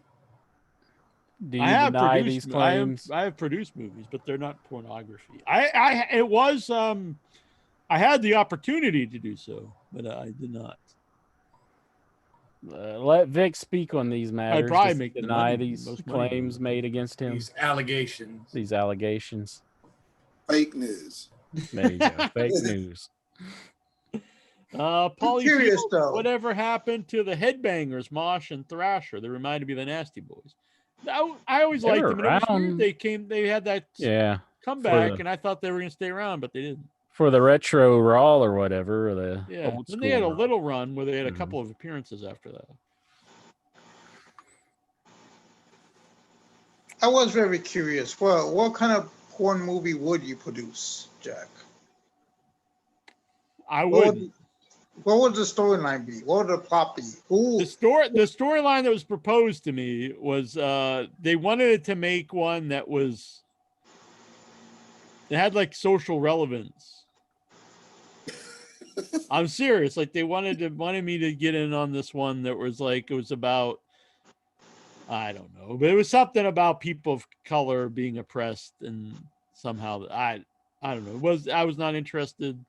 Do you deny these claims? I have produced movies, but they're not pornography. I had the opportunity to do so, but I did not. Let Vic speak on these matters. I'd probably deny these claims made against him. These allegations. Fake news. There you go. Fake news. Paulie curious, Fields, though. whatever happened to the Headbangers, Mosh and Thrasher? They reminded me of the Nasty Boys. I always liked them. And it was weird. They had that comeback, and I thought they were going to stay around, but they didn't. For the retro Raw or whatever. Or the old school. Then they had a little run where they had a couple of appearances after that. I was very curious. Well, what kind of porn movie would you produce, Jack? I wouldn't. What would the storyline be? What would the plot be? The storyline that was proposed to me was they wanted to make one that had like social relevance. I'm serious. Like they wanted me to get in on this one that was like, it was about, I don't know, but it was something about people of color being oppressed, and somehow I don't know. I was not interested.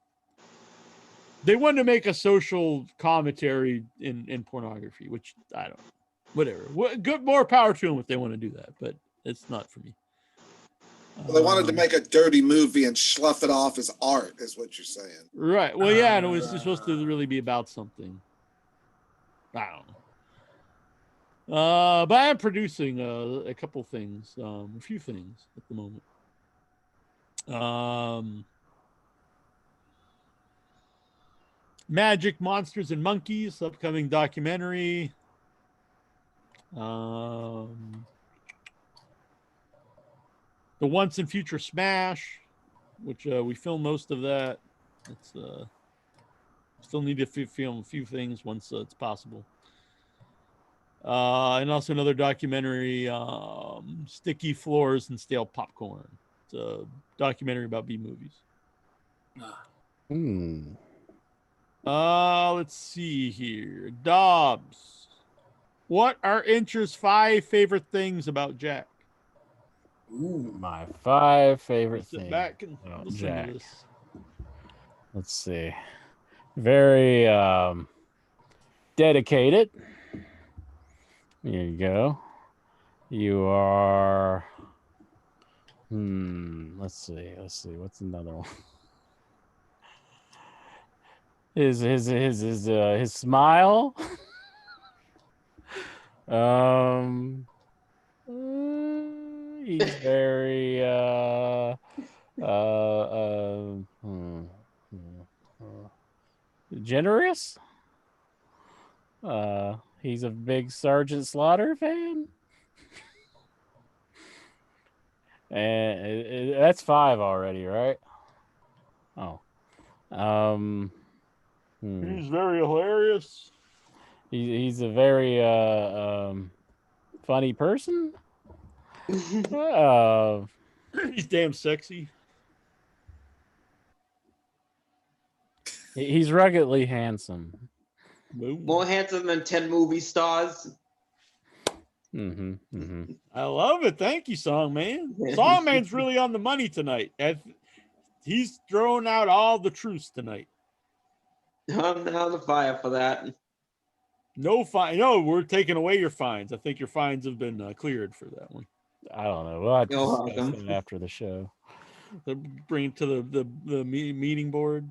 They wanted to make a social commentary in pornography, which I don't know. Whatever. Good, more power to them if they want to do that, but it's not for me. Well, they wanted to make a dirty movie and slough it off as art, is what you're saying. Right. Well, yeah, and it was supposed to really be about something. I don't know. But I am producing a couple things, a few things at the moment. Magic, Monsters, and Monkeys, upcoming documentary. The Once and Future Smash, which we filmed most of that. It's still need to film a few things once it's possible. And also another documentary, Sticky Floors and Stale Popcorn. It's a documentary about B-movies. Let's see here. Dobbs, what are Incher's 5 favorite things about Jack? Ooh, my 5 favorite things. Sit back and listen Jack. to this. Let's see. Very dedicated. There you go. You are. Let's see. What's another one? His smile. He's very generous. He's a big Sergeant Slaughter fan. And that's 5 already, right? Oh. He's very hilarious. He's a very funny person. He's damn sexy. He's ruggedly handsome. More handsome than 10 movie stars. I love it. Thank you, Songman. Songman's really on the money tonight. He's throwing out all the truths tonight. I'm on the fire for that. No fine. No, we're taking away your fines. I think your fines have been cleared for that one. I don't know. We'll have to discuss it after the show. bring it to the meeting board,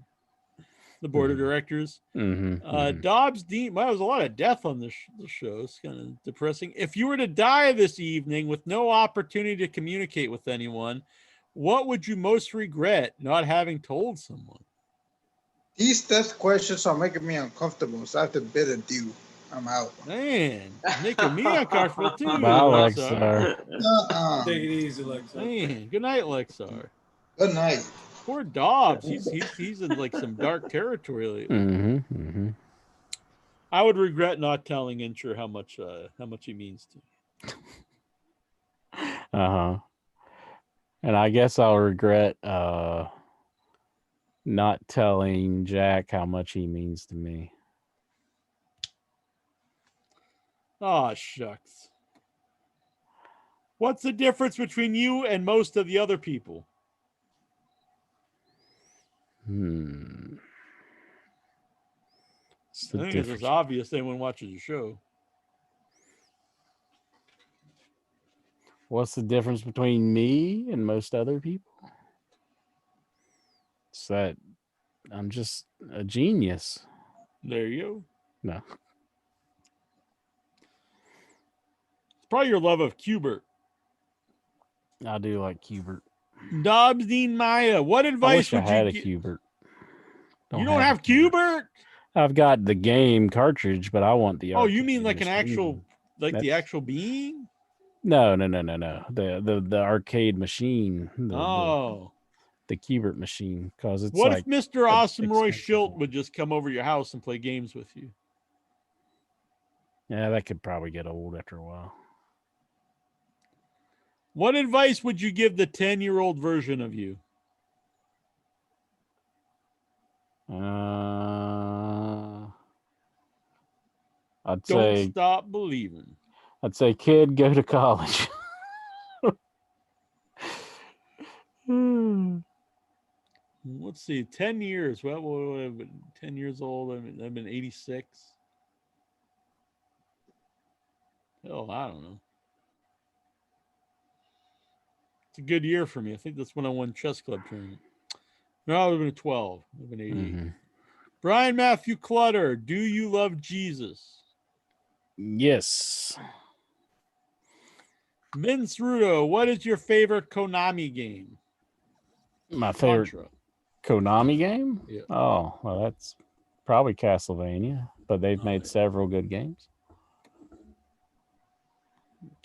the board of directors. Dobbs Dean. Well, there's a lot of death on the show. It's kind of depressing. If you were to die this evening with no opportunity to communicate with anyone, what would you most regret not having told someone? These death questions are making me uncomfortable, so I have to bid adieu. I'm out. Man, making me uncomfortable too. Bye, Lexar. Take it easy, Lexar. Man, good night, Lexar. Good night. Poor Dobbs. He's in like some dark territory lately. I would regret not telling Incher how much he means to me. And I guess I'll regret not telling Jack how much he means to me. Oh, shucks. What's the difference between you and most of the other people? I think it's as obvious to anyone watches the show. What's the difference between me and most other people? It's that I'm just a genius. There you go. No. It's probably your love of Qbert. I do like Qbert. Dobbs Dean Maya, what advice would I had you a Qbert. You don't have Qbert? I've got the game cartridge, but I want the. Oh, you mean like machine. an actual, like the actual being? No. The arcade machine. The Qbert machine, because it's. What like if Mr. Awesome Roy Schilt would just come over your house and play games with you? Yeah, that could probably get old after a while. What advice would you give the 10-year-old version of you? I'd Don't say stop believing. I'd say, kid, go to college. Let's see, 10 years. Well, what would I have been 10 years old? I've been 86. Hell, I don't know. It's a good year for me. I think that's when I won chess club tournament. No, I would have been 12. I would have been 88. Brian Matthew Clutter, do you love Jesus? Yes. Vince Rudo, what is your favorite Konami game? My favorite Konami game? Yeah. Oh, well, that's probably Castlevania, but they've made several good games.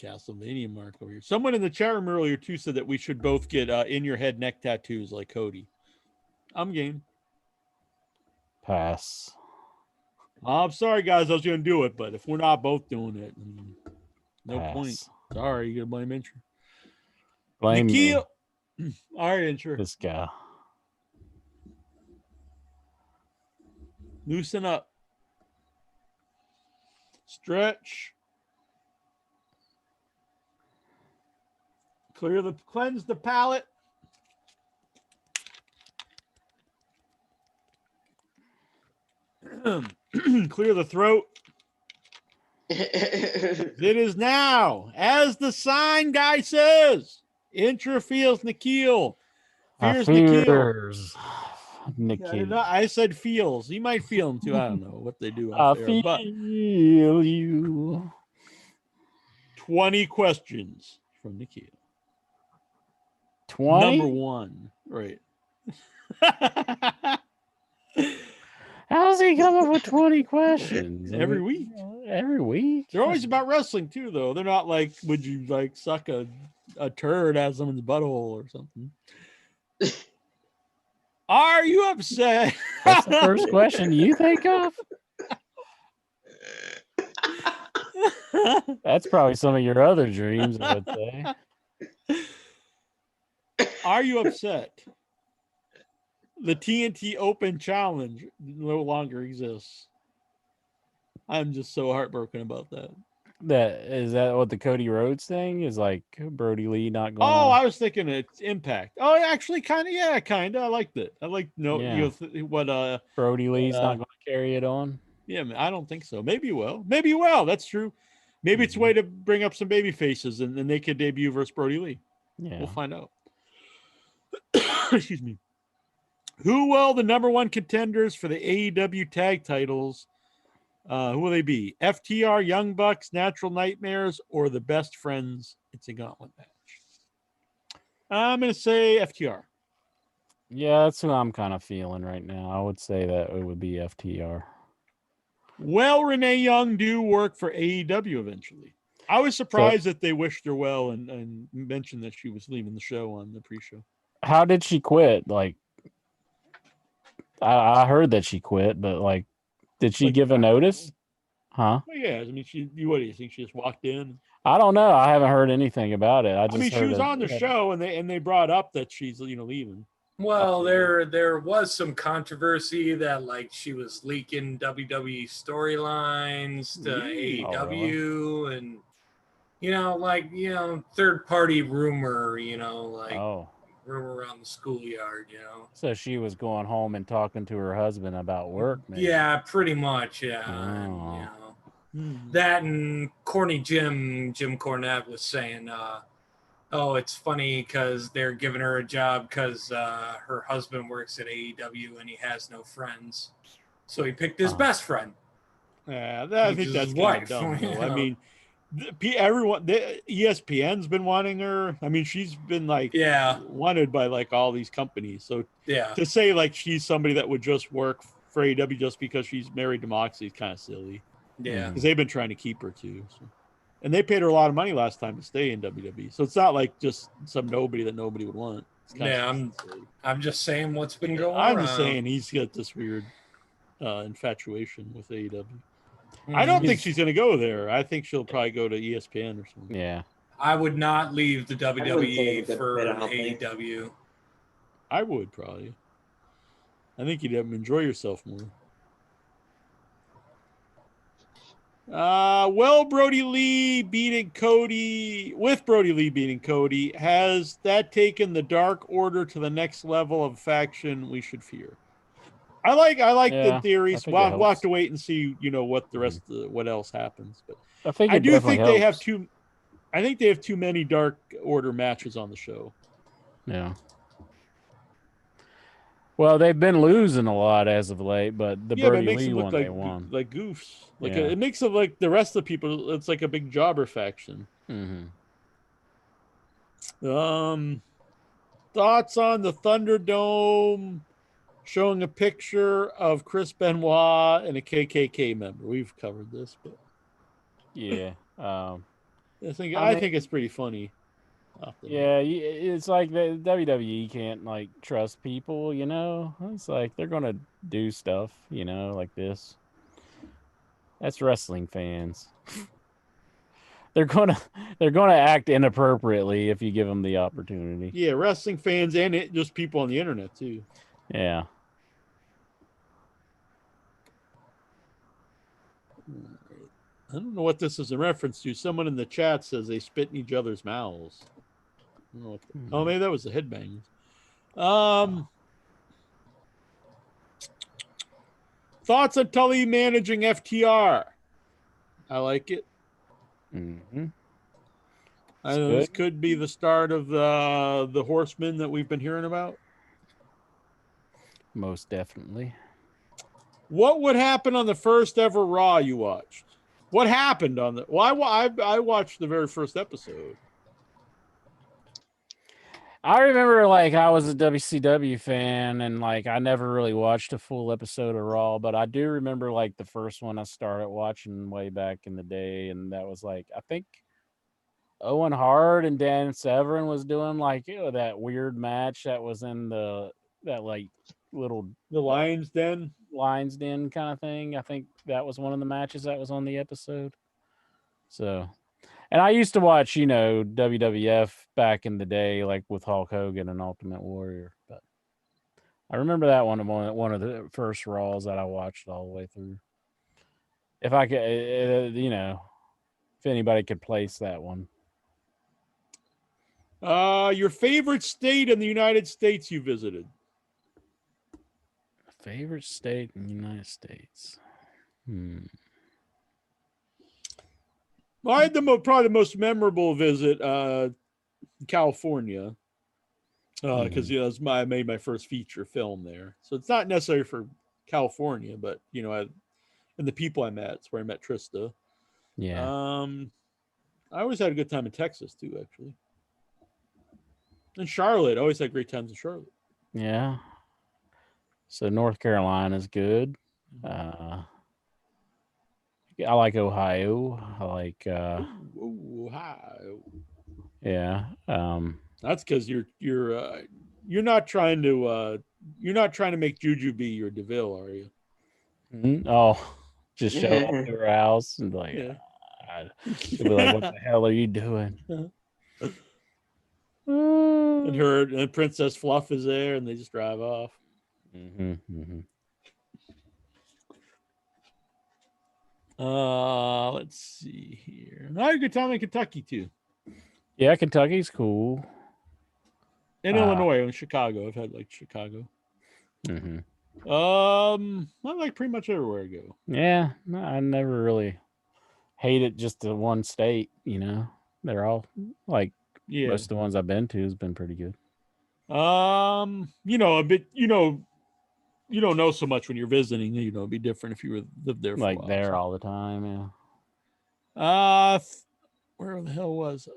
Castlevania mark over here. Someone in the chat room earlier too said that we should both get in your head neck tattoos like Cody. I'm game. Pass. I'm sorry, guys. I was going to do it, but if we're not both doing it, no point. Sorry, you got to blame Incher. Blame Nikhil. All right, Incher. This guy. Loosen up. Stretch. Cleanse the palate. Clear the throat. It is now, as the sign guy says, Incher feels Nikhil. Fears Nikhil. Nikhil. Yeah, I said feels. You might feel them too. I don't know what they do. I feel you. 20 questions from Nikhil. 20? Number one. Right. How's he come up with 20 questions? Every week. Every week? They're always about wrestling too, though. They're not like, would you like suck a turd out of someone's butthole or something? Are you upset? That's the first question you think of? That's probably some of your other dreams, I would say. Are you upset? The TNT Open Challenge no longer exists. I'm just so heartbroken about that. Is that what the Cody Rhodes thing is, like Brody Lee not going? Oh, I was thinking it's Impact. Oh, actually, kind of. Yeah, kind of. I liked it. I like what Brody Lee's not going to carry it on. Yeah, I don't think so. Maybe he will. Maybe he will. That's true. Maybe it's a way to bring up some baby faces and then they could debut versus Brody Lee. Yeah, we'll find out. Excuse me. Who will the number one contenders for the AEW tag titles? Who will they be? FTR, Young Bucks, Natural Nightmares, or the Best Friends? It's a gauntlet match. I'm going to say FTR. Yeah, that's who I'm kind of feeling right now. I would say that it would be FTR. Will Renee Young do work for AEW eventually? I was surprised that they wished her well and mentioned that she was leaving the show on the pre-show. How did she quit? Like, I heard that she quit, but like, did she give a notice? Huh? Well, yeah, I mean, what do you think? She just walked in? I don't know. I haven't heard anything about it. I mean, she was on the show, and they brought up that she's leaving. Well, there was some controversy that like she was leaking WWE storylines to AEW, and third party rumor, rumor around the schoolyard, So she was going home and talking to her husband about work, maybe. Yeah, pretty much, yeah. That and corny Jim Cornette was saying, it's funny because they're giving her a job because her husband works at AEW and he has no friends. So he picked his best friend. Yeah, I think that's kind of dumb. I mean, ESPN's been wanting her. I mean, she's been wanted by like all these companies. So to say like she's somebody that would just work for AEW just because she's married to Moxley is kind of silly. Yeah, because they've been trying to keep her too. So. And they paid her a lot of money last time to stay in WWE. So it's not like just some nobody that nobody would want. I'm just saying what's been going on. I'm just saying he's got this weird infatuation with AEW. I don't think she's going to go there. I think she'll probably go to ESPN or something. Yeah. I would not leave the WWE for AEW. I would probably. I think you'd enjoy yourself more. Brody Lee beating Cody, has that taken the Dark Order to the next level of faction we should fear? I like the theories. We'll have to wait and see, what the rest of what else happens. But I do think they have too many Dark Order matches on the show. Yeah. Well, they've been losing a lot as of late, but the Brody Lee one they won. Like goofs. It makes it like the rest of the people. It's like a big jobber faction. Mm-hmm. Thoughts on the Thunderdome showing a picture of Chris Benoit and a KKK member? We've covered this, but yeah, I think it's pretty funny. Yeah, it's like the WWE can't like trust people, It's like they're gonna do stuff, like this. That's wrestling fans. They're gonna act inappropriately if you give them the opportunity. Yeah, wrestling fans and just people on the internet too. Yeah. I don't know what this is a reference to. Someone in the chat says they spit in each other's mouths. I don't know what maybe that was the headbangers. Thoughts on Tully managing FTR? I like it. Mm-hmm. I know this could be the start of the Horsemen that we've been hearing about. Most definitely. What would happen on the first ever Raw you watched? What happened on the? Well, I watched the very first episode. I remember I was a WCW fan and I never really watched a full episode of Raw, but I do remember the first one I started watching way back in the day, and that was I think Owen Hart and Dan Severn was doing that weird match that was in the Lion's Den kind of thing. I think that was one of the matches that was on the episode. So. And I used to watch, WWF back in the day, with Hulk Hogan and Ultimate Warrior. But I remember that one of the first Raws that I watched all the way through. If I could, if anybody could place that one. Your favorite state in the United States you visited? Favorite state in the United States? Well, I had probably the most memorable visit, California. because I made my first feature film there. So it's not necessarily for California, but and the people I met, it's where I met Trista. Yeah. I always had a good time in Texas too, actually. And Charlotte, I always had great times in Charlotte. Yeah. So North Carolina's good. I like Ohio. I like Ohio. Yeah. That's because you're not trying to make Jujubee your DeVille, are you? Oh, just show up to her house and like, she'll be like, "What the hell are you doing?" And Princess Fluff is there, and they just drive off. Let's see here. I had a good time in Kentucky too. Yeah, Kentucky's cool. In Illinois and Chicago, I've had like Chicago. I like pretty much everywhere I go. Yeah, I never really hated just the one state. They're all like most of the ones I've been to has been pretty good. A bit. You don't know so much when you're visiting. It'd be different if you lived there for like a while, there all the time. Yeah. Where the hell was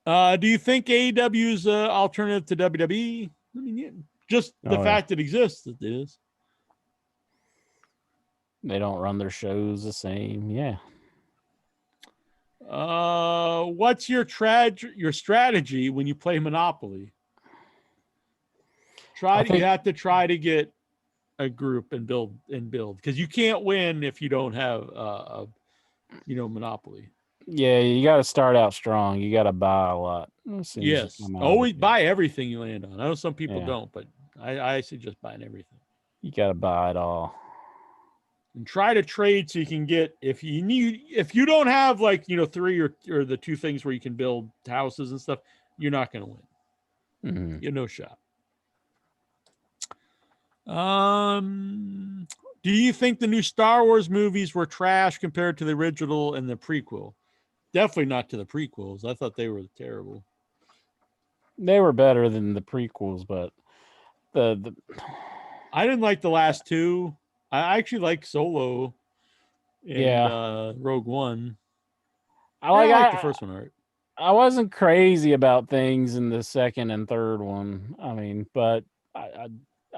I? Do you think AEW is alternative to WWE? I mean, just the fact it exists, it is. They don't run their shows the same. Yeah. What's your strategy when you play Monopoly? You have to try to get a group and build because you can't win if you don't have Monopoly. Yeah, you got to start out strong. You got to buy a lot. Yes, always buy everything you land on. I know some people don't, but I suggest buying everything. You got to buy it all. And try to trade so you can get if you don't have like 3 or the 2 things where you can build houses and stuff, you're not going to win. You have no shot. Do you think the new Star Wars movies were trash compared to the original and the prequel? Definitely not to the prequels. I thought they were terrible. They were better than the prequels, but the I didn't like the last 2. I actually like Solo and Rogue One. I like the first one, Art. I wasn't crazy about things in the second and third one. I mean, but I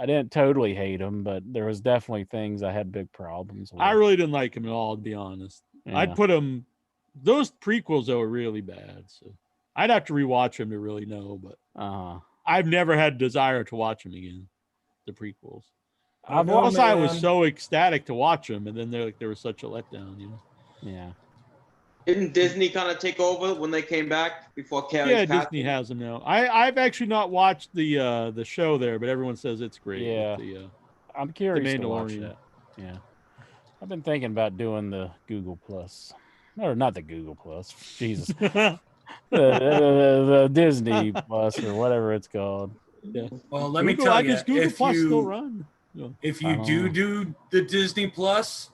didn't totally hate them, but there was definitely things I had big problems with. I really didn't like them at all, to be honest. Yeah. I'd put them. Those prequels though are really bad, so I'd have to rewatch them to really know. But I've never had desire to watch them again. The prequels. I was so ecstatic to watch them, and then they were such a letdown, Yeah. Didn't Disney kind of take over when they came back before Carrie's passing? Disney has them now. I've actually not watched the show there, but everyone says it's great. Yeah. I'm curious to watch that. Yeah. I've been thinking about doing the Google Plus. Or not the Google Plus. Jesus. the Disney Plus or whatever it's called. Yeah. Well, let me tell you, does Google Plus still run? If you do the Disney Plus,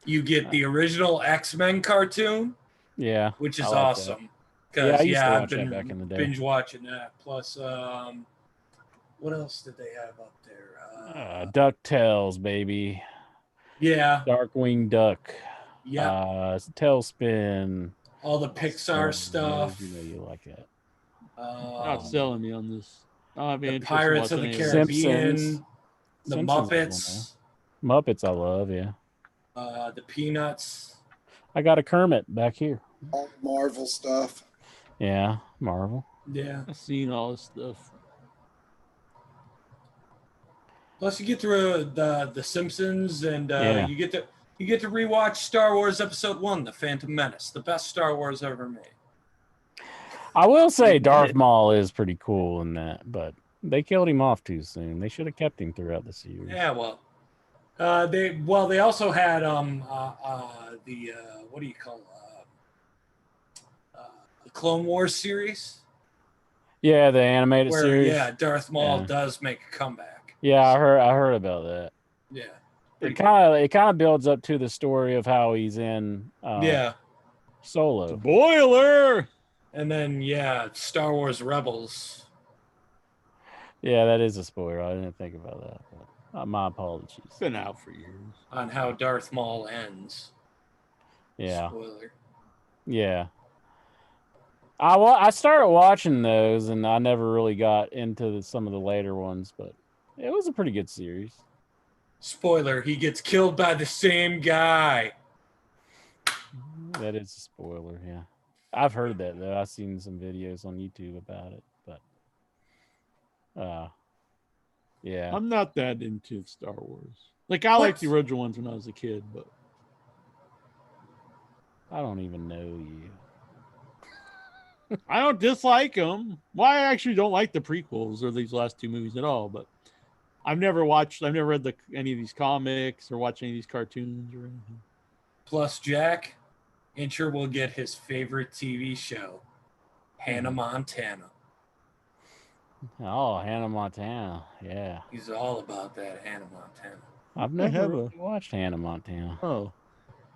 you get the original X-Men cartoon. Yeah. Which is awesome. Because I used to watch that back in the day. Binge watching that. Plus, what else did they have up there? DuckTales, baby. Yeah. Darkwing Duck. Yeah. Tailspin. All the Pixar stuff. You like that. Not selling me on this. The Pirates of the Caribbean. The Muppets. Muppets I love, yeah. The Peanuts. I got a Kermit back here. All Marvel stuff. Yeah, Marvel. Yeah. I've seen all this stuff. Plus you get through the Simpsons and you get to rewatch Star Wars Episode 1, The Phantom Menace, the best Star Wars ever made. I will say Darth Maul is pretty cool in that, but they killed him off too soon. They should have kept him throughout the series. Yeah, well. They also had the what do you call the Clone Wars series? Yeah, the animated series. Yeah, Darth Maul does make a comeback. Yeah, I heard about that. Yeah. It kind of builds up to the story of how he's in Solo. Boiler. And then Star Wars Rebels. Yeah, that is a spoiler. I didn't think about that. But, my apologies. It's been out for years. On how Darth Maul ends. Yeah. Spoiler. Yeah. I started watching those, and I never really got into some of the later ones, but it was a pretty good series. Spoiler, he gets killed by the same guy. That is a spoiler, yeah. I've heard that, though. I've seen some videos on YouTube about it, but yeah. I'm not that into Star Wars. Like, I like the original ones when I was a kid, but I don't even know you. I don't dislike them. Well, I actually don't like the prequels or these last two movies at all, but I've never read any of these comics or watched any of these cartoons or anything. Plus, Jack, Incher will get his favorite TV show, Hannah Montana. Oh, Hannah Montana. Yeah. He's all about that Hannah Montana. I've never really watched Hannah Montana. Oh.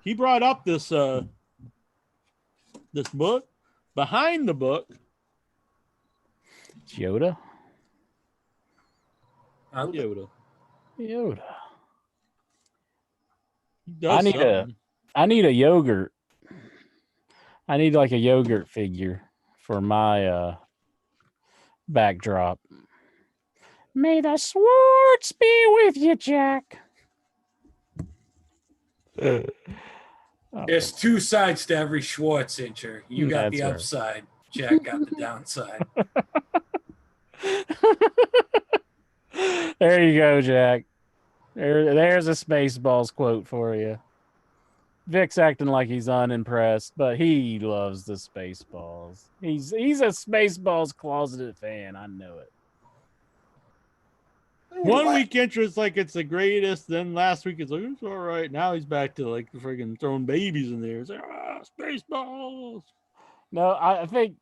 He brought up this book. Behind the book. Yoda? Yoda. I need a yogurt. I need like a yogurt figure for my backdrop. May the Swartz be with you, Jack. There's two sides to every Schwartz, Incher. You got the That's right. upside. Jack got the downside. There you go, Jack. There's a Spaceballs quote for you. Vic's acting like he's unimpressed, but he loves the Spaceballs. He's a Spaceballs closeted fan. I know it. 1 week interest like it's the greatest. Then last week it's like it's all right. Now he's back to like freaking throwing babies in there. It's like Spaceballs. No, I think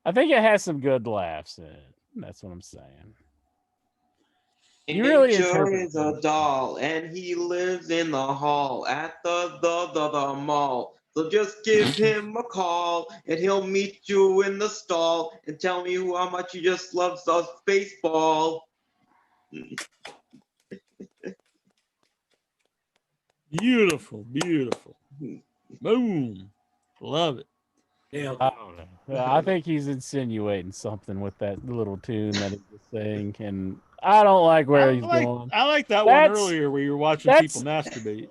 it has some good laughs in it. That's what I'm saying. You really is a doll, and he lives in the hall at the mall. So just give him a call, and he'll meet you in the stall and tell me how much you just love the baseball. Beautiful. Boom. Love it. I don't know. I think he's insinuating something with that little tune that he was saying, and I don't like where he's going. I like that one earlier where you're watching people masturbate.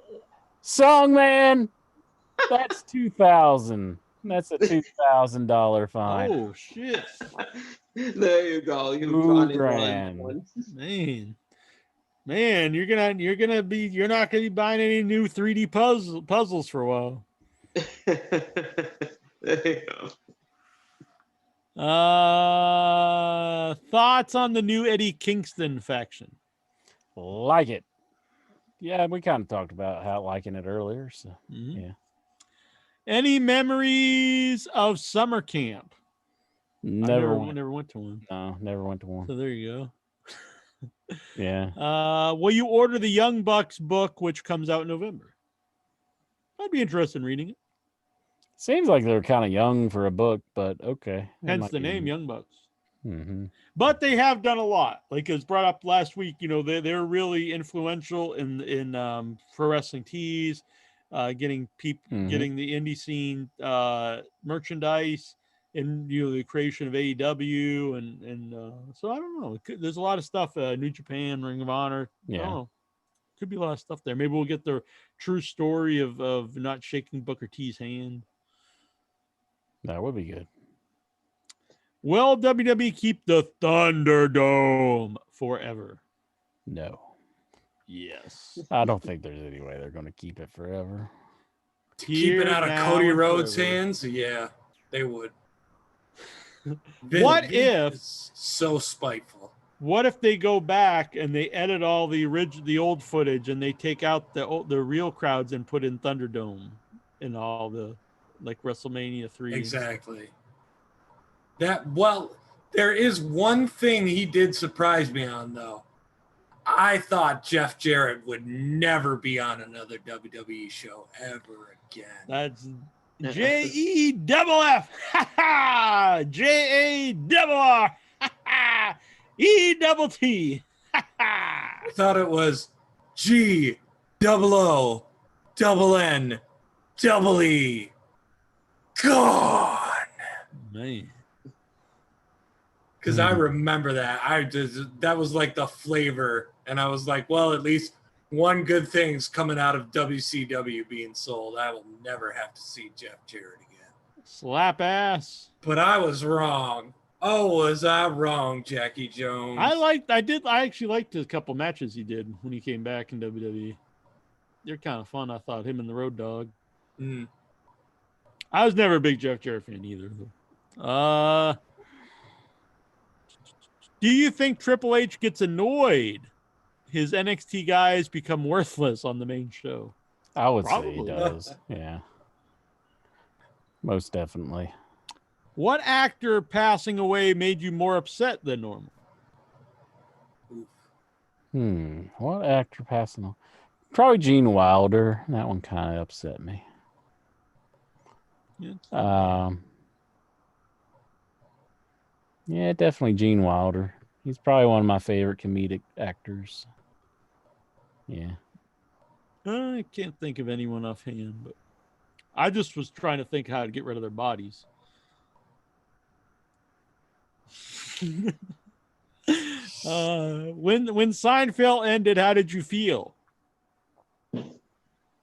Song man, that's $2,000. That's a $2,000 fine. Oh shit! There you go. $2,000. Man, you're not gonna be buying any new 3D puzzles for a while. There you go. Thoughts on the new Eddie Kingston faction? Like it. Yeah, we kind of talked about how liking it earlier. So yeah. Any memories of summer camp? Never went to one. No, never went to one. So there you go. Yeah. Will you order the Young Bucks book, which comes out in November? I'd be interested in reading it. Seems like they're kind of young for a book, but okay. Hence the name Young Bucks. Mm-hmm. But they have done a lot. Like it was brought up last week, they're really influential in pro wrestling tees, getting getting the indie scene merchandise, and the creation of AEW, and so I don't know. There's a lot of stuff. New Japan, Ring of Honor. Yeah. I don't know. Could be a lot of stuff there. Maybe we'll get the true story of not shaking Booker T's hand. That would be good. Will WWE keep the Thunderdome forever? No. Yes. I don't think there's any way they're going to keep it forever. Keep it out of Cody Rhodes' hands? Yeah, they would. What if so spiteful? What if they go back and they edit all the old footage and they take out the real crowds and put in Thunderdome in all the like WrestleMania 3? Exactly. There is one thing he did surprise me on though. I thought Jeff Jarrett would never be on another WWE show ever again. That's JEFF. JARR. E-double-T. I thought it was G-double-O-double-N-double-E. Gone. Man. Because I remember that. That was like the flavor. And I was like, well, at least one good thing's coming out of WCW being sold. I will never have to see Jeff Jarrett again. Slap ass. But I was wrong. Oh, was I wrong, Jackie Jones? I actually liked a couple matches he did when he came back in WWE. They're kind of fun, I thought, him and the Road Dogg. Mm. I was never a big Jeff Jarrett fan either. Do you think Triple H gets annoyed his NXT guys become worthless on the main show? I would say Probably. he does. Yeah. Most definitely. What actor passing away made you more upset than normal? What actor passing away? Probably Gene Wilder. That one kind of upset me. Yeah, definitely Gene Wilder. He's probably one of my favorite comedic actors. Yeah. I can't think of anyone offhand, but I just was trying to think how to get rid of their bodies. When Seinfeld ended, how did you feel? It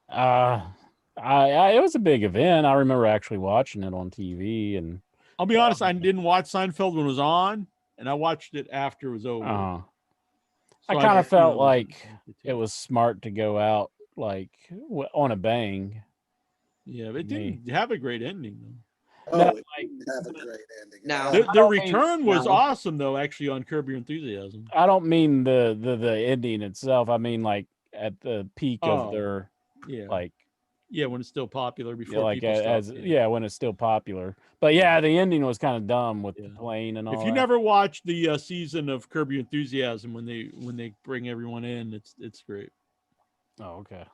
was a big event. I remember actually watching it on TV, and I'll be honest, I didn't watch Seinfeld when it was on, and I watched it after it was over. I So kind of just, felt like it was smart to go out like on a bang. Yeah, but it didn't have a great ending though. Oh, it didn't have a great ending. Now, The return was awesome though, actually, on Curb Your Enthusiasm. I don't mean the ending itself. I mean like at the peak of their when it's still popular before like people stopped. when it's still popular. But yeah, the ending was kind of dumb with the plane and all. If you never watched the season of Curb Your Enthusiasm when they bring everyone in, it's great. Oh, okay.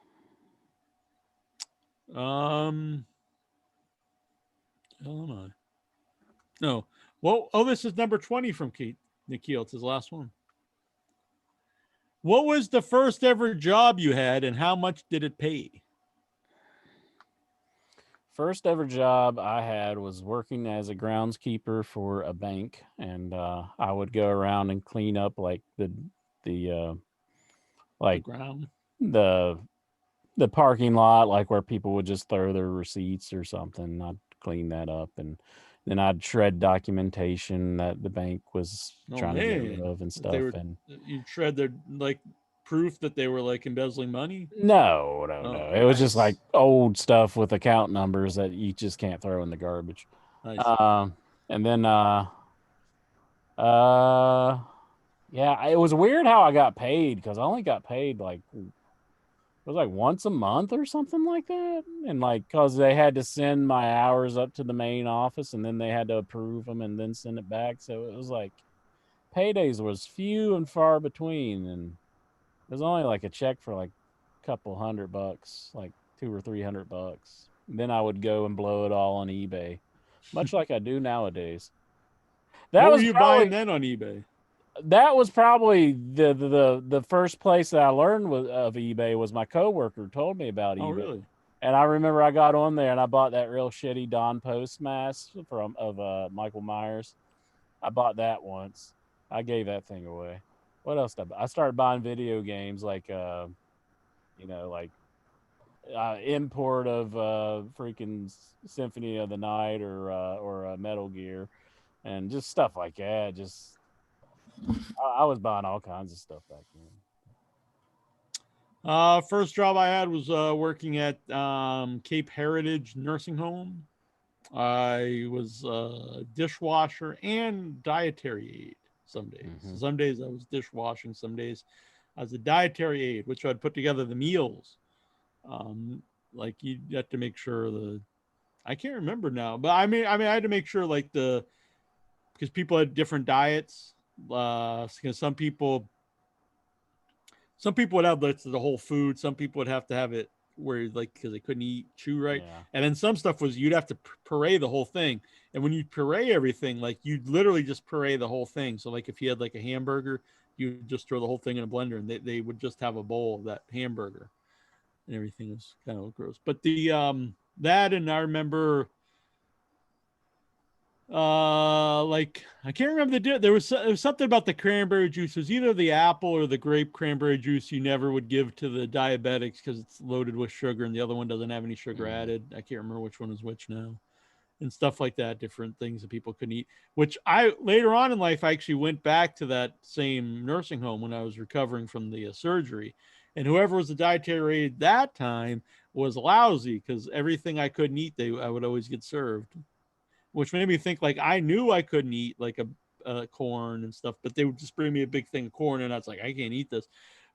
No. Well, this is number 20 from Nikhil. It's his last one. What was the first ever job you had and how much did it pay? First ever job I had was working as a groundskeeper for a bank, and I would go around and clean up like the ground, the parking lot, like where people would just throw their receipts or something. I'd clean that up, and then I'd shred documentation that the bank was trying to get rid of and stuff. And you'd shred their proof that they were embezzling money? No. It was just old stuff with account numbers that you just can't throw in the garbage. Nice. And then it was weird how I got paid, because I only got paid it was once a month or something like that. And because they had to send my hours up to the main office, and then they had to approve them and then send it back. So it was paydays was few and far between, and it was only a check for a couple $100, $200 or $300. Then I would go and blow it all on eBay, much like I do nowadays. What were you buying then on eBay? That was probably the first place that I learned of eBay. Was my coworker told me about eBay. Oh, really? And I remember I got on there and I bought that real shitty Don Post mask of Michael Myers. I bought that once. I gave that thing away. What else did I buy? I started buying video games import of freaking Symphony of the Night or Metal Gear, and just stuff like that. Just I was buying all kinds of stuff back then. First job I had was working at Cape Heritage Nursing Home. I was a dishwasher and dietary aide some days. Mm-hmm. Some days I was dishwashing, some days I was a dietary aide, which I'd put together the meals. You have to make sure I can't remember now, but I mean I had to make sure because people had different diets. Because some people would have the whole food. Some people would have to have it where like because they couldn't chew right. Yeah. And then some stuff was you'd have to puree the whole thing. And when you puree everything, like you'd literally just puree the whole thing. So like if you had like a hamburger, you would just throw the whole thing in a blender, and they would just have a bowl of that hamburger, and everything was kind of gross. But the that, and I remember like I can't remember there was something about the cranberry juice. It was either the apple or the grape cranberry juice you never would give to the diabetics because it's loaded with sugar, and the other one doesn't have any sugar added. I can't remember which one is which now, and stuff like that. Different things that people couldn't eat. Which I later on in life I actually went back to that same nursing home when I was recovering from the surgery, and whoever was the dietary at that time was lousy because everything I couldn't eat I would always get served. Which made me think like I knew I couldn't eat like a corn and stuff, but they would just bring me a big thing of corn, and I was like, I can't eat this.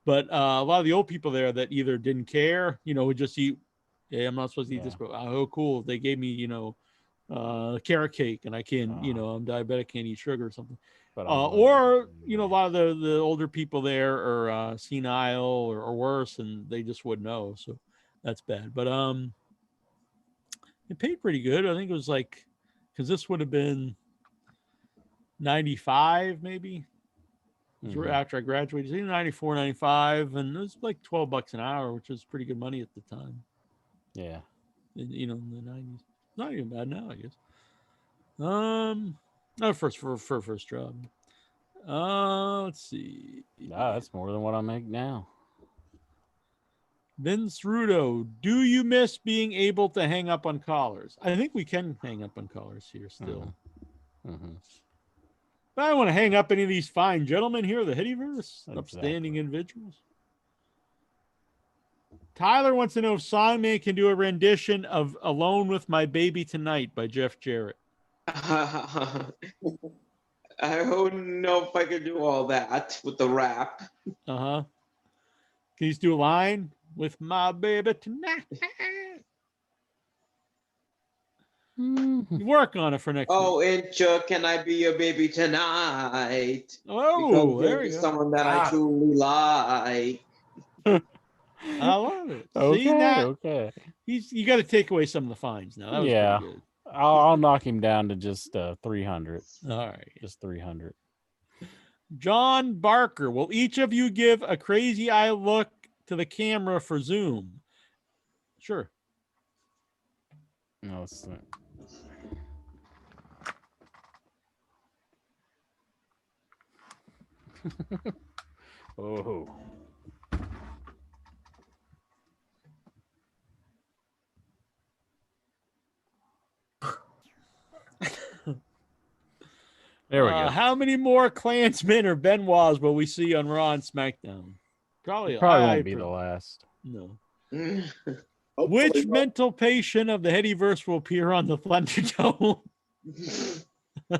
But a lot of the old people there that either didn't care, would just eat. Yeah, I'm not supposed to eat this, but oh, cool. They gave me, carrot cake, and I can't, I'm diabetic, can't eat sugar or something. But or a lot of the older people there are senile or worse, and they just wouldn't know. So that's bad. But it paid pretty good. I think it was like. Because this would have been 95 maybe after I graduated. 94, 95, and it was like $12 an hour, which was pretty good money at the time. Yeah. In the 90s. Not even bad now, I guess. Not for first job. Let's see. That's more than what I make now. Vince Rudo, do you miss being able to hang up on callers? I think we can hang up on callers here still. But I don't want to hang up any of these fine gentlemen here, the Hittyverse, upstanding individuals. Tyler wants to know if Simon can do a rendition of Alone with My Baby Tonight by Jeff Jarrett. I don't know if I could do all that with the rap. Can you just do a line? With my baby tonight. Work on it for next week. Oh, Incha, can I be your baby tonight? Oh, there you go. Someone that I truly like. I love it. Okay. You got to take away some of the fines now. That was pretty good. I'll knock him down to just 300. All right. Just 300. John Barker, will each of you give a crazy eye look to the camera for Zoom? Sure. No, it's not. Oh. There we go. How many more Klansmen or Benoits will we see on Raw and SmackDown? Probably won't be the last. No. Which mental patient of the Hittyverse will appear on the Thunderdome? I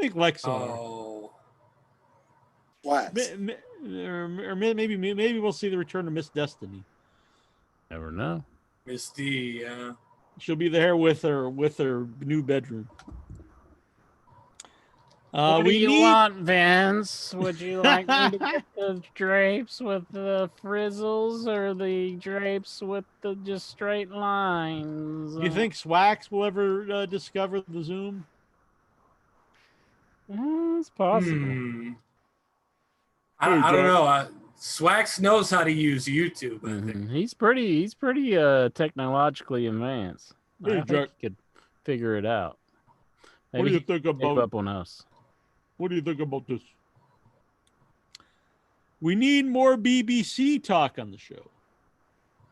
think Lexar. Oh. What? Or maybe we'll see the return of Miss Destiny. Never know. Miss D, yeah. She'll be there with her new bedroom. What do you want, Vince? Would you like me to get the drapes with the frizzles or the drapes with the just straight lines? Do you think Swax will ever discover the Zoom? It's possible. I don't know. Swax knows how to use YouTube. I think. He's pretty technologically advanced. I think he could figure it out. Maybe what do you think about up on us? What do you think about this? We need more BBC talk on the show.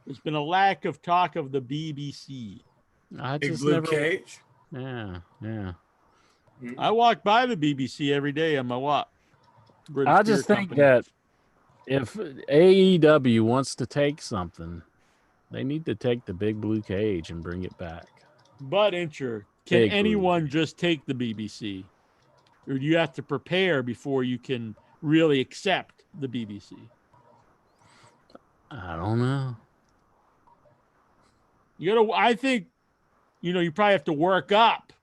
There's been a lack of talk of the BBC. Big Blue Cage. Yeah. I walk by the BBC every day on my walk. I just think that if AEW wants to take something, they need to take the Big Blue Cage and bring it back. But Incher, can anyone just take the BBC? Or do you have to prepare before you can really accept the BBC? I don't know. I think, you probably have to work up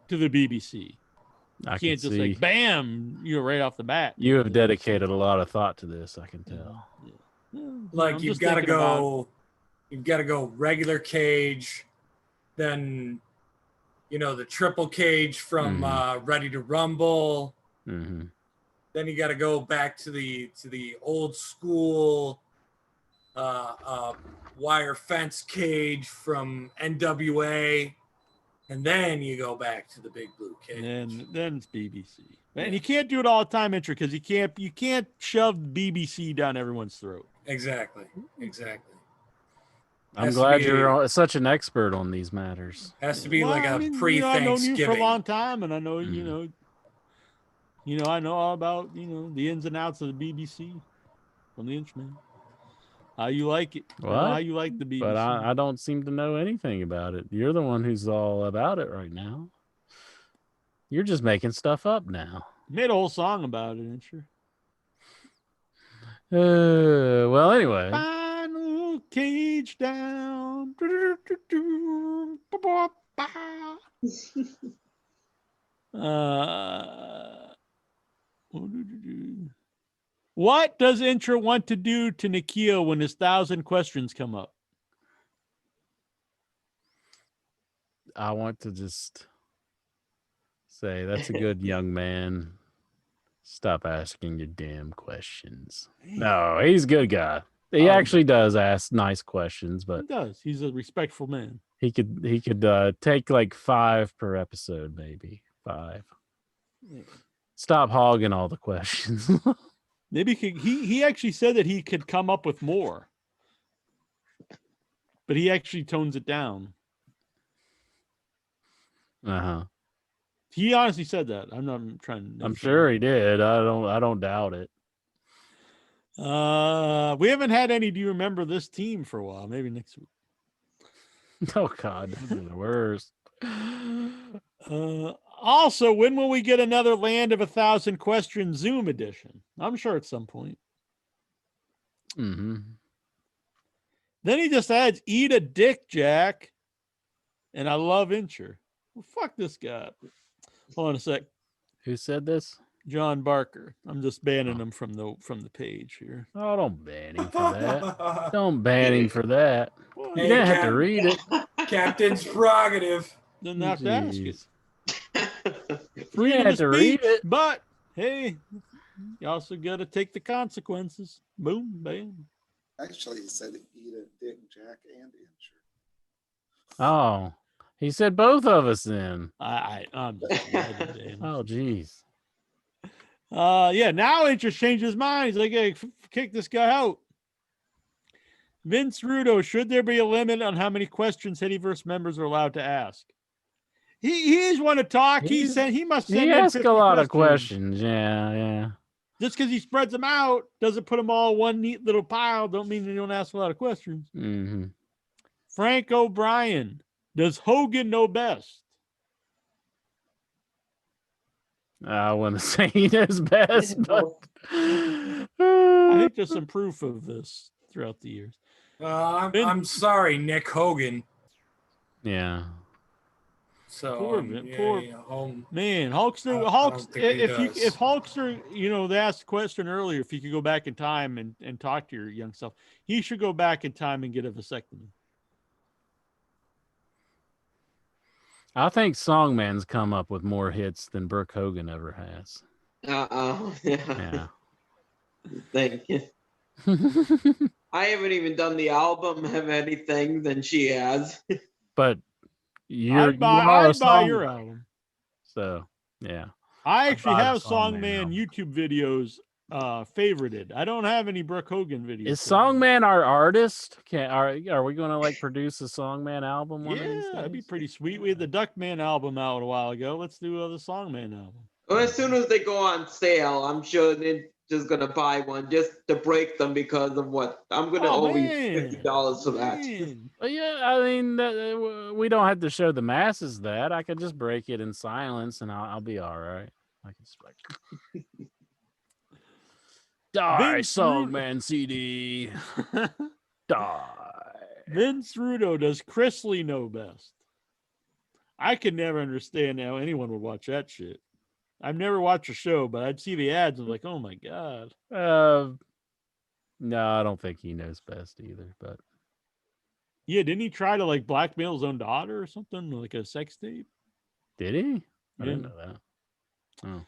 to the BBC. You can't just like, bam, right off the bat. You have dedicated a lot of thought to this, I can tell. Yeah. Like you've got to go regular cage, then the triple cage from Ready to Rumble. Mm-hmm. Then you got to go back to the old school wire fence cage from NWA, and then you go back to the big blue cage. And then it's BBC. And you can't do it all the time, because you can't shove BBC down everyone's throat. Exactly. I'm glad you're such an expert on these matters. Has to be pre-Thanksgiving. I've known you for a long time, and I know I know all about the ins and outs of the BBC from the Inchman. How you like it? What? How you like the BBC? But I don't seem to know anything about it. You're the one who's all about it right now. You're just making stuff up now. Made a whole song about it, ain't you? Well, anyway. Final cage down. What does Incher want to do to Nikhil when his 1,000 questions come up? I want to just say that's a good young man. Stop asking your damn questions. No, he's a good guy. He actually does ask nice questions, but he does. He's a respectful man. He could take like 5 per episode, maybe 5. Yeah. Stop hogging all the questions. Maybe he actually said that he could come up with more, but he actually tones it down. He honestly said that. I'm not trying to. I'm sure he did. I don't doubt it. We haven't had any. Do you remember this team for a while? Maybe next week. Oh God, this is the worst. Also, when will we get another Land of 1,000 Questions Zoom edition? I'm sure at some point. Mm-hmm. Then he just adds, "Eat a dick, Jack." And I love Incher. Well, fuck this guy. Hold on a sec. Who said this? John Barker. I'm just banning him from the page here. Oh, don't ban him for that. Don't ban him for that. You didn't have to read it. Captain's prerogative. Didn't have to ask it. You didn't have to read it. But hey, you also got to take the consequences. Boom, bam. Actually, he said eat a dick, Jack, and Incher. Oh, he said both of us then. I'm just oh, geez. Yeah, now Incher changed his mind. He's like, hey, kick this guy out. Vince Rudo, should there be a limit on how many questions Hideverse members are allowed to ask? He's want to talk. He must send. He asks a lot of questions. Yeah. Just because he spreads them out doesn't put them all in one neat little pile. Don't mean they don't ask a lot of questions. Mm-hmm. Frank O'Brien, does Hogan know best? I want to say he knows best, but I think there's some proof of this throughout the years. I'm sorry, Nick Hogan. Yeah. So poor man, Hulkster. If Hulkster, they asked the question earlier, if you could go back in time and talk to your young self, he should go back in time and get a vasectomy. I think Songman's come up with more hits than Brooke Hogan ever has. Yeah. Thank you. I haven't even done the album of anything than she has. But I'd buy your album. So yeah. I actually have Songman YouTube videos favorited. I don't have any Brooke Hogan videos. Is Songman our artist? Are we going to like produce a Songman album? That'd be pretty sweet. We had the Duckman album out a while ago. Let's do the Songman album. Well, as soon as they go on sale, I'm sure they're just gonna buy one just to break them because of what I'm gonna owe you $50 for that. Well, yeah, I mean, we don't have to show the masses that. I could just break it in silence, and I'll be all right. I can just like. Die, Songman CD. Die. Vince Rudo, does Chrisley know best? I could never understand how anyone would watch that shit. I've never watched a show, but I'd see the ads and like, oh my God. No, I don't think he knows best either. But yeah, didn't he try to like blackmail his own daughter or something, like a sex tape? did he? I Yeah. didn't know that. Oh.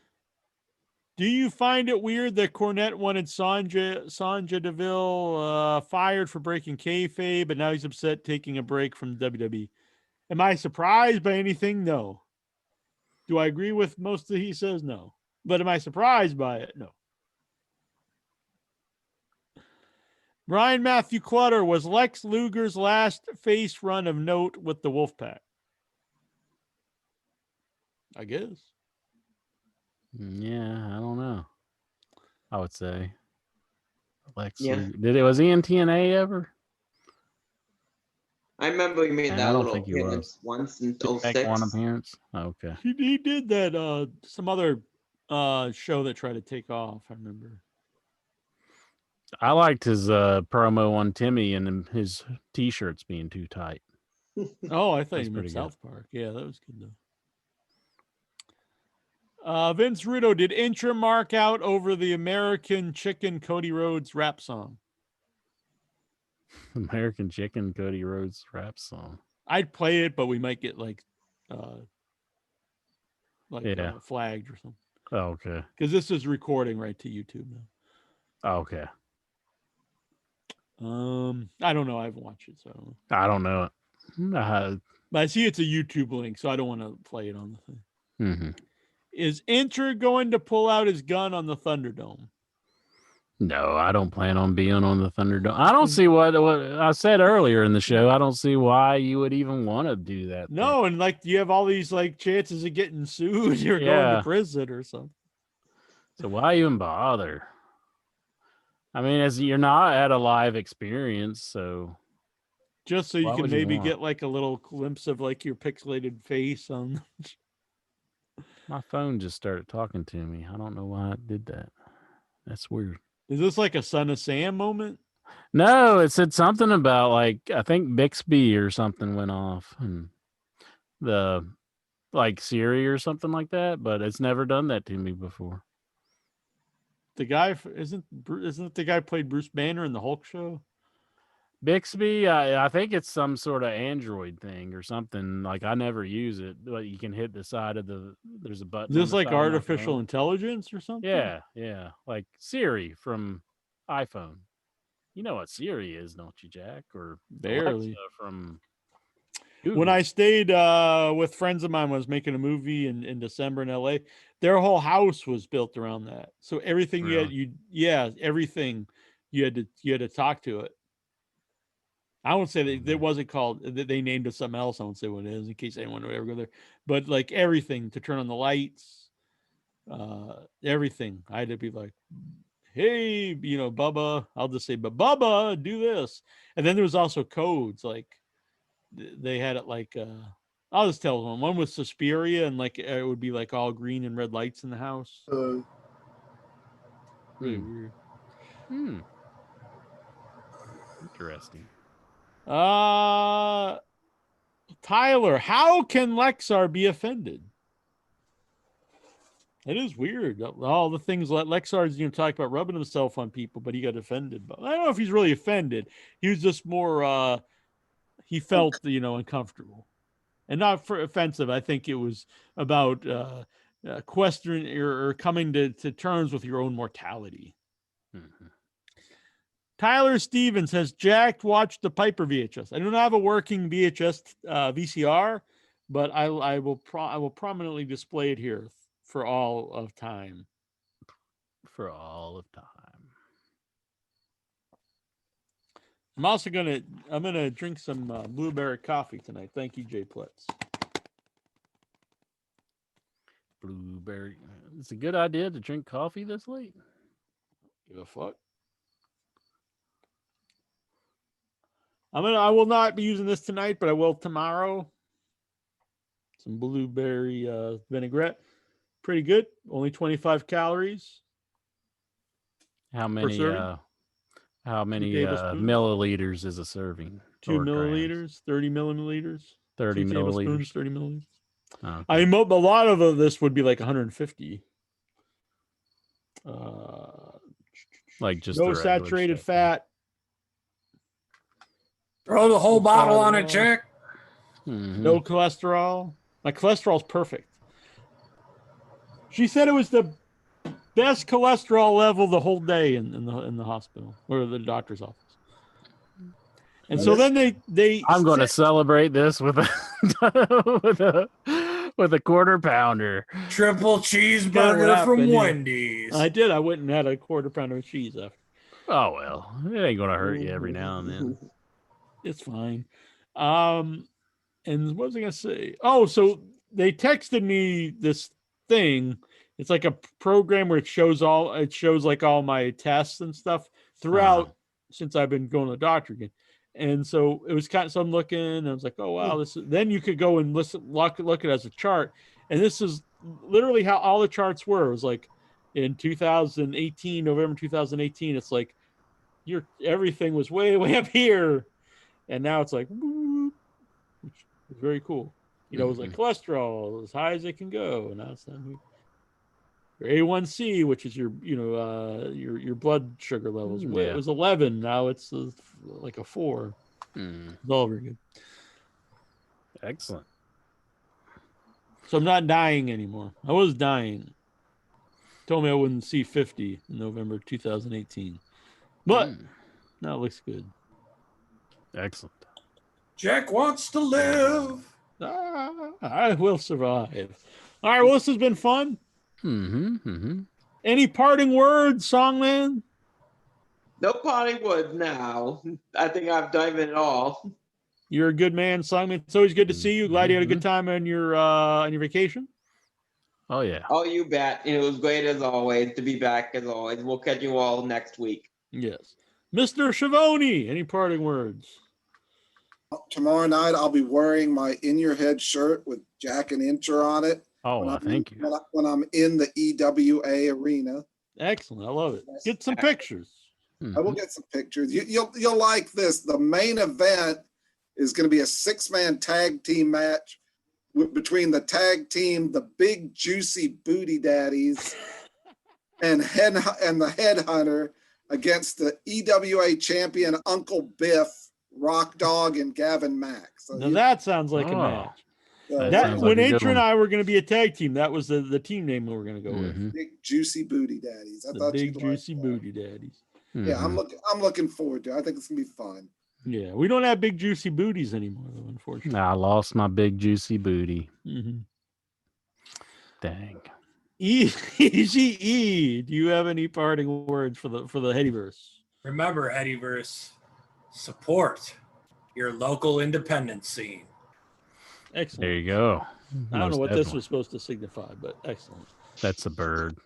Do you find it weird that Cornette wanted Sonja Deville fired for breaking kayfabe, but now he's upset taking a break from WWE? Am I surprised by anything? No. Do I agree with most of he says? No. But am I surprised by it? No. Brian Matthew Clutter, was Lex Luger's last face run of note with the Wolfpack? I guess. Yeah, I don't know. I would say Lex. Yeah. Was he in TNA ever? I remember he made I that don't little think he was. appearance once in Did he make one 06. appearance? Oh, okay. He did that some other show that tried to take off, I remember. I liked his promo on Timmy and his t-shirts being too tight. Oh, I thought That's you meant pretty South Park. Yeah, that was good though. Vince Rudo, did Intra mark out over the American Chicken Cody Rhodes rap song? American Chicken Cody Rhodes rap song. I'd play it, but we might get like flagged or something. Oh, okay. Because this is recording right to YouTube now. Oh, okay. I don't know. I haven't watched it, so I don't know it. But I see it's a YouTube link, so I don't want to play it on the thing. Mm-hmm. Is Inter going to pull out his gun on the Thunderdome? No, I don't plan on being on the Thunderdome. I don't see what I said earlier in the show. I don't see why you would even want to do that. No, and like you have all these like chances of getting sued or going to prison or something. So why even bother? I mean, as you're not at a live experience, so just so you can maybe get like a little glimpse of like your pixelated face on. My phone just started talking to me. I don't know why it did that. That's weird. Is this like a Son of Sam moment? No, it said something about like I think Bixby or something went off and the like Siri or something like that, but it's never done that to me before. The guy isn't the guy played Bruce Banner in the Hulk show? Bixby, I think it's some sort of Android thing or something. Like I never use it, but you can hit the side of there's a button. Is this like artificial intelligence or something? Yeah. Like Siri from iPhone. You know what Siri is, don't you, Jack? Or barely. Alexa from Google. When I stayed with friends of mine, was making a movie in December in LA. Their whole house was built around that. So everything everything you had to talk to it. I won't say that it wasn't called. They named it something else. I won't say what it is in case anyone would ever go there. But like everything to turn on the lights, everything. I had to be like, hey, Bubba. I'll just say, but Bubba, do this. And then there was also codes. Like they had it like, I'll just tell one. One was Suspiria, and like it would be like all green and red lights in the house. Really weird. Interesting. Tyler, how can Lexar be offended? It is weird. All the things like Lexar's, talk about rubbing himself on people, but he got offended. But I don't know if he's really offended. He was just more, he felt, uncomfortable. And not for offensive. I think it was about questioning or coming to terms with your own mortality. Mm-hmm. Tyler Stevens has Jack watched the Piper VHS. I don't have a working VHS VCR, but I will prominently display it here for all of time. For all of time. I'm also gonna drink some blueberry coffee tonight. Thank you, Jay Plitz. Blueberry. It's a good idea to drink coffee this late. Give a fuck. I will not be using this tonight, but I will tomorrow. Some blueberry vinaigrette. Pretty good. Only 25 calories. How many milliliters is a serving? 2 milliliters, 30 milliliters. 30 milliliters. 30 milliliters. Okay. I mean, a lot of this would be like 150. Like just no the regular saturated shit. fat. Throw the whole bottle on Bottle. it, chick. No cholesterol. My cholesterol's perfect. She said it was the best cholesterol level the whole day in the hospital or the doctor's office. And so then they I'm going to celebrate this with a with a quarter pounder. Triple cheeseburger from Wendy's. I did. I went and had a quarter pounder of cheese after. Oh well, it ain't going to hurt you every now and then. It's fine. And what was I going to say? Oh, so they texted me this thing. It's like a program where it shows like all my tests and stuff throughout since I've been going to the doctor again. And so it was kind of, so I'm looking and I was like, oh, wow, then you could go and look at it as a chart. And this is literally how all the charts were. It was like in 2018, November 2018, it's like everything was way, way up here. And now it's like, which is very cool. You know, it was like cholesterol as high as it can go. And now it's not your A1C, which is your blood sugar levels. It was 11. Now it's like a 4. It's all very good. Excellent. So I'm not dying anymore. I was dying. Told me I wouldn't see 50 in November 2018. But now it looks good. Excellent. Jack wants to live. I will survive. All right, well, this has been fun. Any parting words, Songman? No parting words now. I think I've done it all. You're a good man, Songman. It's always good to see you. Glad you had a good time on your vacation. Oh yeah. Oh, you bet. It was great as always to be back as always. We'll catch you all next week. Yes. Mr. Schiavone, any parting words? Tomorrow night I'll be wearing my In Your Head shirt with Jack and Incher on it. Oh, thank you. When I'm in the EWA arena. Excellent. I love it. Get some pictures. I will get some pictures. You'll like this. The main event is going to be a 6-man tag team match between the tag team, the Big Juicy Booty Daddies, and the Headhunter against the EWA champion Uncle Biff, Rock Dog, and Gavin Mack. So now that sounds like a match. When Incher and I were going to be a tag team, that was the team name we were going to go with. Big Juicy Booty Daddies. I thought Big Juicy Booty Daddies. Yeah, I'm looking forward to it. I think it's gonna be fun. Yeah, we don't have big juicy booties anymore, though, unfortunately. I lost my big juicy booty. Dang. Easy E. Do you have any parting words for the Headyverse? Remember, Headyverse, support your local independent scene. Excellent. There you go. I don't know what this was supposed to signify, but excellent. That's a bird.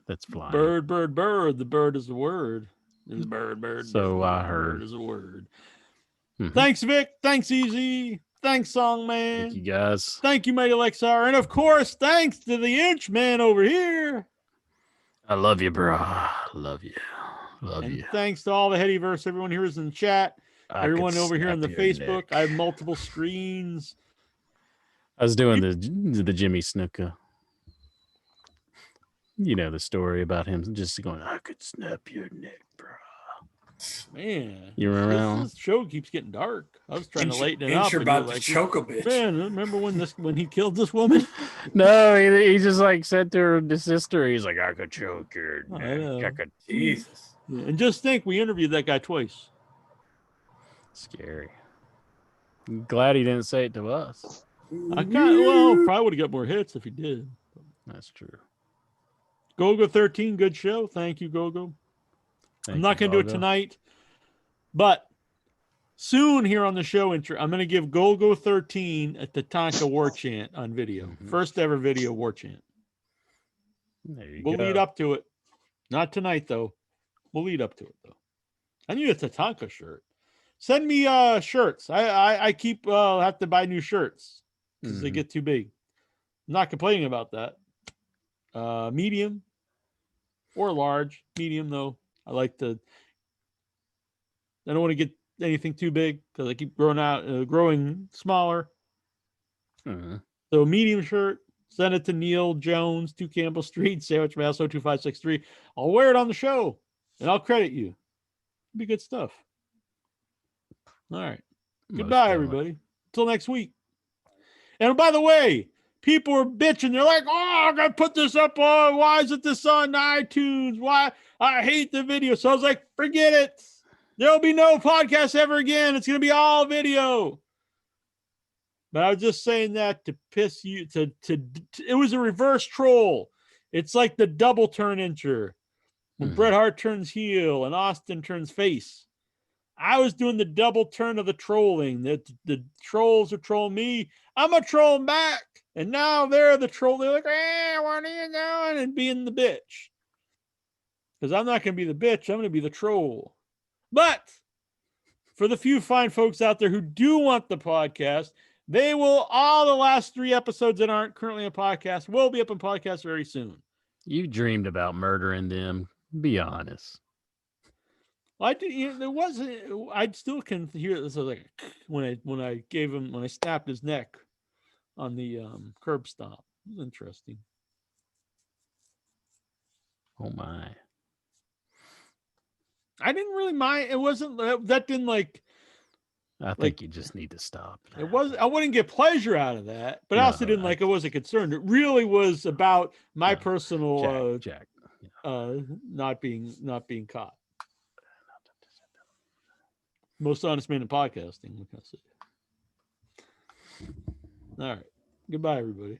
That's flying. Bird. The bird is the word. Is bird. So I heard. Bird is a word. Thanks, Vic. Thanks, Easy. Thanks, Songman. Thank you, guys. Thank you, Mighty Lexar. And of course, thanks to the Inch Man over here. I love you, bro. Love you. Love you. Thanks to all the Headyverse, everyone here is in the chat. Everyone over here on the Facebook. I have multiple screens. I was doing the Jimmy Snuka. You know the story about him just going, I could snap your neck, bro. Man, you remember this show keeps getting dark. I was trying to lighten it up. You're about to choke a bitch. Man, remember when he killed this woman? No, he just like said to her sister, he's like, I could choke your neck. I could. Jesus. Yeah, and just think, we interviewed that guy twice. Scary. I'm glad he didn't say it to us. Probably would have got more hits if he did. That's true. Gogo 13, good show. Thank you, Gogo. I'm not going to do it tonight, but soon here on the show, I'm going to give Gogo 13 a Tatanka war chant on video. First ever video war chant. We'll lead up to it. Not tonight, though. We'll lead up to it, though. I need a Tatanka shirt. Send me shirts. I keep have to buy new shirts because they get too big. I'm not complaining about that. Medium or large. Medium, though. I don't want to get anything too big because I keep growing smaller. So medium shirt, send it to Neil Jones, 2 Campbell Street, Sandwich Mass 02563. I'll wear it on the show. and I'll credit you. It'll be good stuff. All right. Most Goodbye, definitely. everybody. Until next week. And by the way, people are bitching. They're like, oh, I got to put this up on. Why isn't this on iTunes? Why? I hate the video. So I was like, forget it. There'll be no podcast ever again. It's going to be all video. But I was just saying that to piss you. It was a reverse troll. It's like the double turn incher. When Bret Hart turns heel and Austin turns face. I was doing the double turn of the trolling. The trolls are trolling me. I'm a troll back. And now they're the troll. They're like, hey, what are you doing? And being the bitch. Because I'm not going to be the bitch. I'm going to be the troll. But for the few fine folks out there who do want the podcast, they will, all the last 3 episodes that aren't currently a podcast will be up in podcast very soon. You dreamed about murdering them. Be honest. Well, I did. You know, there wasn't. I still can hear this. I was like when I gave him when I snapped his neck on the curb stomp. It was interesting. Oh my! I didn't really mind. It wasn't that didn't like. I think you just need to stop. It was. I wouldn't get pleasure out of that, but I also didn't like. I wasn't concerned. It really was about my personal Jack. Not being caught. Most honest man in podcasting. All right. Goodbye, everybody.